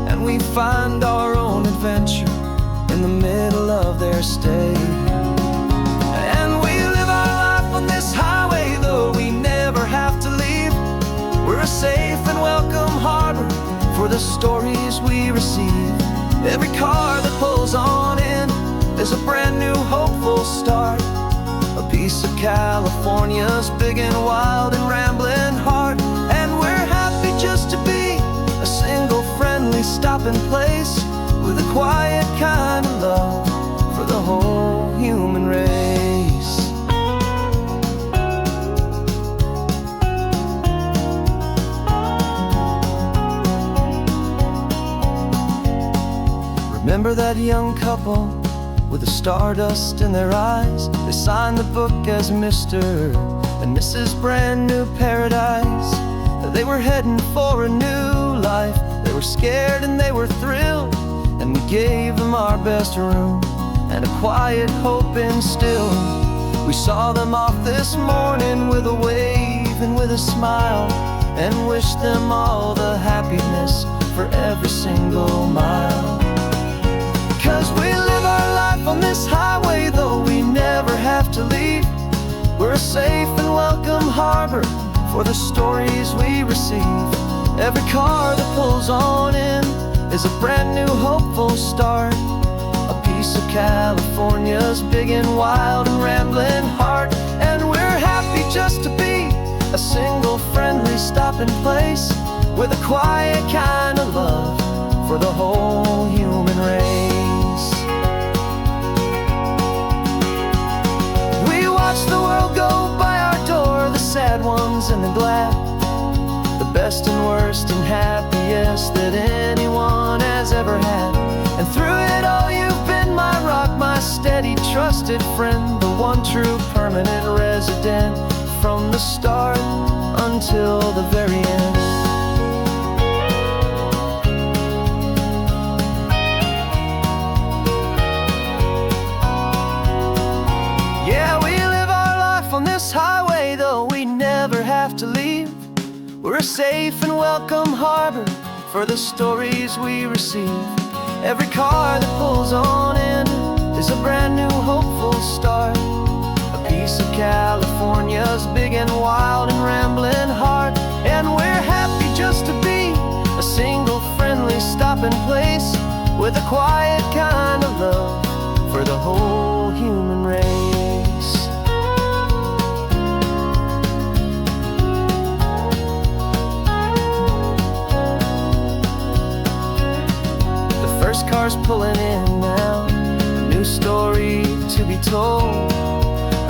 and we find our own adventure in the middle of their stay. And we live our life on on this highway, though we never have to leave. We're a safe and welcome harbor for the stories we receive. Every car that pulls on in is a brand new hopeful start. A piece of California's big and wild and rambling heart. And we're happy just to be a single friendly stopping place with a quiet kind of love for the whole human race. Remember that young couple with the stardust in their eyes? They signed the book as Mr. and Mrs. Brand New Paradise. They were heading for a new life. They were scared and they were thrilled, and we gave them our best room and a quiet hope instilled. We saw them off this morning with a wave and with a smile, and wished them all the happiness for every single mile. 'Cause we live our life on this highway, though we never have to leave. We're a safe and welcome harbor for the stories we receive. Every car that pulls on in is a brand new hopeful start. A piece of California's big and wild and rambling heart. And we're happy just to be a single friendly stopping place with a quiet kind of love for the whole human race. We watch the world go by our door, the sad ones and the glad, the best and worst and happiest that anyone has ever had. And through it all you've been my rock, my steady trusted friend, the one true permanent resident from the start until the very end. Yeah, we live our life on this highway, though we never have to leave. We're a safe and welcome harbor for the stories we receive. Every car that pulls on in is a brand new hopeful start. A piece of California's big and wild and rambling heart. And we're happy just to be a single friendly stopping place with a quiet kind of love for the whole human race. First car's pulling in now, a new story to be told.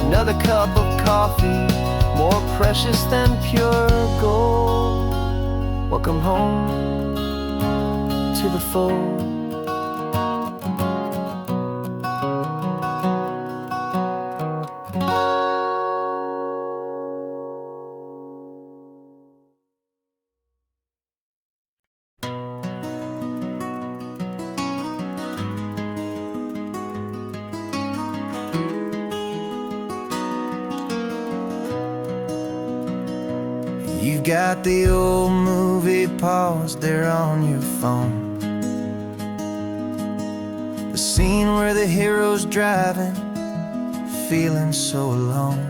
Another cup of coffee, more precious than pure gold. Welcome home to the fold. You've got the old movie paused there on your phone. The scene where the hero's driving, feeling so alone.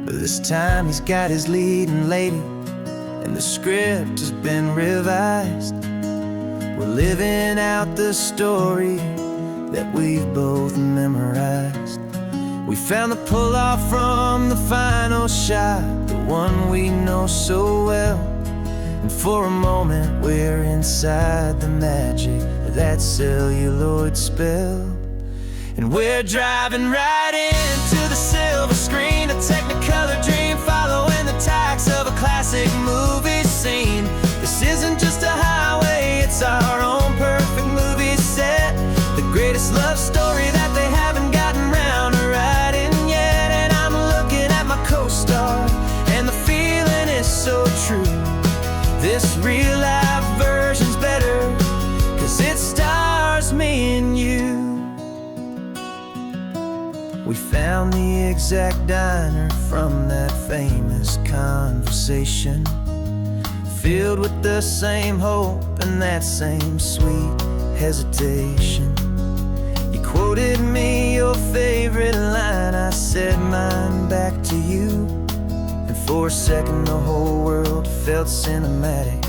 But this time he's got his leading lady, and the script has been revised. We're living out the story that we've both memorized. We found the pull-off from the final shot, the one we know so well. And for a moment we're inside the magic of that celluloid spell. And we're driving right into the silver screen, a technicolor dream following the tacks of a classic movie scene. This isn't just a highway, it's our own perfect movie set. The greatest love story that they haven't gotten round to writing yet. And I'm looking at my co-star, and the feeling is so true. This real life version's better, 'cause it stars me and you. We found the exact diner from that famous conversation, filled with the same hope and that same sweet hesitation. You quoted me your favorite line, I said mine back to you. And for a second the whole world felt cinematic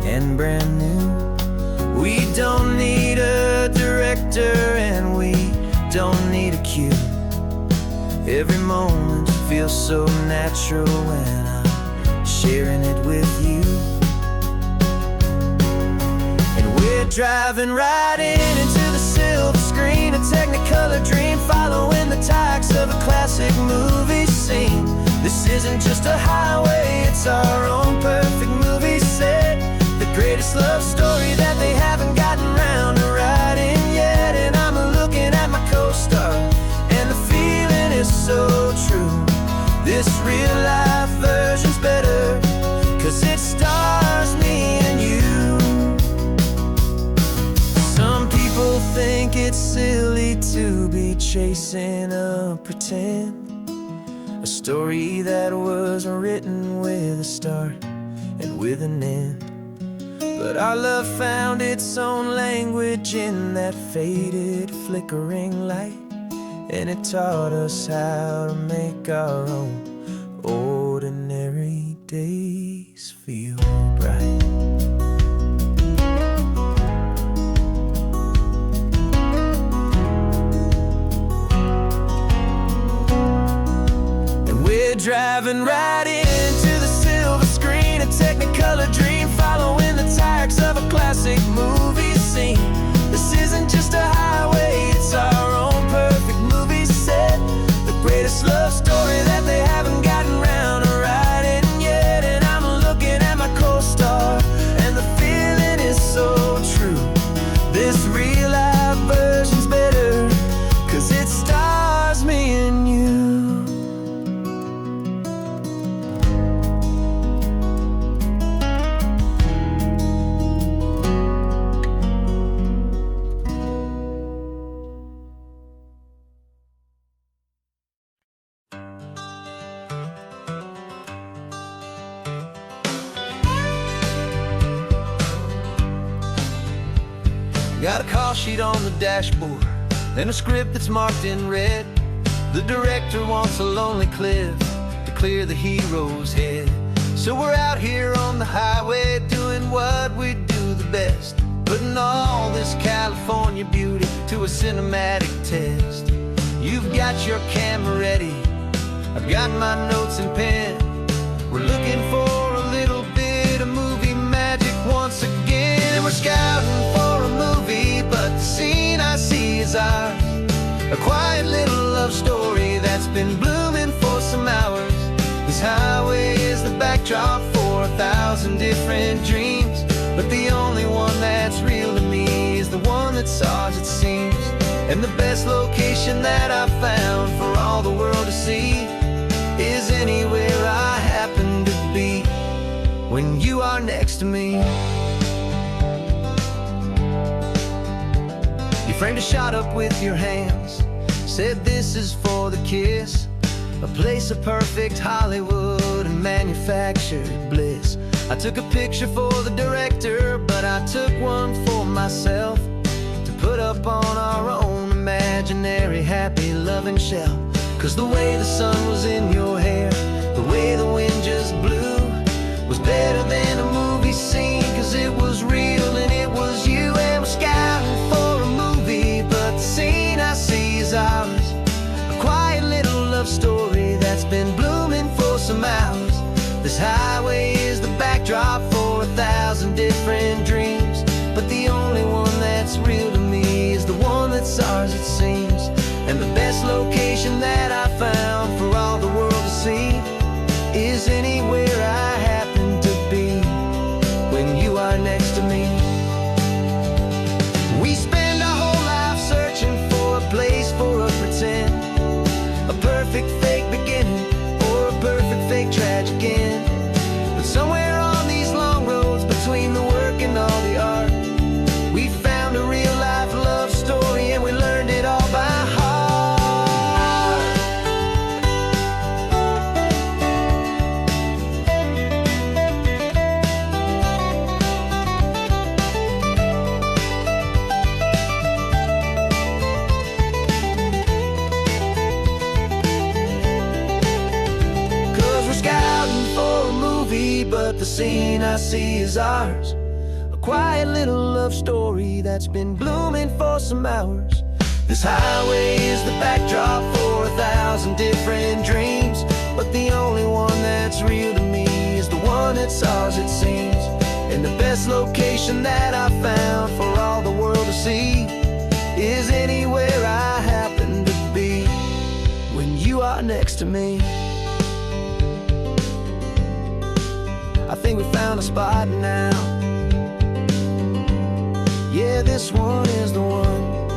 and brand new. We don't need a director and we don't need a cue. Every moment feels so natural when I'm sharing it with you. And we're driving right into the silver screen, a technicolor dream, following the tacks of a classic movie scene. This isn't just a highway, it's our own perfect movie set. The greatest love story that they haven't gotten round to writing yet. And I'm looking at my co-star, and the feeling is so true. This real life version's better, 'cause it stars me and you. Some people think it's silly to be chasing a pretend, a story that was written with a start and with an end. But our love found its own language in that faded, flickering light, and it taught us how to make our own ordinary days feel bright. And we're driving right into the silver screen, a technicolor dream, following the tacks of a classic movie scene. This isn't just a highway, it's our own perfect movie set. The greatest love story that they haven't gotten round to writing yet. And I'm looking at my co-star, and the feeling is so true. This real life version's better, 'cause it stars me and you. Got a call sheet on the dashboard and a script that's marked in red. The director wants a lonely cliff to clear the hero's head. So we're out here on the highway doing what we do the best, putting all this California beauty to a cinematic test. You've got your camera ready, I've got my notes and pen. We're looking for a little bit of movie magic once again. And we're scouting for a movie, but the scene I see is ours. A quiet little love story that's been blooming for some hours. This highway is the backdrop for 1,000 different dreams, but the only one that's real to me is the one that's ours, it seems. And the best location that I've found for all the world to see is anywhere I happen to be when you are next to me. You framed a shot up with your hands, said this is for the kiss, a place of perfect Hollywood and manufactured bliss. I took a picture for the director, but I took one for myself to put up on our own imaginary happy loving shelf. 'Cause the way the sun was in your hair, the way the wind just blew, was better than a movie scene, 'cause it was real and it was you. And we're scouting for a movie, but the scene I see is ours. A quiet little love story that's been blooming for some hours. This highway is the backdrop for 1,000 different dreams, but the only one that's real to me is the one that's ours, it seems. And the best location that I found for all the world to see is anywhere I happen to be when you are next to me. We spend our whole life searching for a place for a pretend, a perfect fake beginning or a perfect fake tragic end. But but the scene I see is ours. A quiet little love story that's been blooming for some hours. This highway is the backdrop for 1,000 different dreams, but the only one that's real to me is the one that's ours, it seems. And the best location that I found for all the world to see is anywhere I happen to be when you are next to me. I think we found a spot now. Yeah, this one is the one.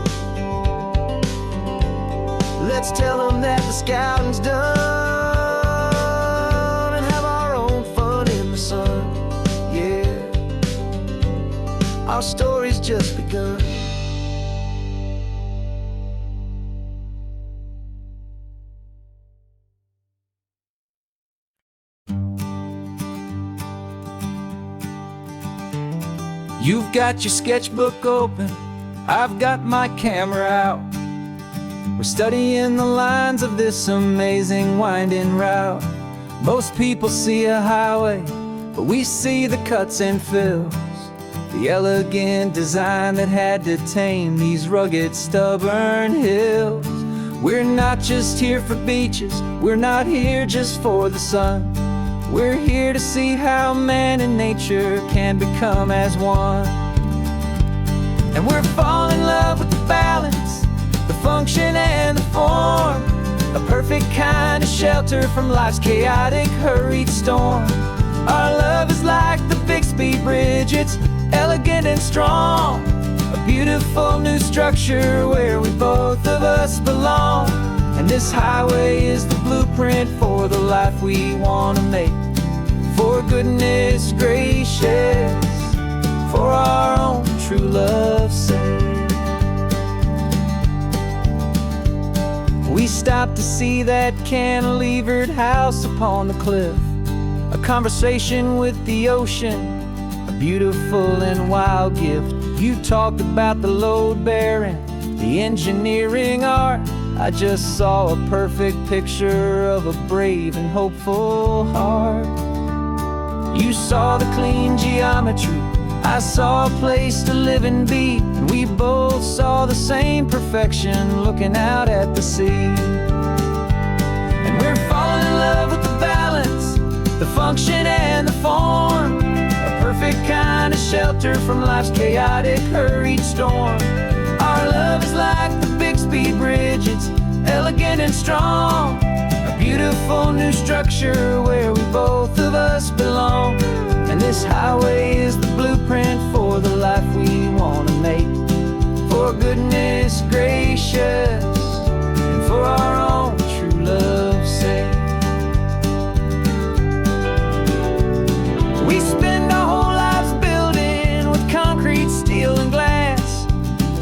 Let's tell them that the scouting's done and have our own fun in the sun. Yeah, our story's just begun. You've got your sketchbook open, I've got my camera out. We're studying the lines of this amazing winding route. Most people see a highway, but we see the cuts and fills, the elegant design that had to tame these rugged, stubborn hills. We're not just here for beaches, we're not here just for the sun. We're here to see how man and nature can become as one. And we're falling in love with the balance, the function and the form, a perfect kind of shelter from life's chaotic, hurried storm. Our love is like the Bixby Bridge, it's elegant and strong, a beautiful new structure where we both of us belong. And this highway is the blueprint for the life we want to make. For goodness gracious, for our own true love's sake. We stopped to see that cantilevered house upon the cliff, a conversation with the ocean, a beautiful and wild gift. You talked about the load bearing, the engineering art. I just saw a perfect picture of a brave and hopeful heart. You saw the clean geometry, I saw a place to live and be, and we both saw the same perfection looking out at the sea. And we're falling in love with the balance, the function and the form, a perfect kind of shelter from life's chaotic, hurried storm. Our love is like the Bixby Bridge, it's elegant and strong, a beautiful new structure where we both of us belong. And this highway is the blueprint for the life we want to make. For goodness gracious, and for our own true love's sake. We spend our whole lives building with concrete, steel and glass,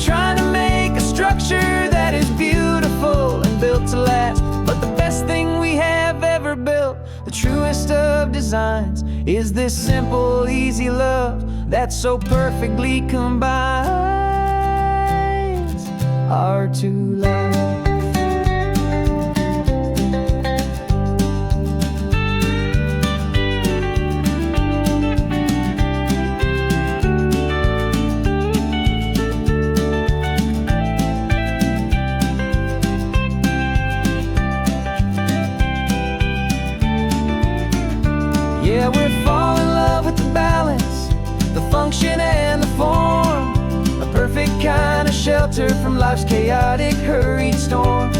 trying to make a structure that is beautiful and built to last. But the best thing we have ever built, the truest of designs, is this simple, easy love that so perfectly combines our two lives. Yeah, we're falling in love with the balance, the function and the form, a perfect kind of shelter from life's chaotic, hurried storm.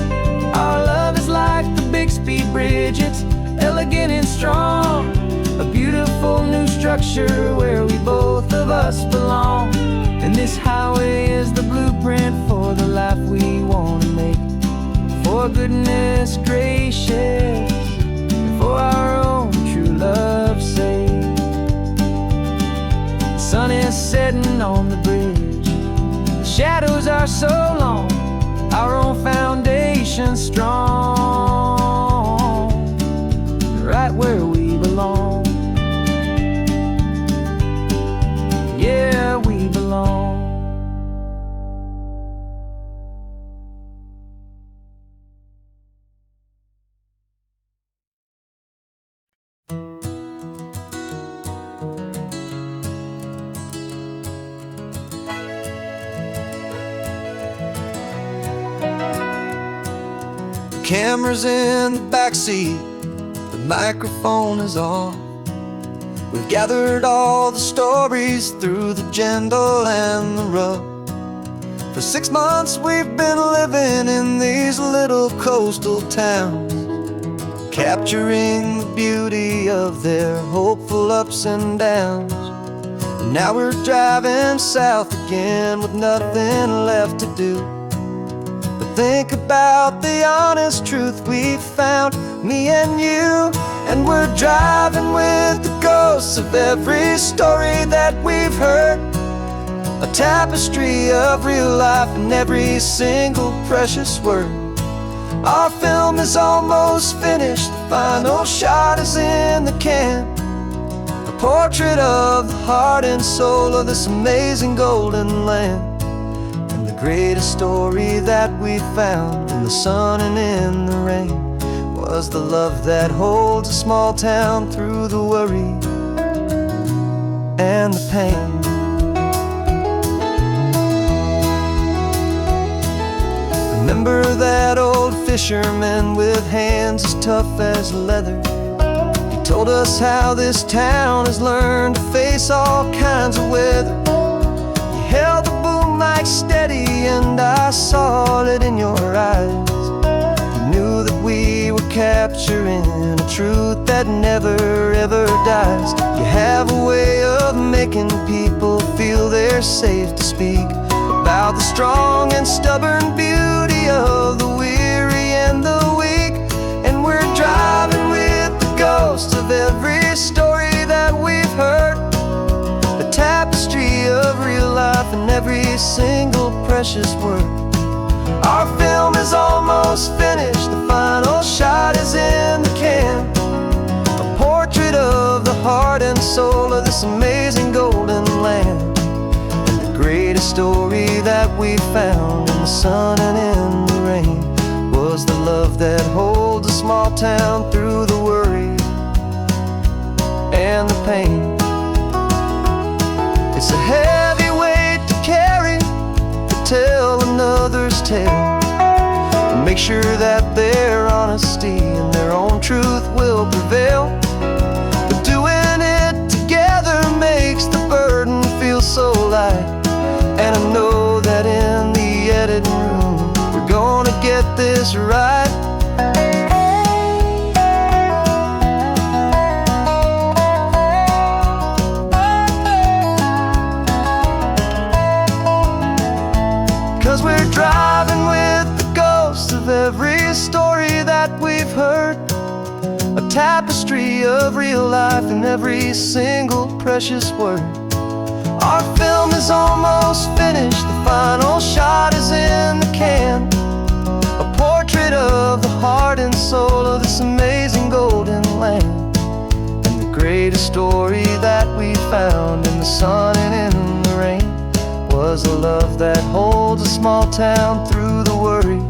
Our love is like the Bixby Bridge, it's elegant and strong, a beautiful new structure where we both of us belong. And this highway is the blueprint for the life we want to make. For goodness gracious, and for our own true love's sake. The sun is setting on the bridge, the shadows are so long, our own foundation strong, right where we belong. Yeah, we belong. camera's in the backseat, the microphone is on. We've gathered all the stories through the gentle and the rough. For 6 months we've been living in these little coastal towns, capturing the beauty of their hopeful ups and downs. And now we're driving south again with nothing left to do but think about the honest truth we found, me and you. And we're driving with the ghosts of every story that we've heard, a tapestry of real life in every single precious word. Our film is almost finished, the final shot is in the can, a portrait of the heart and soul of this amazing golden land. And the greatest story that we found in the sun and in the rain was the love that holds a small town through the worry and the pain. Remember that old fisherman with hands as tough as leather? He told us how this town has learned to face all kinds of weather. You held the boom mic steady and I saw it in your eyes. You knew that we were capturing a truth that never ever dies. You have a way of making people feel they're safe to speak about the strong and stubborn beauty of the weary and the weak. And we're driving with the ghosts of every story that we've heard, a tapestry of real life in every single precious word. Our film is almost finished, the final shot is in the can, a portrait of the heart and soul of this amazing golden land. The greatest story that we found in the sun and in the rain was the love that holds a small town through the worry and the pain. It's a heavy weight to carry, to tell another's tale, and make sure that their honesty and their own truth will prevail. But doing it together makes the burden feel so light. And I know that in the editing room we're gonna get this right. 'Cause we're driving with the ghosts of every story that we've heard, a tapestry of real life in every single precious word. Our film is almost finished, the final shot is in the can, a portrait of the heart and soul of this amazing golden land. And the greatest story that we found in the sun and in the rain was a love that holds a small town through the worry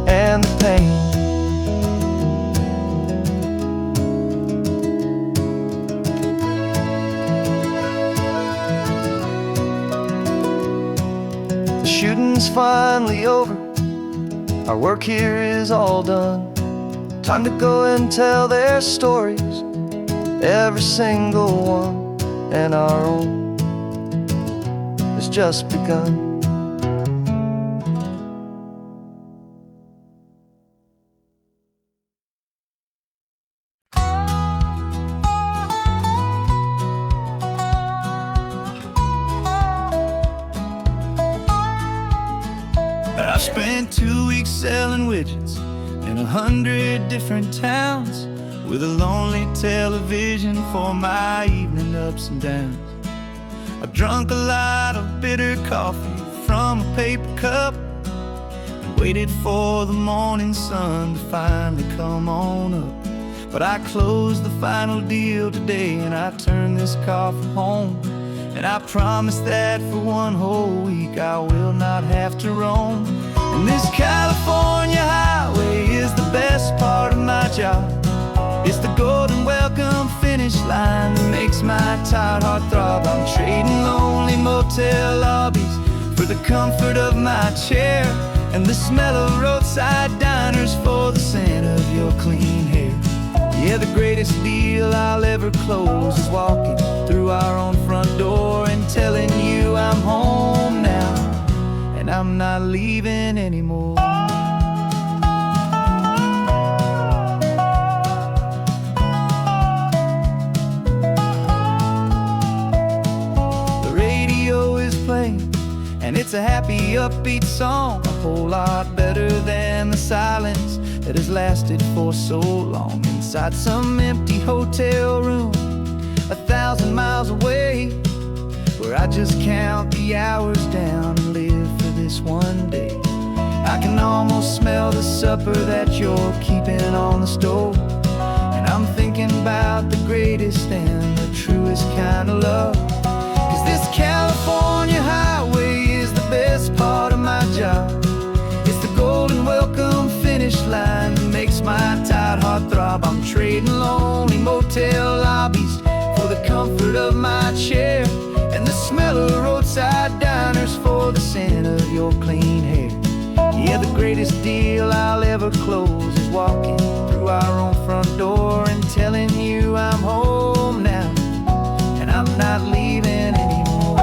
and the pain. Shooting's finally over, our work here is all done. Time to go and tell their stories, every single one, and our own has just begun. I spent 2 weeks selling widgets in 100 different towns, with a lonely television for my evening ups and downs. I drank a lot of bitter coffee from a paper cup and waited for the morning sun to finally come on up. But I closed the final deal today and I turned this car for home. And I promise that for one whole week I will not have to roam. And this California highway is the best part of my job. It's the golden welcome finish line that makes my tired heart throb. I'm trading lonely motel lobbies for the comfort of my chair and the smell of roadside diners for the scent of your clean hair. Yeah, the greatest deal I'll ever close is walking through our own front door and telling you I'm home now, and I'm not leaving anymore. The radio is playing, and it's a happy, upbeat song, a whole lot better than the silence that has lasted for so long. Inside some empty hotel room 1,000 miles away, where I just count the hours down and live for this one day. I can almost smell the supper that you're keeping on the stove, and I'm thinking about the greatest and the truest kind of love. 'Cause this California highway is the best part of my job. It's the golden welcome finish line that makes my tired heart throb. I'm trading lonely motel lobbies for the comfort of my chair, and the smell of roadside diners for the scent of your clean hair. Yeah, the greatest deal I'll ever close is walking through our own front door and telling you I'm home now, and I'm not leaving anymore.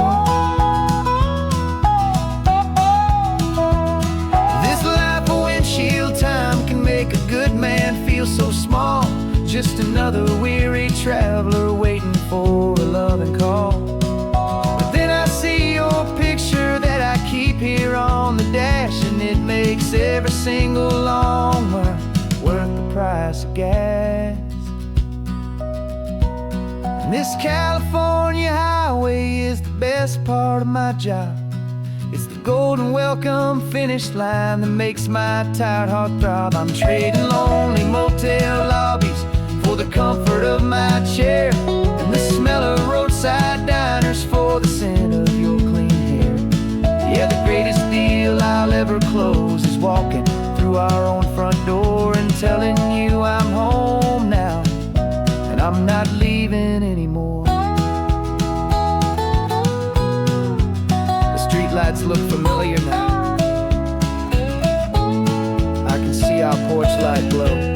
This life of windshield time can make a good man feel so small, just another weary traveler waiting for a loving call. But then I see your picture that I keep here on the dash, and it makes every single long mile worth the price of gas. And this California highway is the best part of my job. It's the golden welcome finish line that makes my tired heart throb. I'm trading lonely motel lobbies for the comfort of my chair, and the smell of roadside diners for the scent of your clean hair. Yeah, the greatest deal I'll ever close is walking through our own front door and telling you I'm home now, and I'm not leaving anymore. The streetlights look familiar now. I can see our porch light glow.